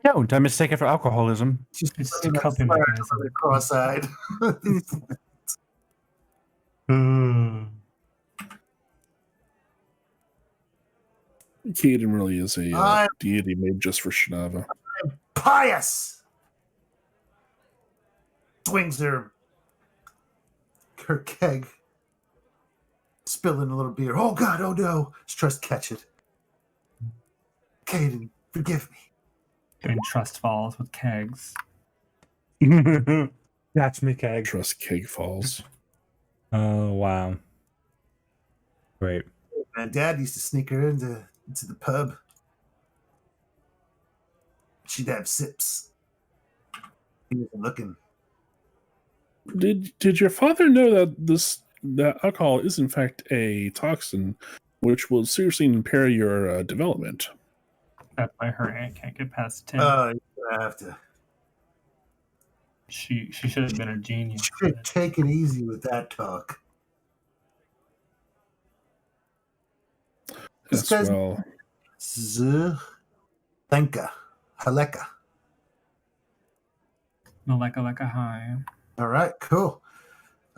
Don't. I mistake it for alcoholism.
She's
It's
looking
a
at
coping
Flash
mechanism.
really cross-eyed.
Caden really is a
I'm
deity made just for Shinava.
pious. Swings her keg, spilling a little beer. Oh God! Oh no! She tries to catch it. Caden, forgive me.
Doing trust falls with kegs.
Catch me, keg.
Trust Keg Falls.
Oh, wow. Great.
My dad used to sneak her into the pub. She'd have sips. He wasn't looking.
Did your father know that alcohol is in fact a toxin, which will seriously impair your development?
That's why her aunt can't get past 10.
You have to.
She should have been a genius.
Should take it easy with that talk. This
As
guy's
well.
Lenka. Haleka.
Maleka high.
All right, cool.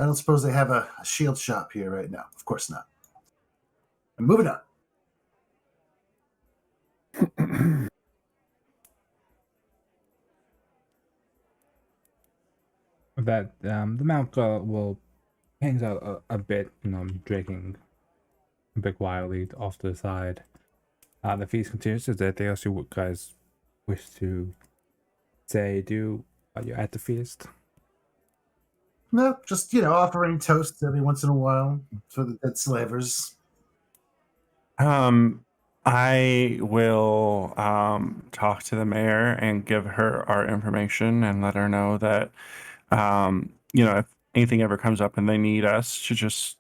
I don't suppose they have a shield shop here right now. Of course not. I'm moving on.
That the mount will hangs out a bit, drinking a bit quietly off to the side. The feast continues. Is there anything else you guys wish to say, do while you're at the feast?
No, just, offering toasts every once in a while for the dead slavers.
I will talk to the mayor and give her our information and let her know that, if anything ever comes up and they need us to just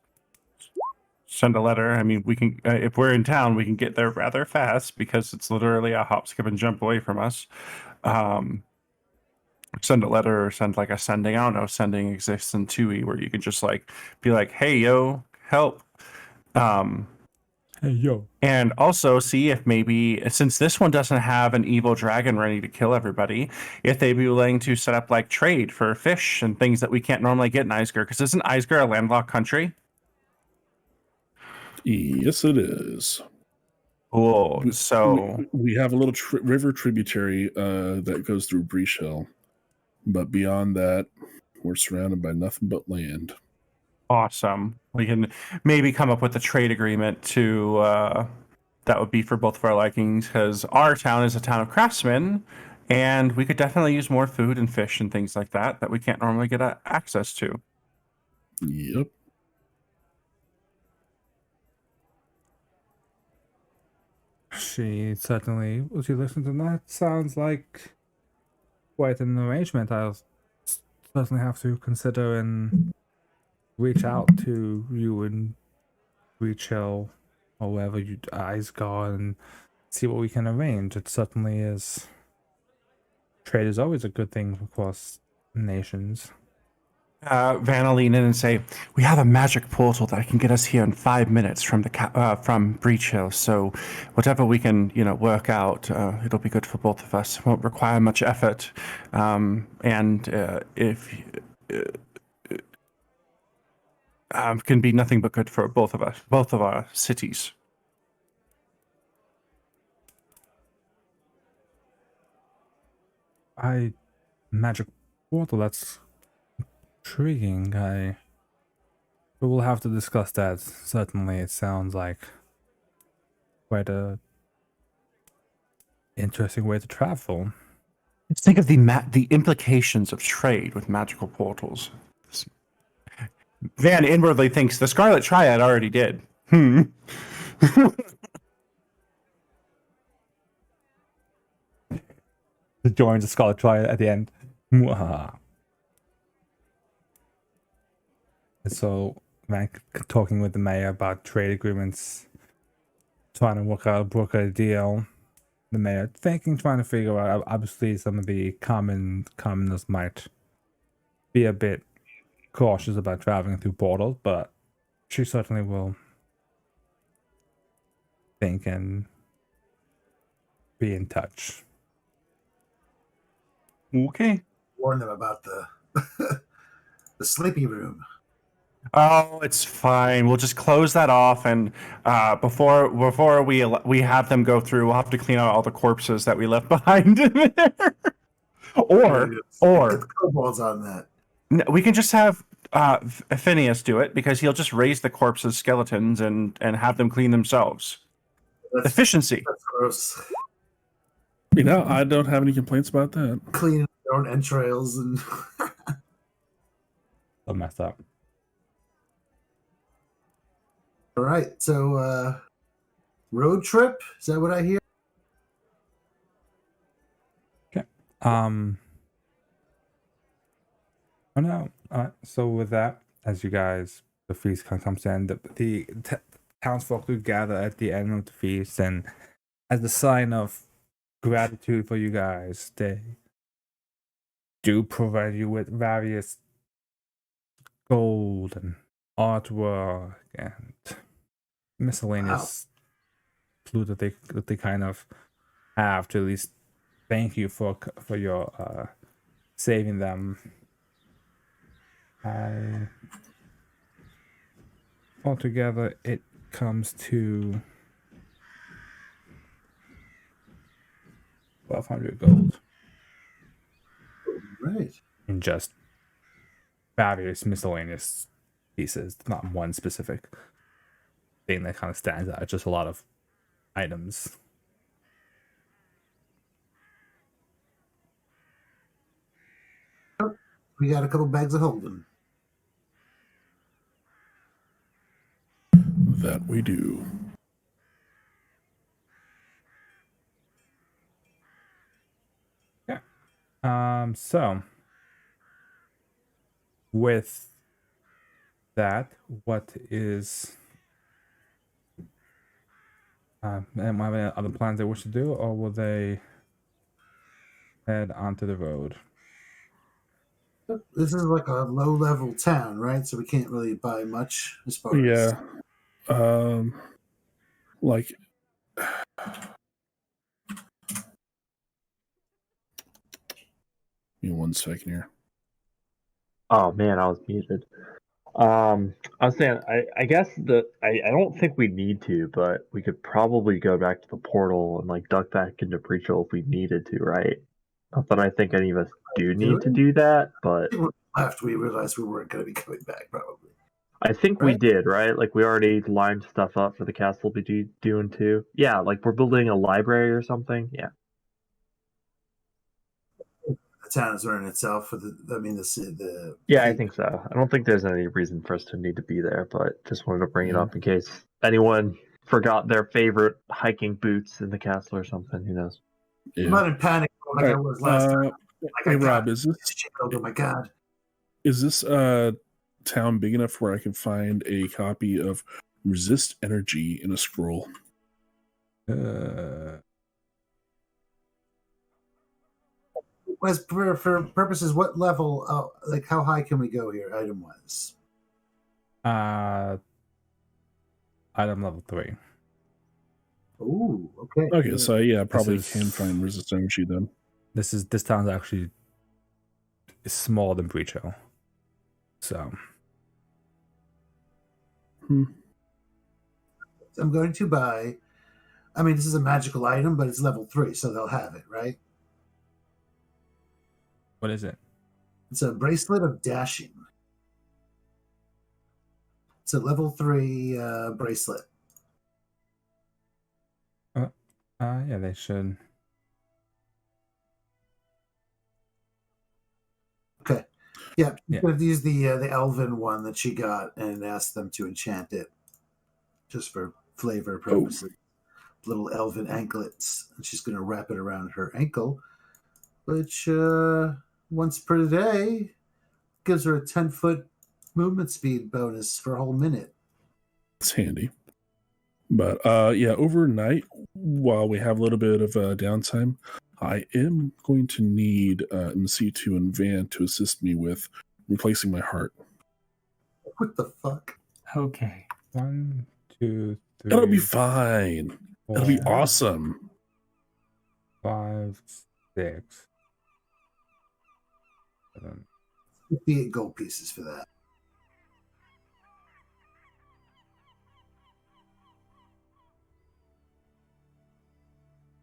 send a letter. I mean, we can, if we're in town, we can get there rather fast because it's literally a hop, skip, and jump away from us. Send a letter or send like a sending. I don't know if sending exists in 2E where you can just be like, hey, yo, help.
Hey, yo.
And also see if maybe, since this one doesn't have an evil dragon ready to kill everybody, if they'd be willing to set up trade for fish and things that we can't normally get in Eisger. Because isn't Eisger a landlocked country?
Yes, it is.
Cool. So
we have a little river tributary that goes through Breach Hill, but beyond that, we're surrounded by nothing but land.
awesome. We can maybe come up with a trade agreement to that would be for both of our likings, because our town is a town of craftsmen, and we could definitely use more food and fish and things like that we can't normally get access to.
Yep.
She certainly, as you listen to that, sounds like quite an arrangement. I'll certainly have to consider and reach out to you and Breach Hill or wherever you eyes go and see what we can arrange. It certainly is. Trade is always a good thing across nations.
Vanna lean in and say, "We have a magic portal that can get us here in 5 minutes from the from Breach Hill. So, whatever we can, work out, it'll be good for both of us. It won't require much effort, and if can be nothing but good for both of us, both of our cities."
Magic portal. That's intriguing. We will have to discuss that. Certainly, it sounds like quite a interesting way to travel.
Let's think of the implications of trade with magical portals. Van inwardly thinks the Scarlet Triad already did.
To join the Scarlet Triad at the end. And so, man, talking with the mayor about trade agreements, trying to broker a deal. The mayor trying to figure out. Obviously, some of the commoners might be a bit cautious about traveling through portals, but she certainly will think and be in touch.
Okay.
Warn them about the the sleepy room.
Oh, it's fine. We'll just close that off, and before we have them go through, we'll have to clean out all the corpses that we left behind in there. or
Get
or
the kobolds on that.
we can just have Phineas do it because he'll just raise the corpses, skeletons, and have them clean themselves.
That's,
Efficiency.
that's gross.
You know, I don't have any complaints about that.
Cleaning their own entrails and
So messed up.
all right. So road trip, is that what I hear?
Oh no. So with that, as you guys, the feast kind of comes in, the townsfolk who gather at the end of the feast, and as a sign of gratitude for you guys, they do provide you with various gold and artwork and miscellaneous loot that they kind of have to at least thank you for your saving them. Altogether, it comes to 1,200 gold
Right.
in just various miscellaneous pieces. Not one specific thing that kind of stands out. It's just a lot of items.
We got a couple bags of holding.
That we do.
So with that, what is am I have any other plans they wish to do, or will they head onto the road?
This is like a low-level town, right? So we can't really buy much as far as
Yeah. Like, give me 1 second here.
Oh man, I was muted. I was saying, I guess I don't think we need to, but we could probably go back to the portal and like duck back into Breachel if we needed to, right? Not that I think any of us do need to do that, but
after we realized we weren't going to be coming back, probably.
I think we
Right.
did, right? Like we already lined stuff up for the castle to be doing too. Yeah, like we're building a library or something. Yeah.
The town is running itself for the
Yeah, I think so. I don't think there's any reason for us to need to be there, but just wanted to bring it up in case anyone forgot their favorite hiking boots in the castle or something. Who knows?
I'm
Yeah.
not in panic like I
Alright,
was last time. Like,
Hey
I
Rob,
got
is this
this shit. Oh my god.
Town big enough where I can find a copy of Resist Energy in a scroll?
As for purposes, what level? Like how high can we go here, item wise?
Item level 3.
Ooh, okay.
Okay, so yeah, probably
is-
can find Resist Energy then.
This town's actually smaller than Breach Hill. So
I'm going to buy. I mean, this is a magical item, but it's level 3, so they'll have it, right?
what is it?
It's a bracelet of dashing. It's a level 3 bracelet.
Yeah, they should.
Okay. Yeah, you
Yeah.
could have used the elven one that she got and asked them to enchant it, just for flavor purposes. Little elven anklets, and she's going to wrap it around her ankle, which once per day gives her a 10-foot movement speed bonus for a whole minute.
It's handy. But yeah, overnight, while we have a little bit of downtime, I am going to need MC2 and Van to assist me with replacing my heart.
What the fuck?
Okay.
1, 2, 3.
It'll be fine. It'll be
4,
awesome.
5, 6.
58 gold pieces for that.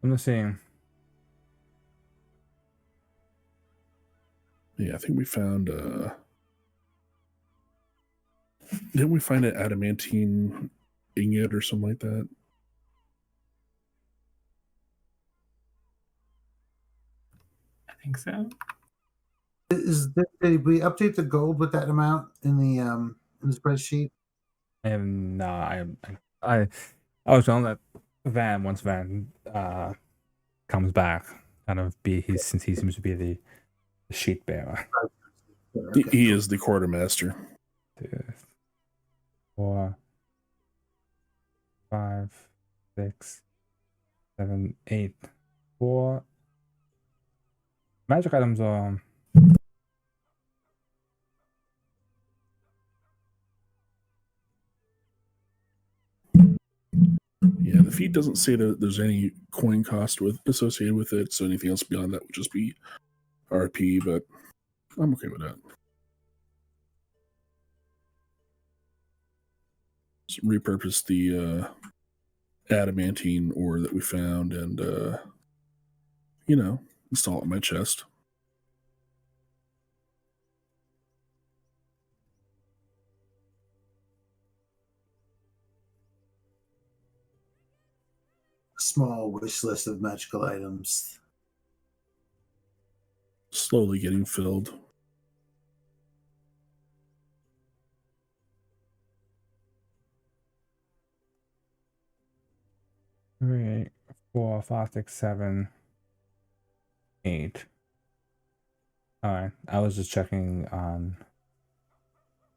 I'm just seeing.
Yeah, I think we found. Didn't we find an adamantine ingot or something like that?
I think so.
Did we update the gold with that amount in the spreadsheet?
I am not. I was on that Van once Van comes back. Kind of since he seems to be the sheet bearer.
Okay,
He
cool.
is the quartermaster.
2, 4, 5, 6, 7, 8. 4 magic items are.
Yeah, the feed doesn't say that there's any coin cost associated with it, so anything else beyond that would just be RP, but I'm okay with that. Just repurpose the adamantine ore that we found and, install it in my chest.
Small wish list of magical items.
Slowly getting filled.
Three, 4, 5, 6, 7, 8. All right. I was just checking on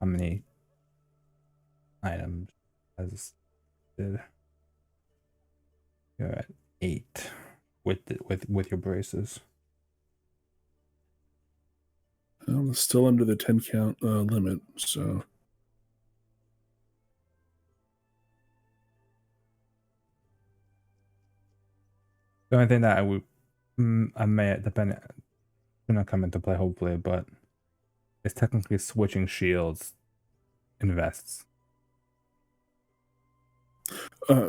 how many items as did. You're at 8 with your braces.
It's still under the 10 count limit, so.
The only thing that I may depend not come into play hopefully, but it's technically switching shields invests.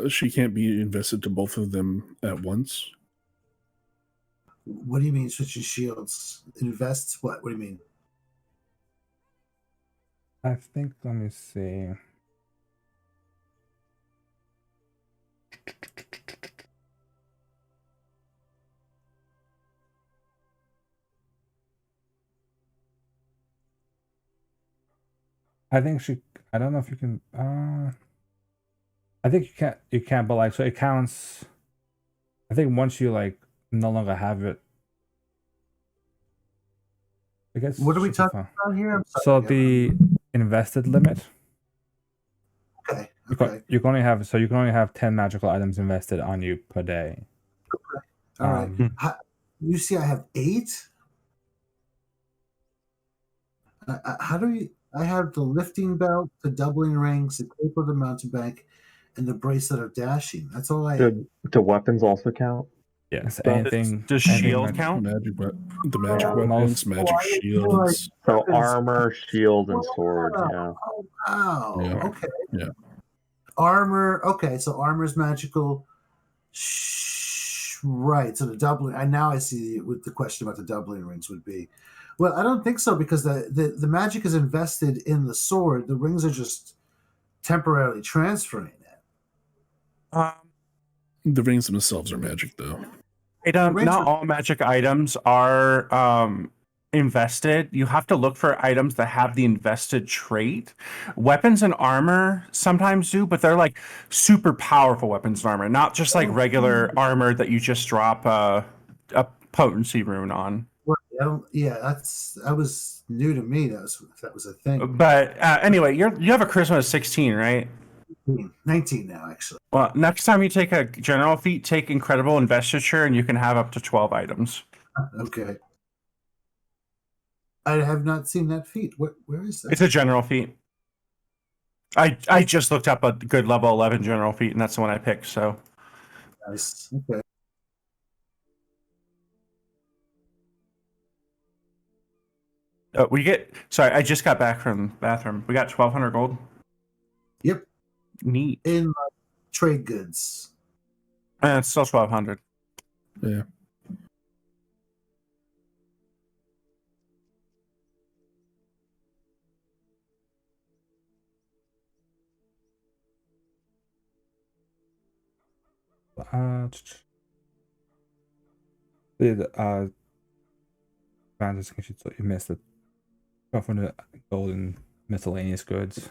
She can't be invested to both of them at once.
What do you mean switching shields? Invests? What? What do you mean?
I think, let me see. I think I don't know if you can, I think you can't, but like, so it counts. I think once you like no longer have it, I guess.
What are we talking about here? I'm
So
sorry.
the invested limit.
Okay.
You
Okay.
can only have 10 magical items invested on you per day.
All right. You see, I have 8. How do you? I have the lifting belt, the doubling rings, the cape of the mountebank, and the bracelet of dashing. That's all I.
Do weapons also count?
Yes.
So-
Anything.
Does
anything
shield count?
The magic
Yeah.
weapons,
Most-
magic shields.
So
Weapons.
armor, shield, and sword. Yeah.
Oh, wow.
Yeah.
Okay.
Yeah.
Armor. Okay, so armor's magical. Right. So the doubling. Now I see what the question about the doubling rings would be. Well, I don't think so because the magic is invested in the sword. The rings are just temporarily transferring it.
The rings themselves are magic, though.
Not all magic items are invested. You have to look for items that have the invested trait. Weapons and armor sometimes do, but they're like super powerful weapons and armor, not just like regular armor that you just drop a potency rune on.
That was new to me. That was a thing.
But anyway, you have a charisma of 16, right?
19 now, actually.
Well, next time you take a general feat, take incredible investiture, and you can have up to 12 items.
Okay. I have not seen that feat. Where is that?
It's a general feat. I just looked up a good level 11 general feat, and that's the one I picked. So
Nice. Okay.
We get. Sorry, I just got back from the bathroom. We got 1,200 gold.
Yep.
Neat.
In trade goods.
It's still 1,200.
Yeah.
Just in case you missed it. 1,200 gold in miscellaneous goods.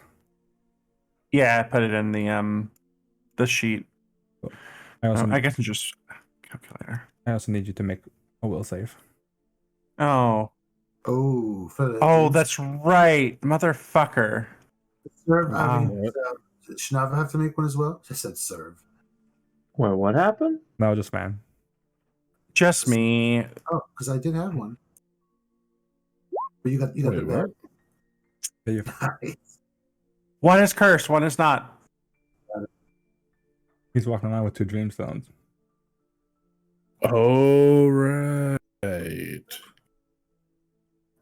Yeah, I put it in the sheet.
I also,
I guess it's just calculator.
I also need you to make a will save.
Oh.
Oh, for the
Oh, that's right, motherfucker.
serve. I
Wow.
mean, should Nava have to make one as well? She said serve.
Wait, what happened?
No, just man.
Just me.
Oh, because I did have one. But you got the
Wait,
bear.
what?
There you-
Nice.
One is cursed, one is not.
He's walking around with 2 dreamstones.
Oh, right.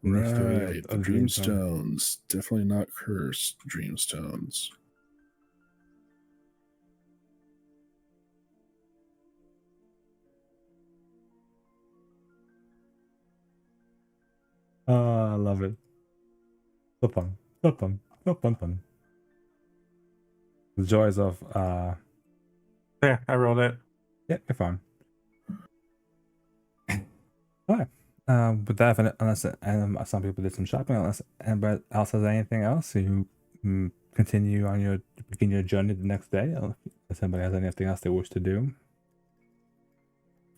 Mystery of-
Right. The
of Dreamstone.
Dreamstones. Definitely not cursed Dreamstones.
I love it. So fun. So fun. So fun. The joys of
There, I rolled it.
yeah, you're fine. Alright. With that, unless some people did some shopping, unless anybody else has anything else, you continue on begin your journey the next day. If anybody has anything else they wish to do,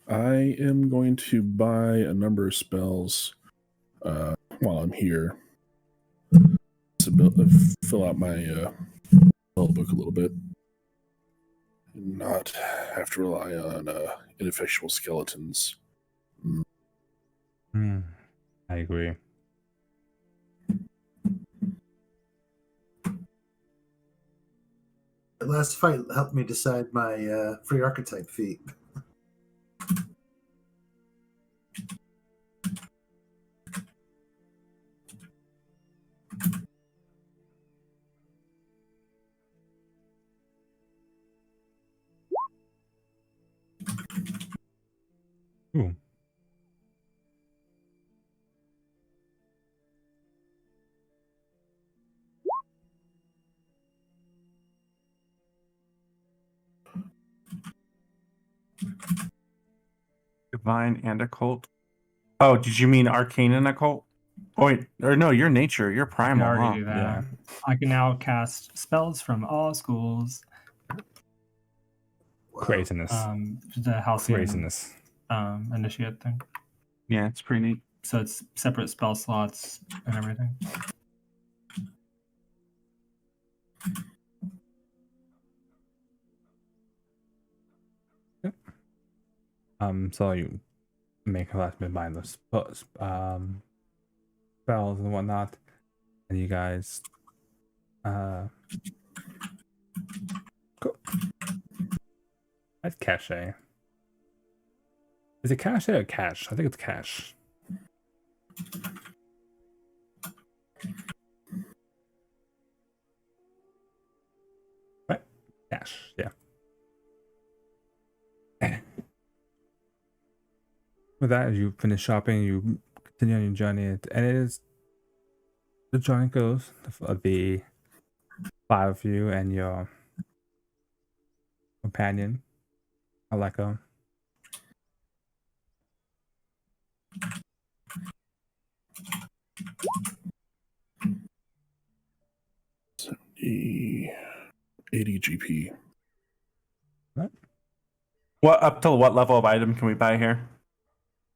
I am going to buy a number of spells while I'm here to fill out my spell book a little bit and not have to rely on ineffectual skeletons.
I agree.
The last fight helped me decide my free archetype feat.
Ooh.
Divine and occult. Oh, did you mean arcane and occult? Oh, wait, or no, your nature, your
I can
primal.
already
Huh?
do that.
Yeah.
I can now cast spells from all schools.
Wow.
Craziness.
The Halcyon
Craziness.
initiate thing.
Yeah, it's pretty neat.
So it's separate spell slots and everything.
So you make a last minute buying the spells and whatnot, and you guys go. That's cachet. Is it cachet or cash? I think it's cash. Right? Cash, yeah. With that, you finish shopping, you continue on your journey, and it is the journey goes of the 5 of you and your companion, Aleko.
The 80 GP.
What up till what level of item can we buy here?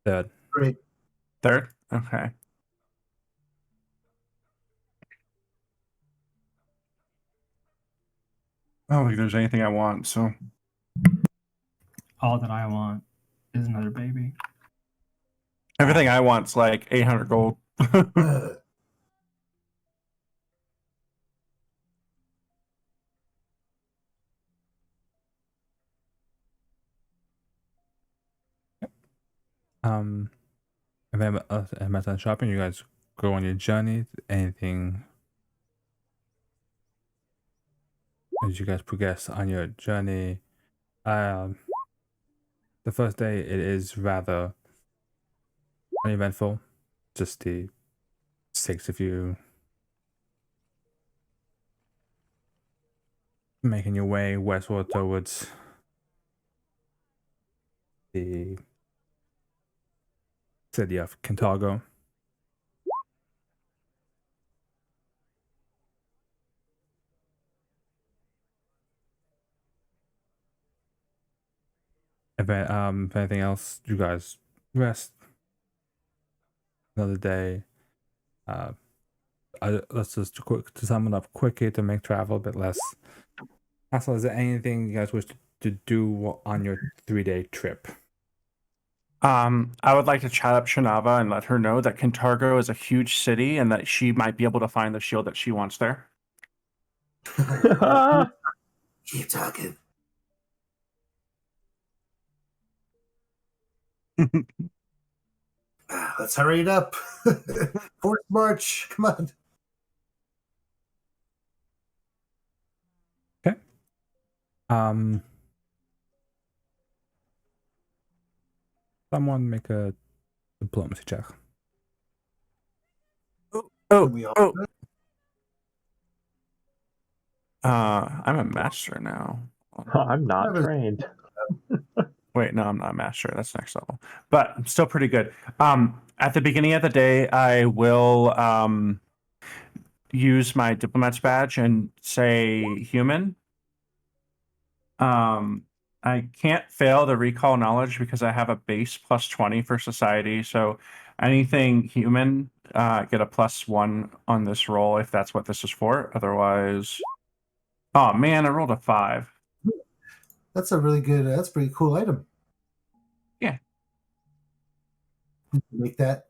Third.
Great.
Third? Okay. I don't think there's anything I want, so
All that I want is another baby.
everything I want's like 800 gold.
If I'm done shopping, you guys go on your journey? Anything as you guys progress on your journey? The first day it is rather uneventful. Just the 6 of you making your way westward towards the city of Kintargo. If anything else, you guys rest. Another day. Let's just to sum it up quickly to make travel a bit less. Also, is there anything you guys wish to do on your 3-day trip?
I would like to chat up Shanava and let her know that Kintargo is a huge city and that she might be able to find the shield that she wants there.
Keep talking. Let's hurry it up. Fourth march. Come on.
Someone make a diplomacy check.
Oh,
We all
oh. I'm a master now.
I'm not trained.
Wait, no, I'm not a master. That's next level, but I'm still pretty good. At the beginning of the day, I will use my diplomat's badge and say human. I can't fail the recall knowledge because I have a base +20 for society. So anything human, get a +1 on this roll if that's what this is for. Otherwise, oh man, I rolled a 5.
That's a really good. That's a pretty cool item.
Yeah.
Make that.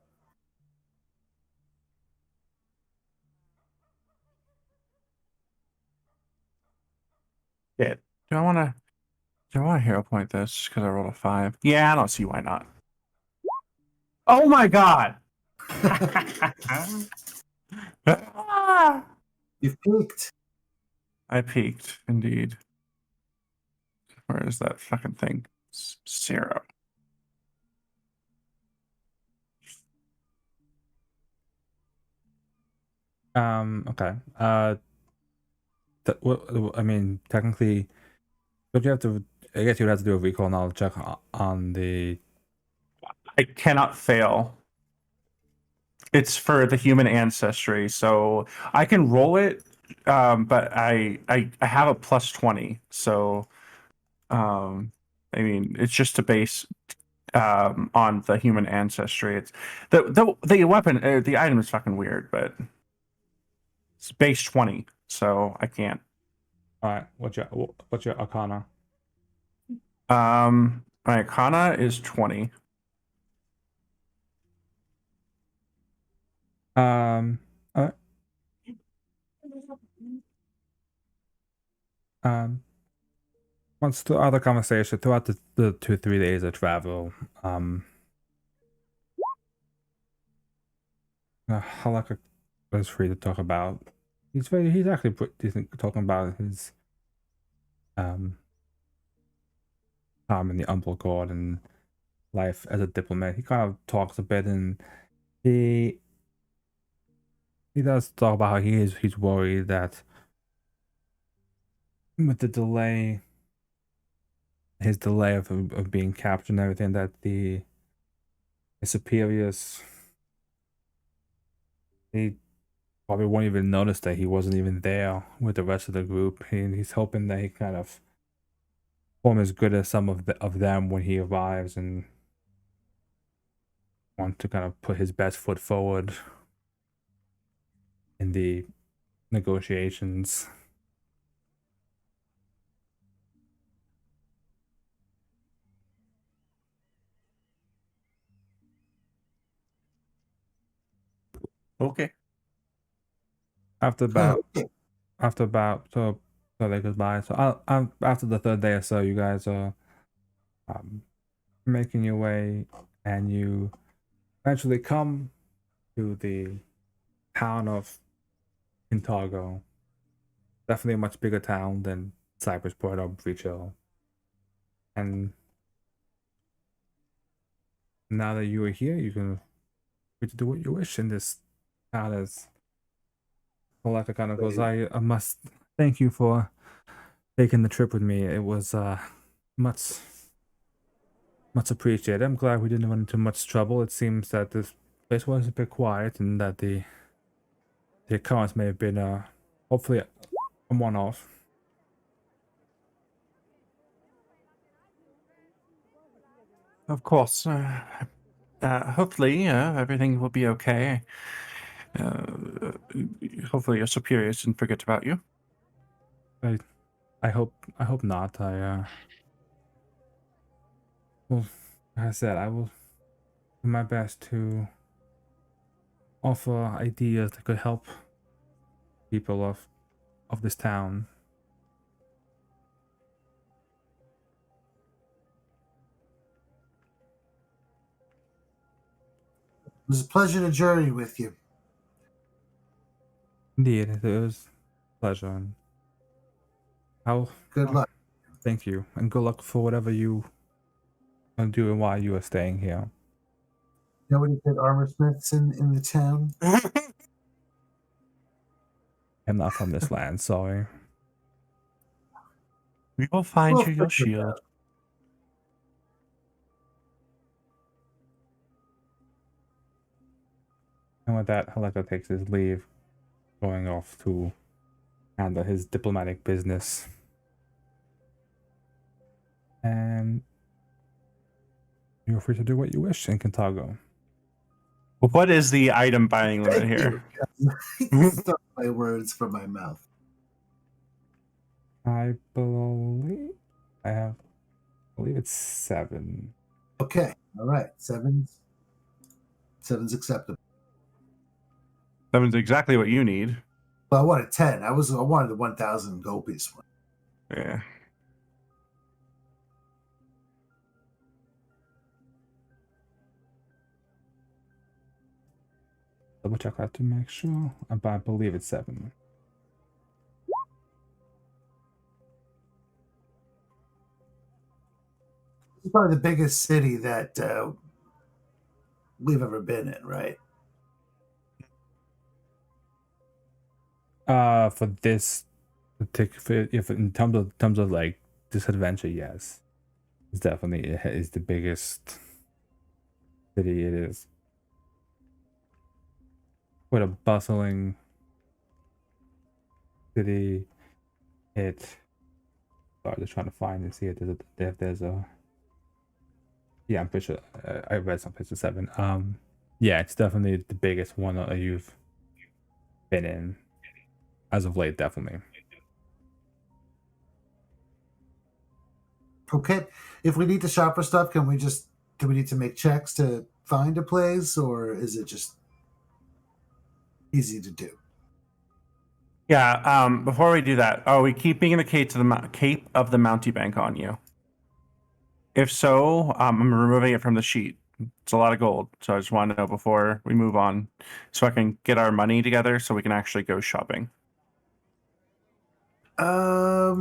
Yeah. Do I want to hero point this because I rolled a 5? Yeah, I don't see why not. Oh my god!
You've peaked.
I peaked, indeed. Where is that fucking thing? 0.
Okay. I mean, technically, but you have to. I guess you'd have to do a recall knowledge check on the.
I cannot fail. It's for the human ancestry, so I can roll it, but I have a +20, so I mean it's just a base on the human ancestry. It's the weapon, the item is fucking weird, but it's base 20, so I can't.
All right. What's your Arcana?
My Arcana is 20.
All right. Once the other conversation throughout the 2-3 days of travel, Halaka was free to talk about. He's actually talking about his time in the Umble Court and life as a diplomat. He kind of talks a bit, and he does talk about how he's worried that with the delay, his delay of being captured and everything, that his superiors, he probably won't even notice that he wasn't even there with the rest of the group. He's hoping that he kind of form as good as some of them when he arrives, and want to kind of put his best foot forward in the negotiations.
Okay.
After about so they goodbye. So I'll after the 3rd day or so, you guys are making your way, and you eventually come to the town of Kintargo. Definitely a much bigger town than Cypress Point or Breach Hill. And now that you are here, you can free to do what you wish in this town. As Collector kind of goes, I must thank you for taking the trip with me. It was much appreciated. I'm glad we didn't run into much trouble. It seems that this place was a bit quiet and that the occurrence may have been hopefully a one-off.
Of course. Hopefully, everything will be okay. Hopefully, your superiors didn't forget about you.
I hope not. Well, like I said, I will do my best to offer ideas that could help people of this town.
It was a pleasure to journey with you.
Indeed, it was a pleasure. And
Good luck.
thank you, and good luck for whatever you are doing while you are staying here.
Nobody said armor smiths in the town.
I'm not from this land, sorry.
We will find
Well,
you your
figure it
shield.
out.
And with that, Haleka takes his leave, going off to handle his diplomatic business. And you're free to do what you wish in Kintargo.
What is the item buying limit
Thank
here?
you. Stop my words from my mouth.
I believe it's 7.
Okay. All right. Seven's acceptable.
7's exactly what you need.
Well, I wanted 10. I wanted the 1,000 gold piece one.
Yeah.
Double check that to make sure, but I believe it's 7.
It's probably the biggest city that we've ever been in, right?
For this particular, if in terms of like this adventure, yes, it's definitely it is the biggest city. It is quite a bustling city. Sorry, just trying to find and see if there's a. Yeah, I'm pretty sure I read someplace with 7. Yeah, it's definitely the biggest one that you've been in as of late, definitely.
Okay. If we need to shop for stuff, do we need to make checks to find a place, or is it just easy to do?
Yeah. Before we do that, are we keeping the Cape of the Mountebank on you? If so, I'm removing it from the sheet. It's a lot of gold, so I just want to know before we move on, so I can get our money together, so we can actually go shopping.
I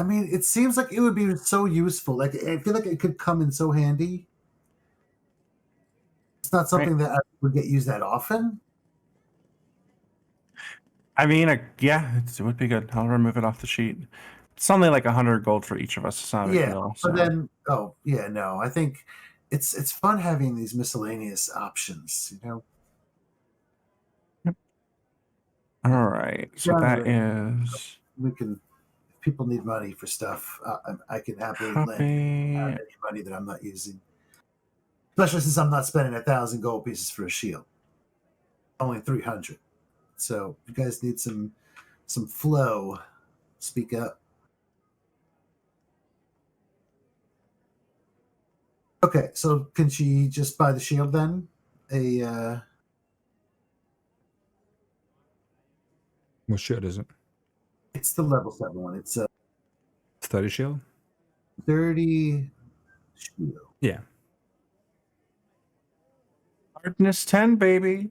mean, it seems like it would be so useful. Like, I feel like it could come in so handy. It's not something that would get used that often.
I mean, yeah, it would be good. I'll remove it off the sheet. It's only like 100 gold for each of us. It's not a big deal.
But then, I think it's fun having these miscellaneous options.
All right, so that is.
We can. If people need money for stuff, I can happily lend any money that I'm not using. Especially since I'm not spending 1,000 gold pieces for a shield. Only 300. So if you guys need some flow, speak up. Okay, so can she just buy the shield then?
What shield is it?
It's the level 7 one. It's a
30 shield?
30 shield.
Yeah.
Hardness 10, baby.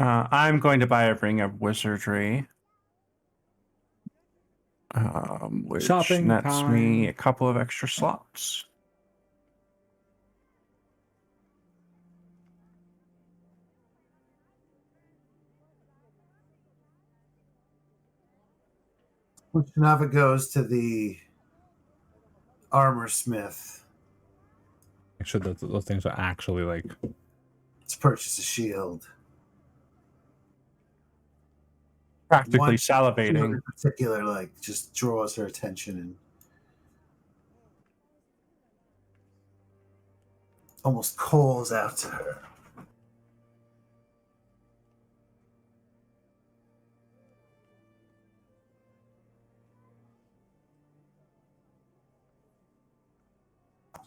I'm going to buy a ring of wizardry. Which
Shopping
nets me
time.
a couple of extra slots.
Shinava goes to the armor smith
Make sure that those things are actually like
to purchase a shield.
Practically
One shield
salivating.
in particular, like, just draws her attention and almost calls out to her.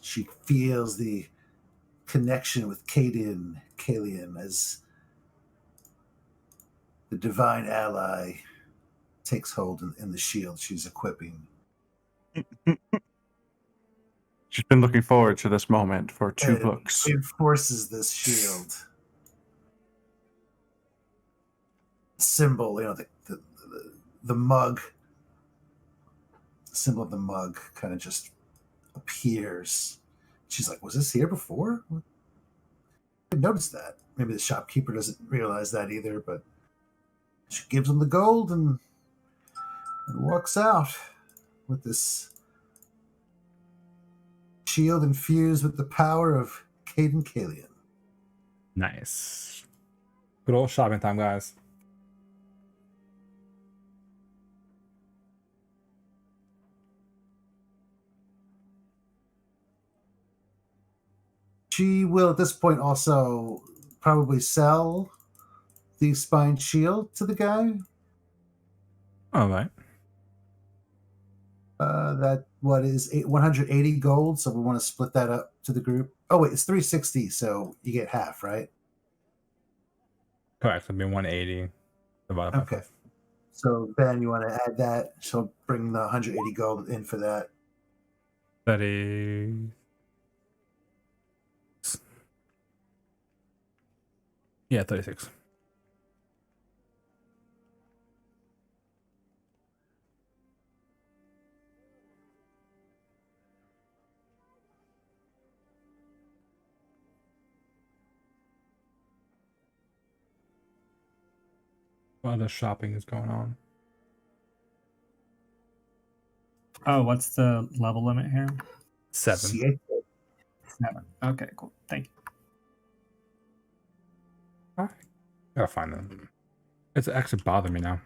She feels the connection with Kalian as the divine ally takes hold in the shield she's equipping.
She's been looking forward to this moment for 2
And
books.
reinforces this shield symbol. The mug, symbol of the mug, kind of just appears. She's like, "Was this here before?" I didn't notice that. Maybe the shopkeeper doesn't realize that either. But she gives him the gold and walks out with this shield infused with the power of Caden Kalian.
nice. Good old shopping time, guys.
She will at this point also probably sell the spine shield to the guy.
All right.
That what is 180 gold, so we want to split that up to the group. Oh wait, it's 360, so you get half, right?
Correct. It'll be 180 divided by
Okay.
5.
So Ben, you want to add that? So bring the 180 gold in for that.
30. Yeah, 36. What other shopping is going on?
Oh, what's the level limit here?
7.
See,
7. Okay, cool. Thank you.
Gotta find them. It's actually bothering me now.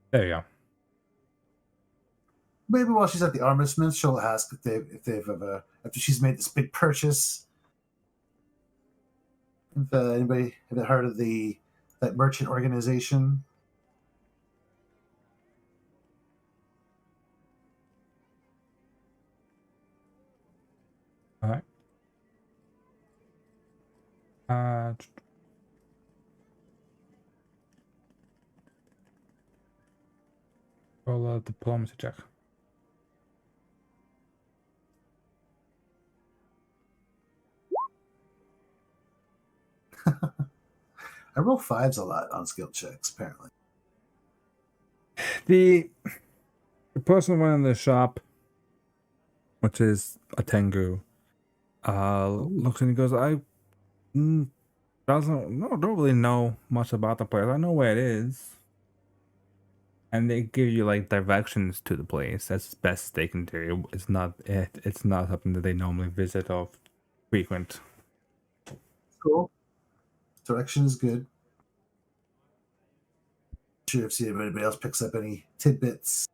There you go.
maybe while she's at the armor smith, she'll ask if they've ever, after she's made this big purchase, if anybody have heard of that merchant organization.
All right. Roll a diplomacy check.
I roll 5s a lot on skill checks, apparently.
The person running the shop, which is a Tengu, looks and he goes, don't really know much about the place. I know where it is. And they give you like directions to the place. That's the best they can do. It's not something that they normally visit or frequent.
Cool. Direction is good. Sure, if anybody else picks up any tidbits.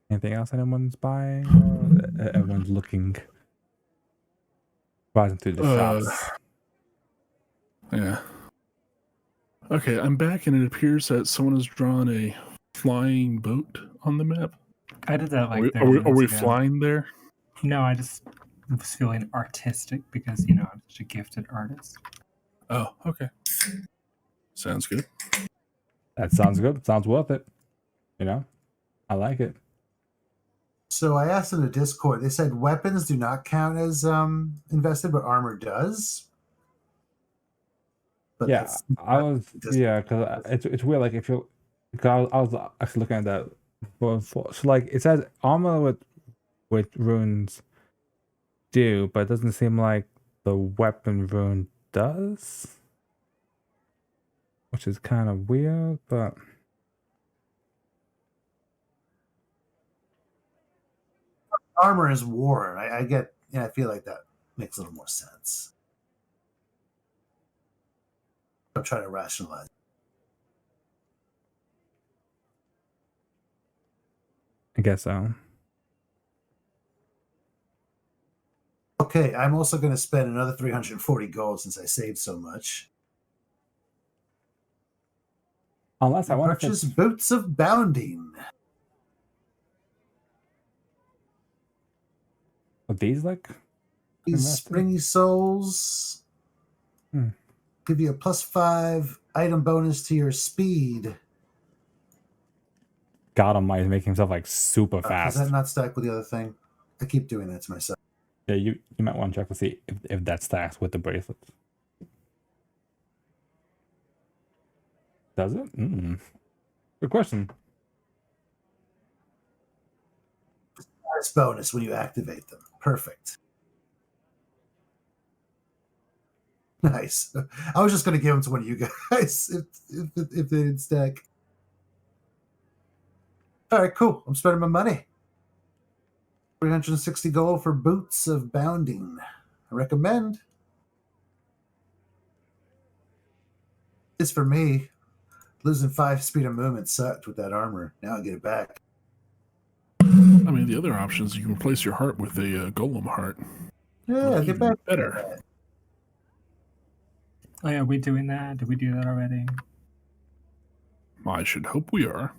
Anything else anyone's buying? Or everyone's looking, browsing through the shops.
Yeah. Okay, I'm back, and it appears that someone has drawn a flying boat on the map.
I did that
Are
like
we,
30
are we, are
minutes
we
ago.
flying there?
No, I just was feeling artistic because, you know, I'm such a gifted artist.
Oh, okay. Sounds good.
That sounds good. Sounds worth it. You know, I like it.
So I asked in the Discord. They said weapons do not count as invested, but armor does. But
Yeah,
that's
I was.
doesn't-
Yeah, because it's weird. Like if you, because I was actually looking at that. So like it says armor with runes do, but it doesn't seem like the weapon rune does, which is kind of weird. But
armor is war. I get. Yeah, I feel like that makes a little more sense. I'm trying to rationalize.
I guess so.
Okay, I'm also going to spend another 340 gold since I saved so much.
Unless I
And
want to
purchase boots of bounding.
these like
These
invested?
springy souls give you a +5 item bonus to your speed.
God Almighty, making himself like super
Does
fast.
that not stack with the other thing? I keep doing that to myself.
Yeah, you might want to check to see if that stacks with the bracelets. Does it? Good question.
Status bonus when you activate them. Perfect. Nice. I was just going to give them to one of you guys if they didn't stack. All right, cool. I'm spending my money. 360 gold for boots of bounding. I recommend. It's for me. Losing 5 speed of movement sucked with that armor. Now I get it back.
I mean, the other option is you can replace your heart with a golem heart.
Yeah, get
Even
back.
better.
Oh, yeah, are we doing that? Did we do that already?
I should hope we are.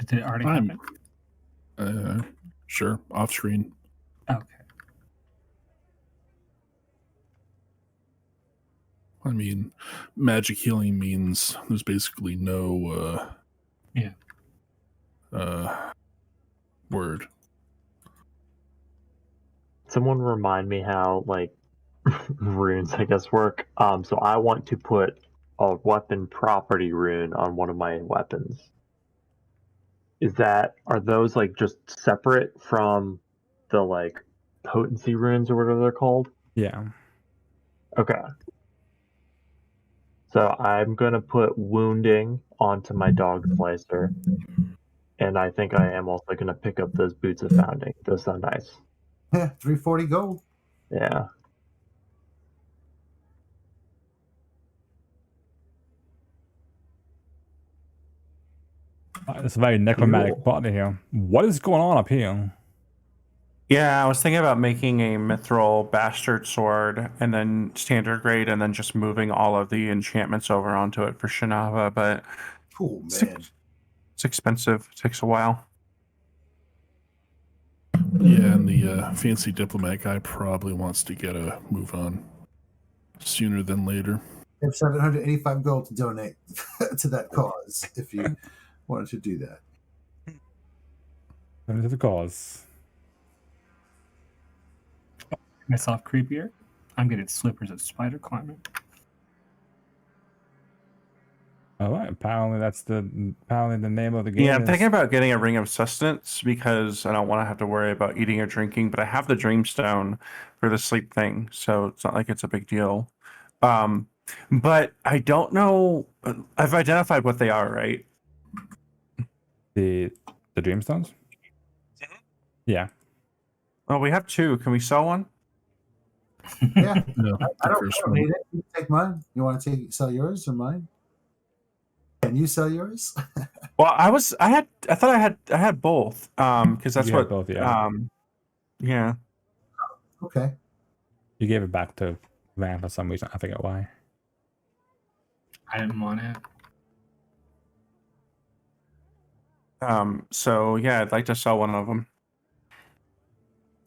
Did it already
I'm-
happen?
Sure, off screen.
Okay.
I mean, magic healing means there's basically no word.
Someone remind me how like runes I guess work. So I want to put a weapon property rune on one of my weapons. Are those like just separate from the like potency runes or whatever they're called?
Yeah.
Okay. So I'm gonna put wounding onto my dog slicer. And I think I am also gonna pick up those boots of founding. Those sound nice.
Yeah, 340 gold.
Yeah.
It's a very necromantic
Cool.
party here. What is going on up here?
Yeah, I was thinking about making a mithril bastard sword and then standard grade and then just moving all of the enchantments over onto it for Shinava, but
Cool,
it's,
man.
it's expensive. It takes a while.
Yeah, and the fancy diplomat guy probably wants to get a move on sooner than later.
I have 785 gold to donate to that cause if you wanted to do that.
Into the cause.
Myself creepier. I'm getting slippers of spider climbing.
All right. Apparently the name of the game.
Yeah, I'm
is-
thinking about getting a ring of sustenance because I don't want to have to worry about eating or drinking, but I have the dreamstone for the sleep thing, so it's not like it's a big deal. But I don't know. I've identified what they are, right?
the Dreamstones. Yeah.
Oh, we have two. Can we sell one?
Yeah,
No,
I
the
don't
first one.
need it. You can take mine. You want to sell yours or mine? Can you sell yours?
Well, I thought I had both. Because that's
You had
what.
both, yeah.
Yeah.
Okay.
You gave it back to Van for some reason. I forget why.
I didn't want it.
So yeah, I'd like to sell one of them.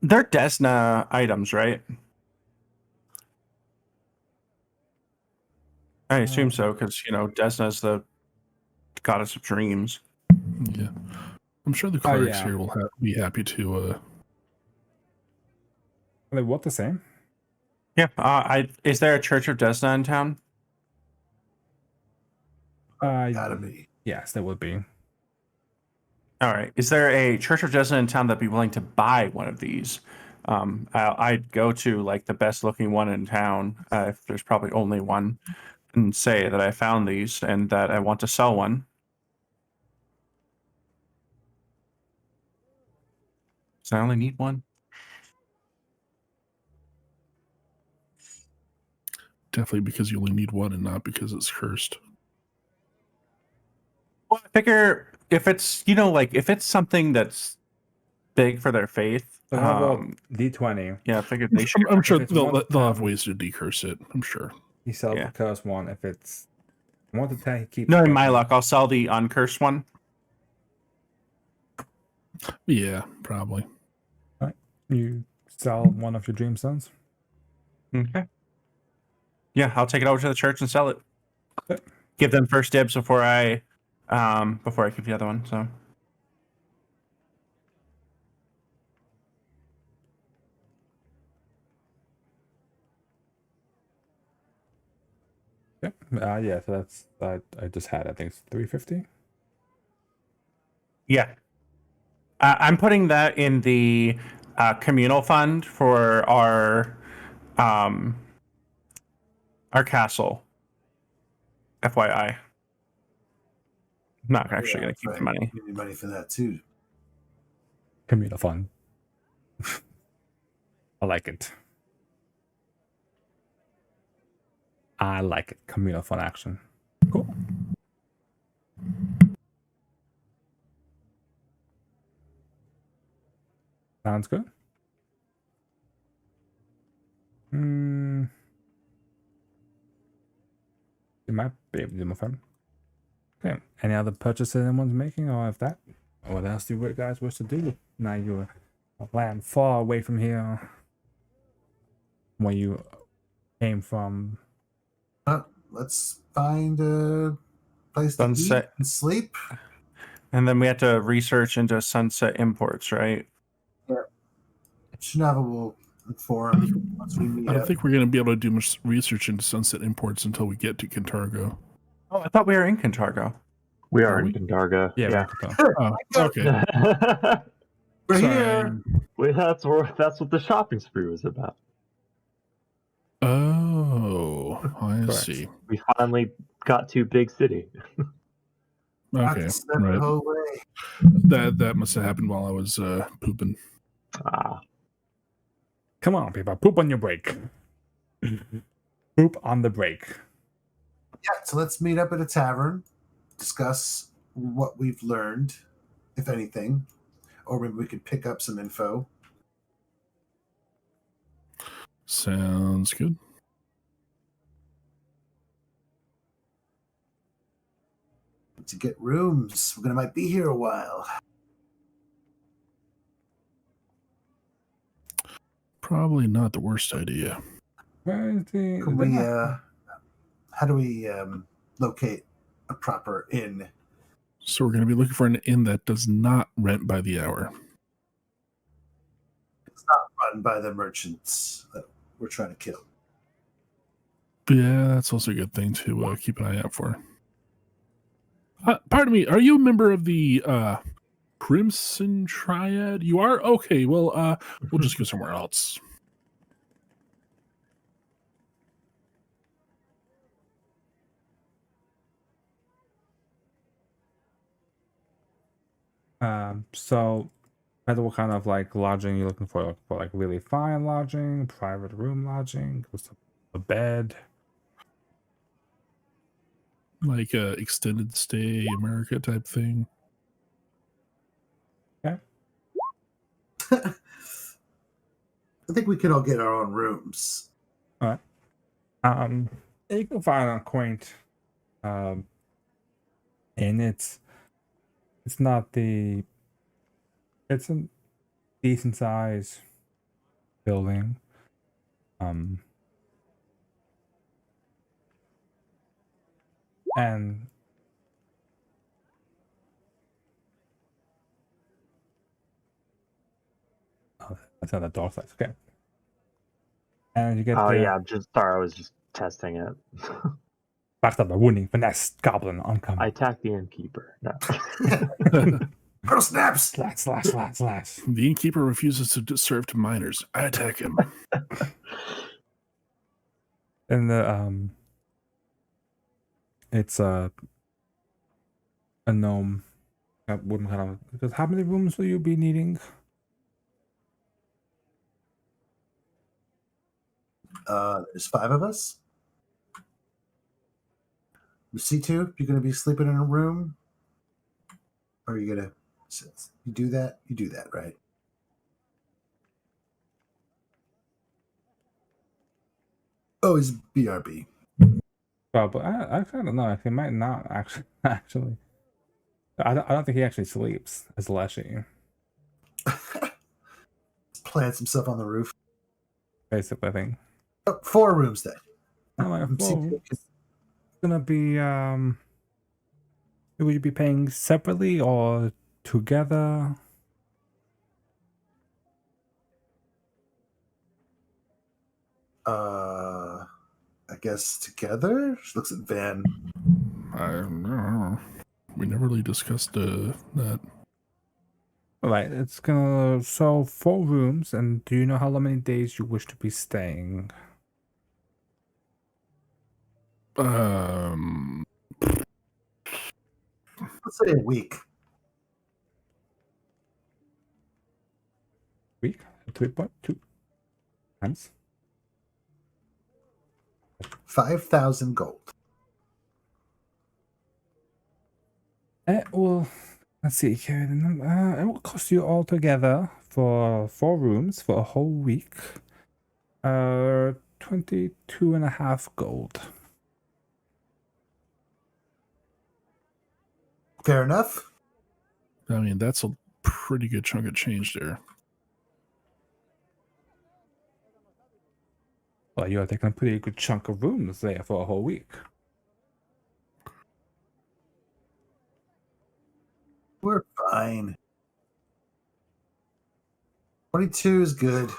They're Desna items, right? I assume so, because Desna's the goddess of dreams.
Yeah. I'm sure the clerics
yeah.
here will be happy to.
Are they what the same?
Yeah. Is there a Church of Desna in town?
Gotta be.
Yes, there would be.
All right. Is there a Church of Desna in town that'd be willing to buy one of these? I'd go to like the best looking one in town, if there's probably only one, and say that I found these and that I want to sell one. So I only need one.
Definitely because you only need one and not because it's cursed.
Well, I figure if it's if it's something that's big for their faith,
So how about D20?
yeah, I figured they should.
I'm sure
it's
they'll
one
have
time-
ways to decurse it. I'm sure.
He sells
Yeah.
the cursed one. If it's 1 to 10, he keeps.
No, in
one.
my luck, I'll sell the uncursed one.
Yeah, probably.
You sell one of your dream stones.
Okay. Yeah, I'll take it over to the church and sell it.
Okay.
Give them first dibs before I keep the other one. So.
Yep. Yeah. So that's I just had. I think it's 350.
Yeah. I'm putting that in the communal fund for our castle. FYI. I'm not actually going to keep the money.
You need money for that too.
Communal fund. I like it. I like it. Communal fund action. Cool. Sounds good. You might be able to do my phone. Okay. Any other purchases anyone's making, or if that, what else do you guys wish to do? Now you're land far away from here, where you came from.
Let's find a place to eat
Sunset.
and sleep.
And then we have to research into Sunset Imports, right?
Shinava will inform once we meet
I don't
up.
think we're going to be able to do much research into Sunset Imports until we get to Kintargo.
Oh, I thought we were in Kintargo.
We
Are
are in
we?
Kintargo.
Yeah.
Oh, okay.
We're
Sorry.
here.
Well, that's what the shopping spree was about.
Oh, I
Correct.
see.
We finally got to big city.
Okay,
The
right.
whole way.
That must have happened while I was pooping.
Ah,
Come on, people. Poop on your break. Poop on the break.
Yeah, so let's meet up at a tavern, discuss what we've learned, if anything, or maybe we could pick up some info.
Sounds good.
To get rooms, we're gonna might be here a while.
Probably not the worst idea.
Where is the?
Can we? How do we locate a proper inn?
So we're going to be looking for an inn that does not rent by the hour.
It's not run by the merchants that we're trying to kill.
Yeah, that's also a good thing to keep an eye out for. Pardon me, are you a member of the Crimson Triad? You are? Okay, well, we'll just go somewhere else.
So, what kind of like lodging you're looking for? Looking for like really fine lodging, private room lodging, with a bed.
Like a extended stay America type thing.
I think we can all get our own rooms.
All right. You can find a quaint, and it's It's not the. It's a decent size building. And that's not the door size. Okay. And you get
Oh
the
yeah, I'm just sorry. I was just testing it.
backed up by wounding finesse goblin oncoming.
I attacked the innkeeper. No.
Pearl snaps.
Slash.
The innkeeper refuses to serve to minors. I attack him.
And the it's a gnome. Wooden kind of. Because how many rooms will you be needing?
There's 5 of us. C2, you're gonna be sleeping in a room, or are you gonna? You do that. You do that, right? Oh, he's BRB.
Probably. I don't know. He might not actually. I don't think he actually sleeps as Leshy.
Plants himself on the roof.
Basically, I think.
Oh, 4 rooms then.
C2 is gonna be Would you be paying separately or together?
I guess together. She looks at Van.
I don't know. We never really discussed that.
Alright, it's gonna 4 rooms, and do you know how many days you wish to be staying?
Let's say a week.
Week? 3.2 times.
5,000 gold.
Well, let's see here. It will cost you all together for 4 rooms for a whole week. 22.5 gold.
Fair enough.
I mean, that's a pretty good chunk of change there.
Well, you are taking a pretty good chunk of rooms there for a whole week.
We're fine. 22 is good.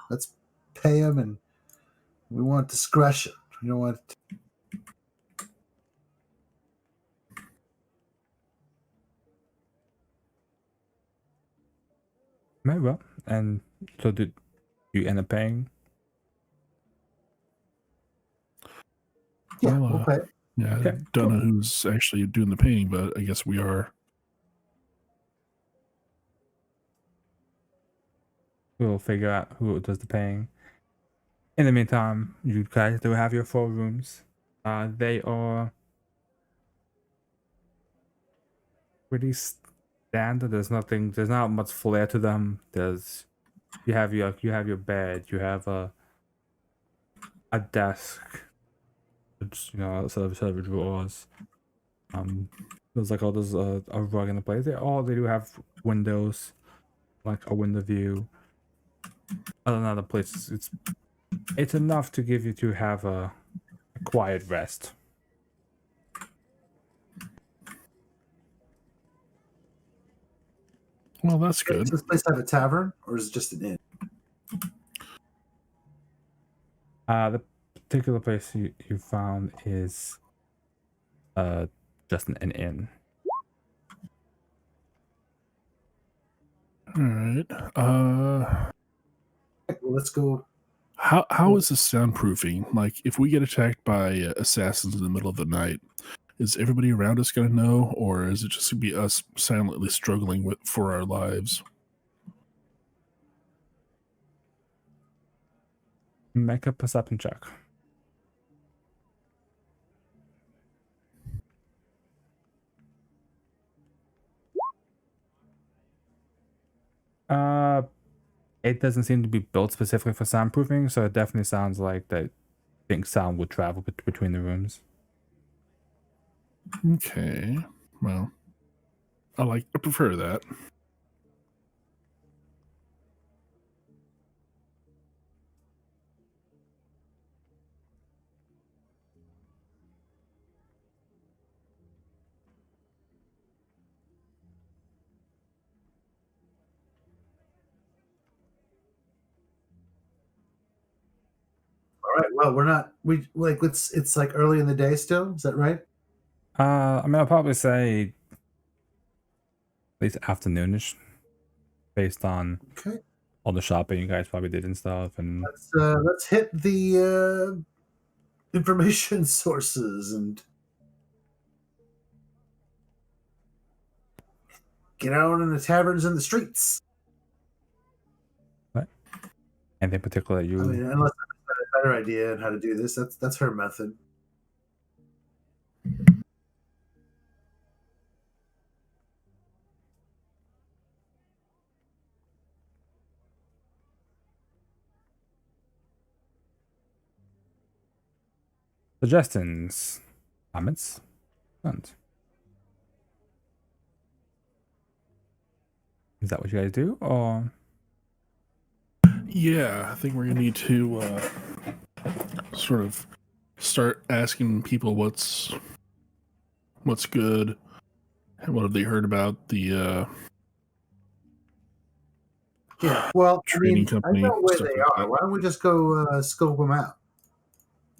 Let's pay him, and we want discretion. We don't want.
Very well. And so did you end up paying?
Yeah,
Well,
we'll pay.
Yeah,
Okay,
I don't know who's actually doing the painting, but I guess we are.
We'll figure out who does the paying. In the meantime, you guys do have your 4 rooms. They are pretty standard. There's not much flair to them. You have your bed, you have a desk. It's a set of drawers. There's like there's a rug in the place. They do have windows, like a window view. Other than other places, it's enough to give you to have a quiet rest.
Well, that's good.
Does this place have a tavern, or is it just an inn?
The particular place you found is just an inn.
All right.
Well, let's go.
How is the soundproofing? Like, if we get attacked by assassins in the middle of the night, is everybody around us going to know, or is it just going to be us silently struggling for our lives?
Make a perception check. It doesn't seem to be built specifically for soundproofing, so it definitely sounds like that. I think sound would travel between the rooms.
Okay. Well, I prefer that.
All right. Well, we're not. We like it's like early in the day still. Is that right?
I mean, I'll probably say at least afternoonish, based on
Okay.
all the shopping you guys probably did and stuff. And
Let's hit the information sources and get out in the taverns and the streets.
anything particular that you.
I mean, unless I have a better idea on how to do this, that's her method.
Suggestions, comments, and is that what you guys do, or
Yeah, I think we're gonna need to sort of start asking people what's good and what have they heard about the
Yeah. Well, I
Training
mean,
company,
I know where
stuff
they
like
are.
that.
Why don't we just go scope them out,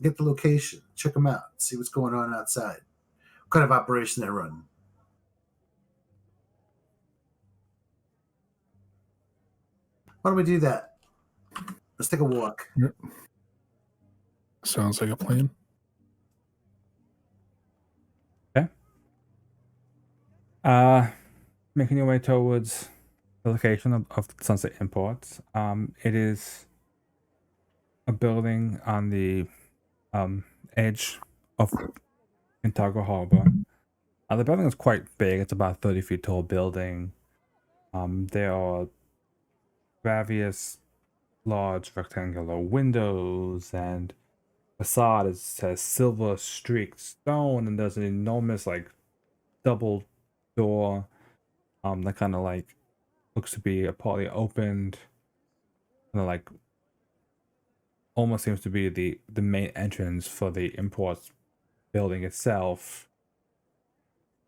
get the location, check them out, see what's going on outside, what kind of operation they're running. Why don't we do that? Let's take a walk.
sounds like a plan.
making your way towards the location of Sunset Imports. It is a building on the edge of Kintargo Harbor. The building is quite big. It's about 30 feet tall building. There are various large rectangular windows, and facade has silver streaked stone, and there's an enormous like double door that kind of like looks to be a partly opened, kind of like almost seems to be the main entrance for the imports building itself.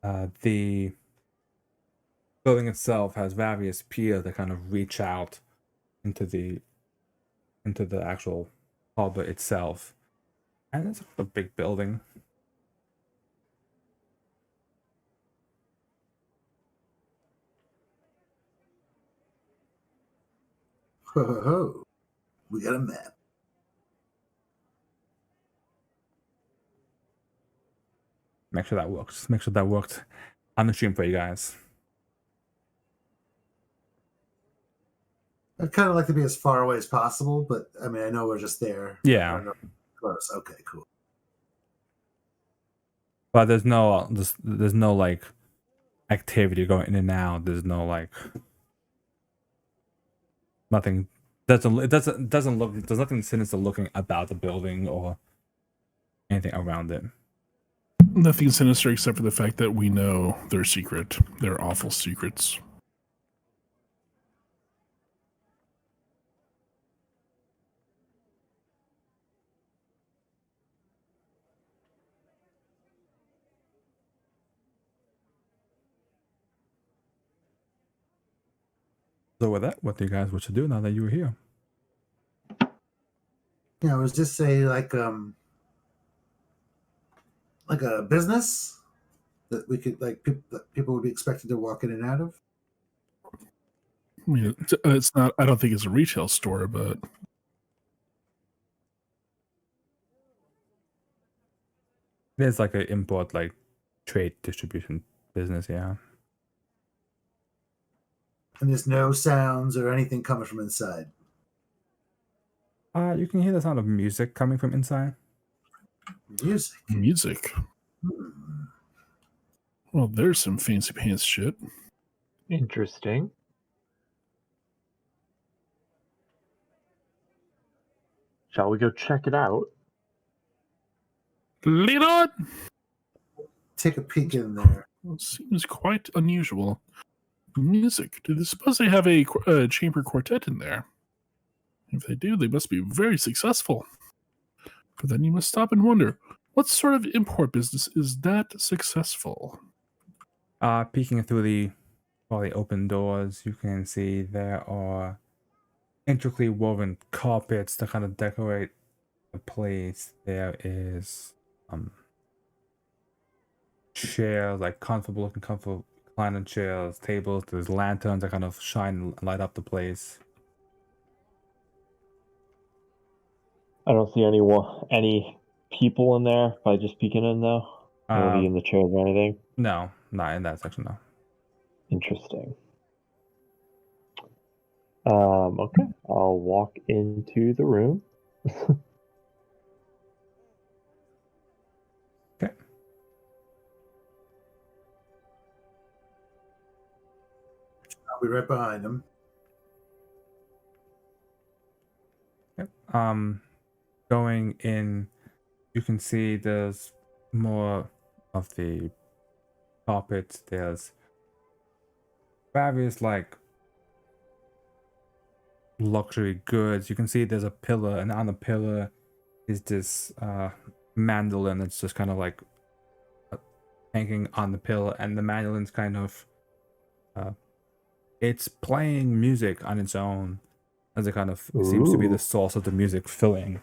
The building itself has various piers that kind of reach out into the actual harbor itself, and it's a big building.
Ho, ho, ho. We got a map.
Make sure that works. Make sure that worked on the stream for you guys.
I'd kind of like to be as far away as possible, but I mean, I know we're just there.
Yeah.
I don't know. Close. Okay, cool.
But there's no like activity going in and out. There's no like nothing. It doesn't look. There's nothing sinister looking about the building or anything around it.
Nothing sinister except for the fact that we know their secret. Their awful secrets.
So with that, what do you guys wish to do now that you were here?
Yeah, I was just say like a business that we could like that people would be expected to walk in and out of.
I mean, it's not. I don't think it's a retail store, but
There's like an import like trade distribution business, yeah.
And there's no sounds or anything coming from inside.
You can hear the sound of music coming from inside.
Music.
music.
Hmm.
Well, there's some fancy pants shit.
Interesting. Shall we go check it out?
Lead on.
Take a peek in there.
Well, seems quite unusual. Music. Do they suppose they have a chamber quartet in there? If they do, they must be very successful. But then you must stop and wonder, what sort of import business is that successful?
Peeking through the open doors, you can see there are intricately woven carpets to kind of decorate the place. There is chairs, like comfortable recliner chairs, tables. There's lanterns that kind of shine and light up the place.
I don't see any people in there by just peeking in though. Nobody in the chairs or anything.
No, not in that section. No.
Interesting. Okay, I'll walk into the room.
Okay.
I'll be right behind him.
Yep. Going in, you can see there's more of the carpets. There's various like luxury goods. You can see there's a pillar, and on the pillar is this mandolin that's just kind of like hanging on the pillar, and the mandolin's kind of it's playing music on its own, as it kind of seems to be the source of the music filling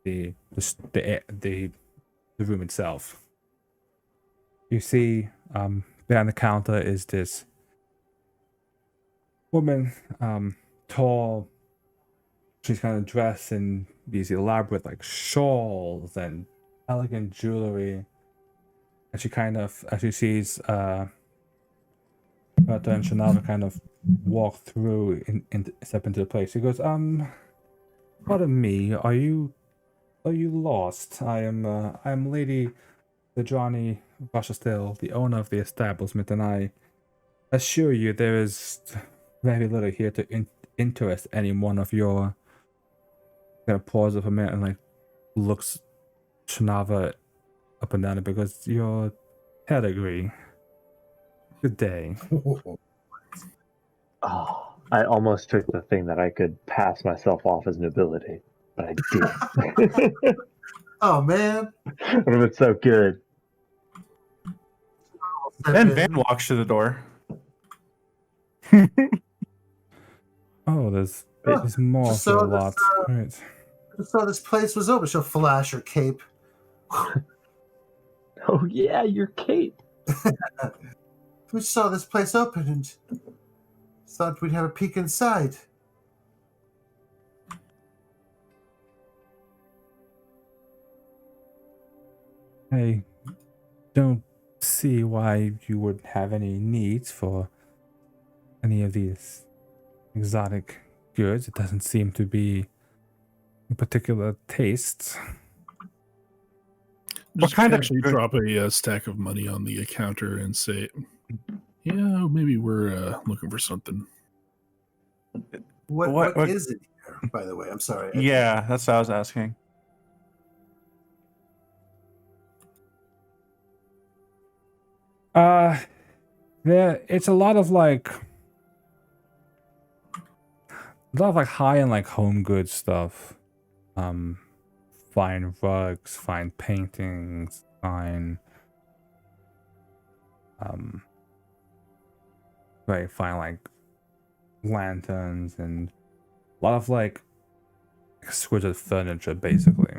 the room itself. You see behind the counter is this woman, tall. She's kind of dressed in these elaborate like shawls and elegant jewelry, and she kind of, as she sees Bertha and Shanava kind of walk through and step into the place, she goes, pardon me, are you lost? I am Lady Dedrani Vashastil, the owner of the establishment, and I assure you there is very little here to interest any one of your. Gonna pause for a minute and like looks Shanava up and down because your pedigree. Good day.
Oh, I almost took the thing that I could pass myself off as nobility, but I didn't.
Oh man,
It would have been so good.
Then Van walks to the door.
Oh, there's more
just
to
saw
a lot. Right.
Just saw this place was open. She'll flash her cape.
Oh yeah, your cape.
We saw this place open and thought we'd have a peek inside.
I don't see why you would have any needs for any of these exotic goods. It doesn't seem to be a particular taste.
Just
kind of
actually
good-
drop a stack of money on the counter and say, yeah, maybe we're looking for something.
What is it here, by the way? I'm sorry.
Yeah, that's what I was asking.
It's a lot of like high-end like home goods stuff. Fine rugs, fine paintings, fine very fine like lanterns, and a lot of like exquisite furniture basically.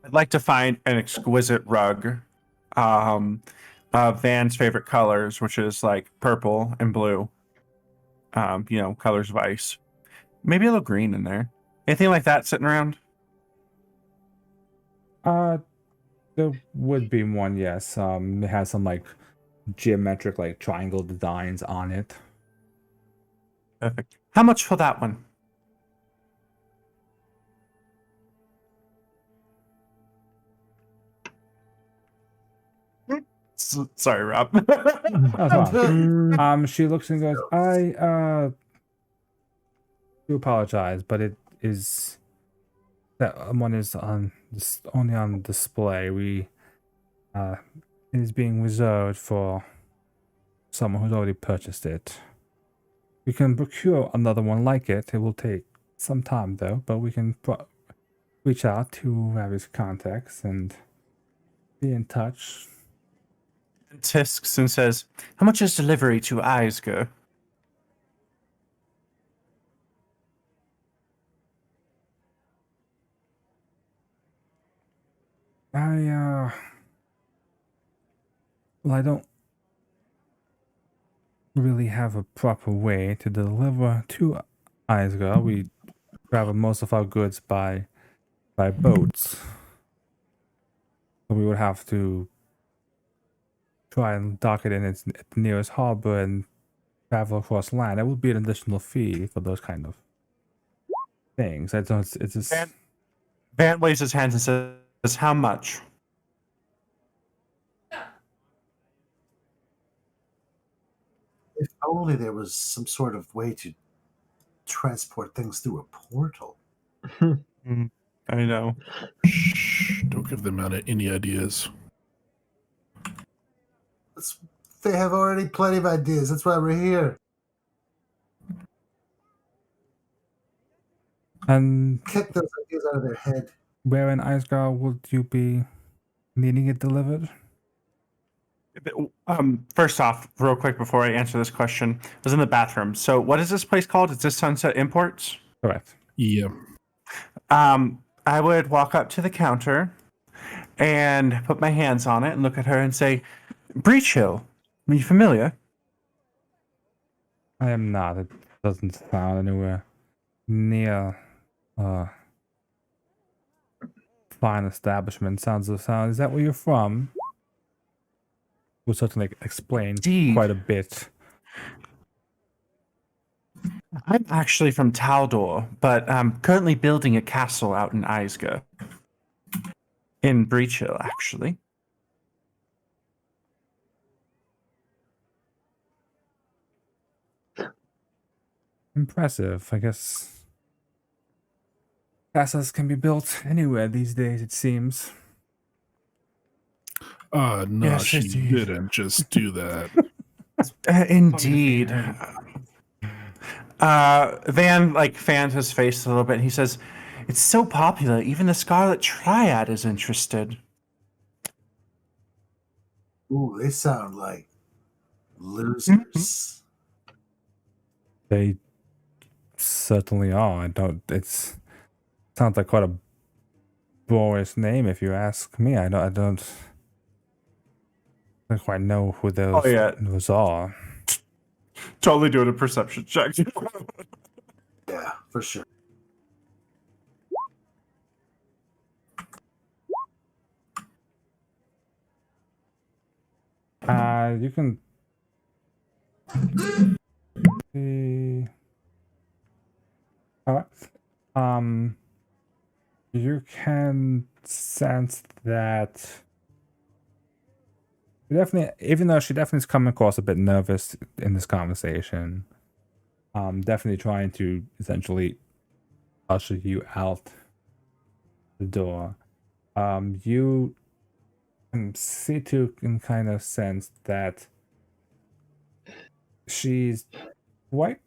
I'd like to find an exquisite rug. Van's favorite colors, which is like purple and blue. Colors of ice. Maybe a little green in there. Anything like that sitting around?
There would be one, yes. It has some like geometric like triangle designs on it.
Perfect. How much for that one? Sorry, Rob.
That's fine. She looks and goes, I do apologize, but it is that one is on only on display. We It is being reserved for someone who's already purchased it. We can procure another one like it. It will take some time though, but we can reach out to various contacts and be in touch.
Tisks and says, "How much is delivery to Eisger?"
Well, I don't really have a proper way to deliver to Eisger. We travel most of our goods by boats. So we would have to try and dock it in its nearest harbor and travel across land. It would be an additional fee for those kind of things. I don't. It's just.
Van waves his hands and says, "How much?"
If only there was some sort of way to transport things through a portal.
I know.
Shh, don't give them out any ideas.
They have already plenty of ideas. That's why we're here.
And
Kick those ideas out of their head.
where in Eisgar would you be needing it delivered?
First off, real quick before I answer this question, I was in the bathroom. So, what is this place called? Is this Sunset Imports?
Correct.
Yeah.
I would walk up to the counter and put my hands on it and look at her and say, "Breach Hill, are you familiar?"
I am not. It doesn't sound anywhere near fine establishment. Sounds. Is that where you're from? Will certainly explain
Indeed.
quite a bit.
I'm actually from Taldor, but I'm currently building a castle out in Eisger. In Breach Hill, actually.
Impressive. I guess castles can be built anywhere these days, it seems.
No,
Yes,
she
indeed.
didn't just do that.
Indeed. Van fans his face a little bit and he says, "It's so popular, even the Scarlet Triad is interested."
Ooh, they sound like losers.
They certainly are. Sounds like quite a boorish name if you ask me. I don't quite know who those are.
Totally doing a perception check.
Yeah, for sure.
You can see. All right. You can sense that. Even though she definitely is coming across a bit nervous in this conversation, definitely trying to essentially usher you out the door. You can see too and kind of sense that she's quite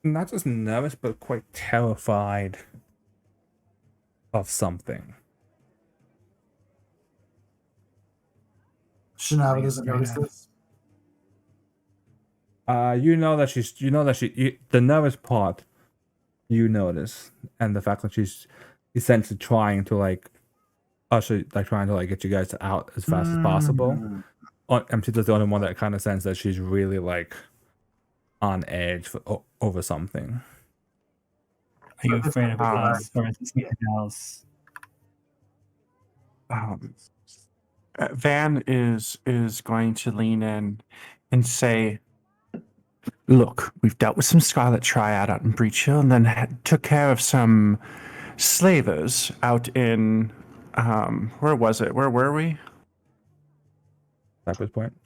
not just nervous but quite terrified of something.
Shinawa doesn't notice this.
You know that the nervous part you notice, and the fact that she's essentially trying to get you guys out as fast as possible. MC's the only one that kind of sense that she's really on edge over something.
Are you afraid of us, or is it something else?
Van is going to lean in and say, "Look, we've dealt with some Scarlet Triad out in Breach Hill, and then took care of some slavers out in where was it? Where were we?
Cypress Point.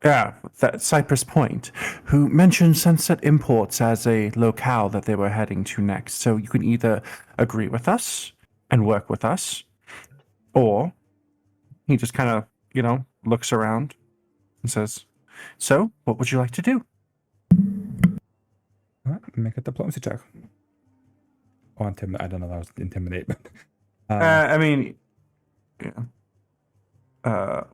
Yeah, that Cypress Point, who mentioned Sunset Imports as a locale that they were heading to next. So you can either agree with us and work with us, or he just kind of looks around and says, "So, what would you like to do?"
All right, make a diplomacy check. Or intimidate. I don't know if that was intimidate, but
I mean, yeah.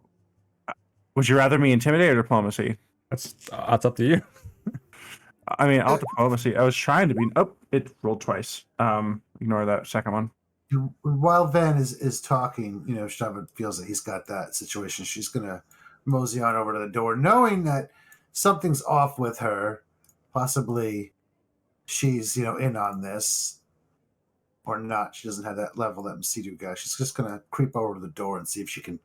Would you rather me intimidate or diplomacy?
that's up to you.
I mean, I'll diplomacy. I was trying to be. Oh, it rolled twice. Ignore that second one.
While Van is talking, Shava feels that he's got that situation. She's gonna mosey on over to the door, knowing that something's off with her. Possibly she's in on this, or not. She doesn't have that level, that Masidu guy. She's just gonna creep over to the door and see if she can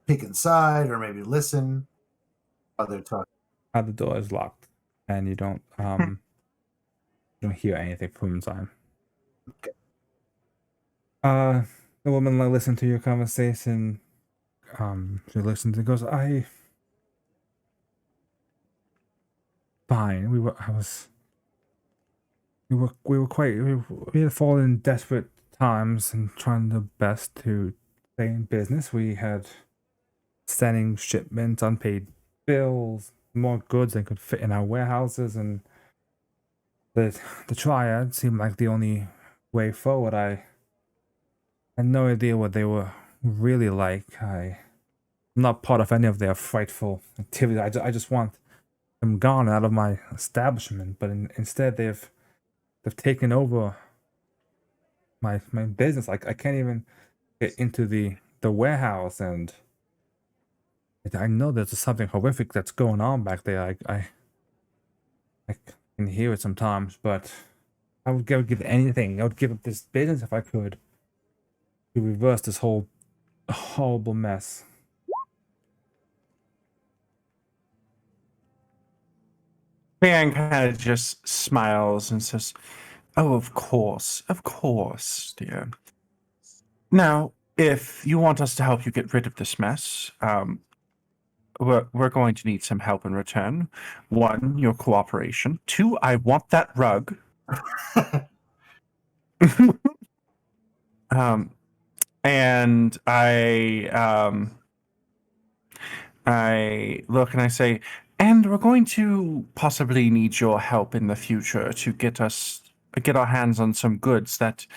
peek inside or maybe listen while they're talking.
The door is locked, and you don't hear anything from inside.
Okay.
The woman listened to your conversation. She listened and goes, fine. We had fallen in desperate times and trying the best to stay in business. We had sending shipments, unpaid bills, more goods than could fit in our warehouses, and the Triad seemed like the only way forward. I had no idea what they were really like. I'm not part of any of their frightful activities. I just want them gone out of my establishment, but instead they've taken over my business. Like I can't even get into the warehouse, and I know there's something horrific that's going on back there. I can hear it sometimes, but I would give anything. I would give up this business if I could to reverse this whole horrible mess.
Fan kind of just smiles and says, "Oh, of course, dear. Now, if you want us to help you get rid of this mess, we're going to need some help in return. 1, your cooperation. 2, I want that rug." And I look and I say, "And we're going to possibly need your help in the future to get our hands on some goods that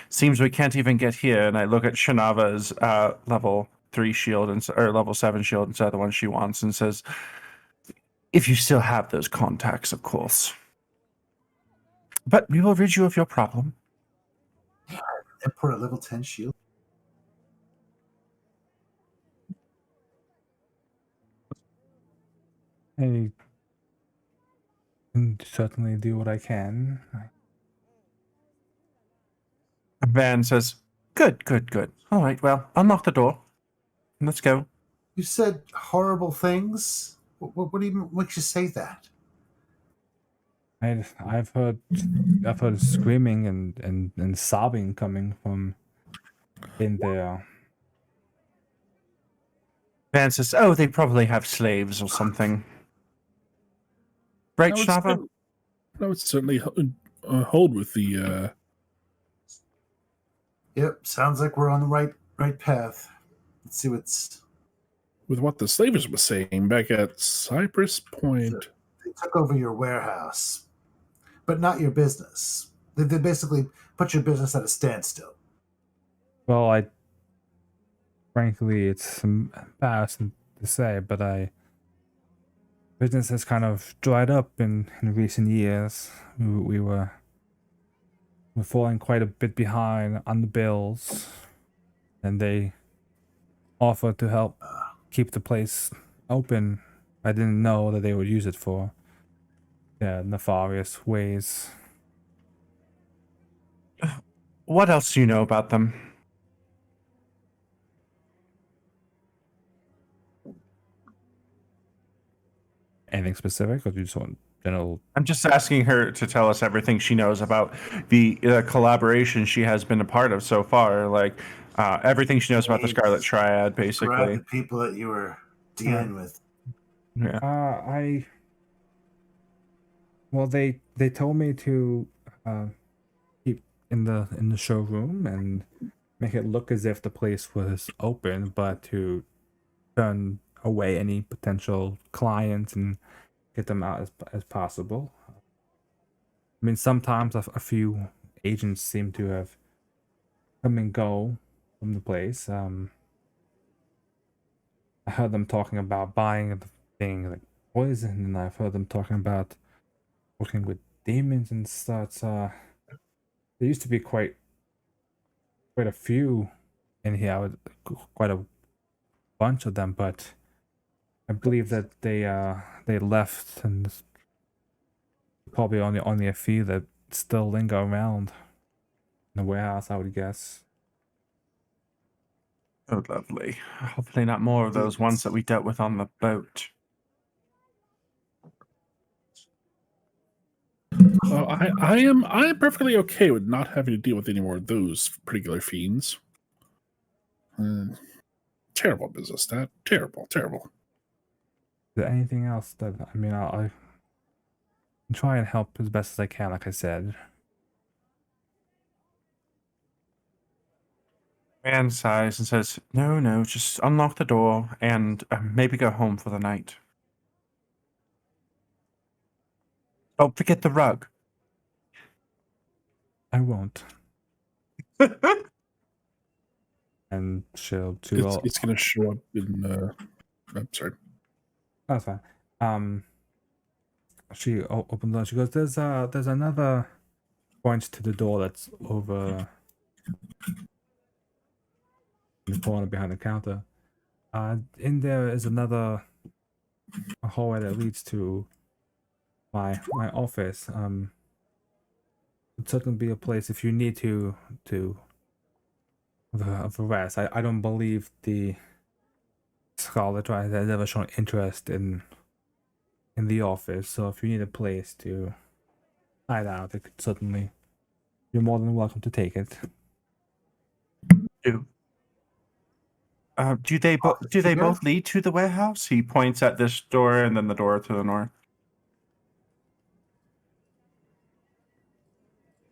seems we can't even get here." And I look at Shanava's level 3 shield or level 7 shield instead of the one she wants, and says, "If you still have those contacts, of course. But we will rid you of your problem."
And put a level 10 shield.
I can certainly do what I can.
Van says, Good. All right, well, unlock the door. Let's go."
You said horrible things. What do you makes you say that?
I've heard screaming and sobbing coming from in there.
Van says, "Oh, they probably have slaves or something. Right, Shanava?"
I would certainly hold with the.
Yep, sounds like we're on the right path. Let's see
with what the slavers were saying back at Cypress Point.
They took over your warehouse, but not your business. They basically put your business at a standstill.
Well, frankly, it's embarrassing to say, but business has kind of dried up in recent years. We're falling quite a bit behind on the bills, and they offered to help keep the place open. I didn't know that they would use it for nefarious ways.
What else do you know about them?
Anything specific, or do you just want general?
I'm just asking her to tell us everything she knows about the collaboration she has been a part of so far. Like everything she knows about the Scarlet Triad, basically.
The people that you were dealing with.
Yeah.
Well, they told me to keep in the showroom and make it look as if the place was open, but to turn away any potential clients and get them out as possible. I mean, sometimes a few agents seem to have come and go from the place. I heard them talking about buying the thing like poison, and I've heard them talking about working with demons and such. There used to be quite a few in here, quite a bunch of them, but I believe that they left, and there's probably only a few that still linger around in the warehouse, I would guess.
Oh, lovely. Hopefully not more of those ones that we dealt with on the boat.
I'm perfectly okay with not having to deal with any more of those particular fiends. Terrible business, that terrible.
Is there anything else that I mean? I'll try and help as best as I can, like I said.
Man sighs and says, No, just unlock the door and maybe go home for the night. Don't forget the rug.
I won't. And she'll
It's going to show up in. I'm sorry.
That's fine. She opens the door. She goes, "There's another." Points to the door that's over in the corner behind the counter. In there is a hallway that leads to my office. It'd certainly be a place if you need to rest. I don't believe the Scarlet Triad has ever shown interest in the office, so if you need a place to hide out, it could certainly. You're more than welcome to take it.
Do they both lead to the warehouse? He points at this door and then the door to the north.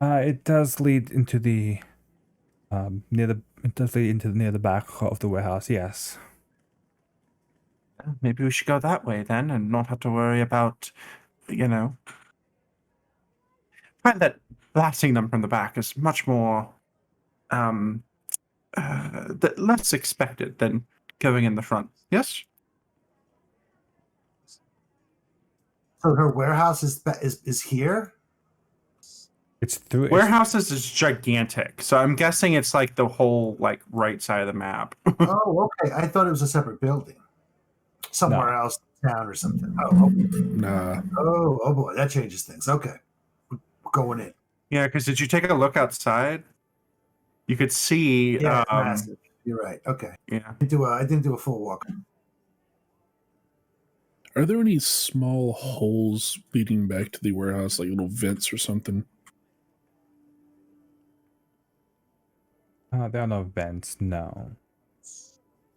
It does lead into the near the back of the warehouse. Yes.
Maybe we should go that way then and not have to worry about, I find that blasting them from the back is much more less expected than going in the front. Yes?
So her warehouse is here?
It's through
Warehouses is gigantic, so I'm guessing it's like the whole right side of the map.
Oh, okay. I thought it was a separate building. Somewhere else in town or something. Oh,
Nah.
oh boy, that changes things. Okay. We're going in.
Yeah, because did you take a look outside? You could see.
Yeah, it's massive. You're right. Okay.
Yeah.
I didn't do a full walk.
Are there any small holes leading back to the warehouse, like little vents or something?
There are no vents. No.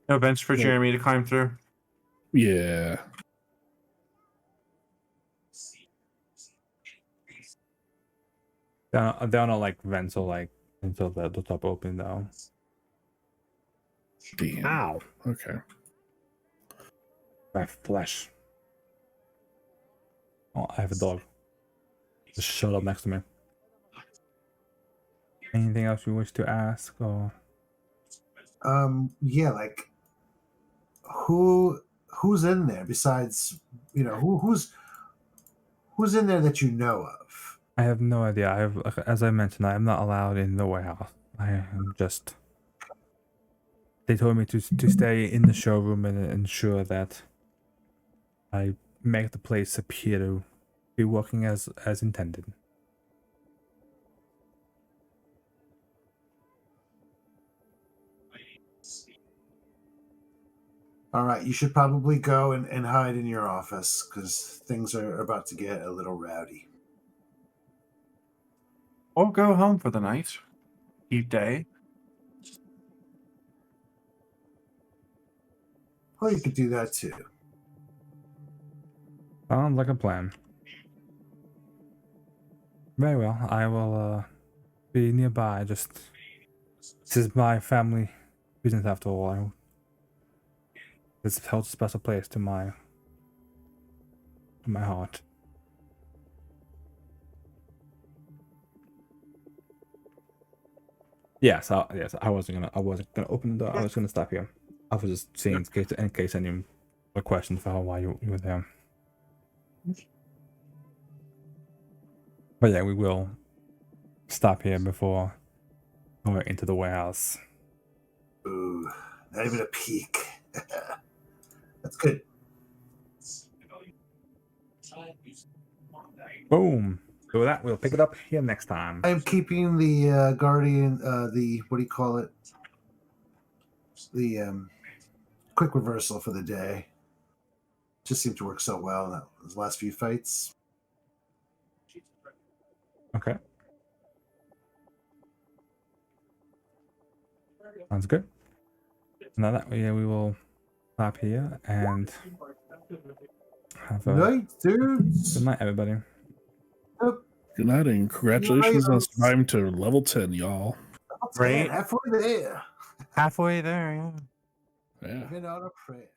No vents for Jeremy to climb through.
Yeah.
There are no vents or until the top open though.
Damn.
Ow.
Okay.
I have flesh. Oh, I have a dog. Just shut up next to me. Anything else you wish to ask or?
Yeah, who's in there besides who's in there that you know of?
I have no idea. As I mentioned, I am not allowed in the warehouse. I am just. They told me to stay in the showroom and ensure that I make the place appear to be working as intended.
All right, you should probably go and hide in your office because things are about to get a little rowdy.
Or go home for the night. Each day.
Well, you could do that too.
Sounds like a plan. Very well. I will be nearby. This is my family business after all. This holds a special place to my heart. Yes, I wasn't gonna open the door. I was gonna stop here. I was just seeing in case any more questions for why you were there. But yeah, we will stop here before we're into the warehouse.
Ooh, not even a peek. That's good.
Boom. So with that, we'll pick it up here next time.
I'm keeping the Guardian, the what do you call it? The quick reversal for the day. Just seemed to work so well in those last few fights.
Okay. Sounds good. Now that we will stop here and have a
Night, dudes.
good night, everybody.
Good night, and congratulations on surviving to level 10, y'all.
Right.
Halfway there.
Halfway there, yeah.
Yeah.
Been on a prayer.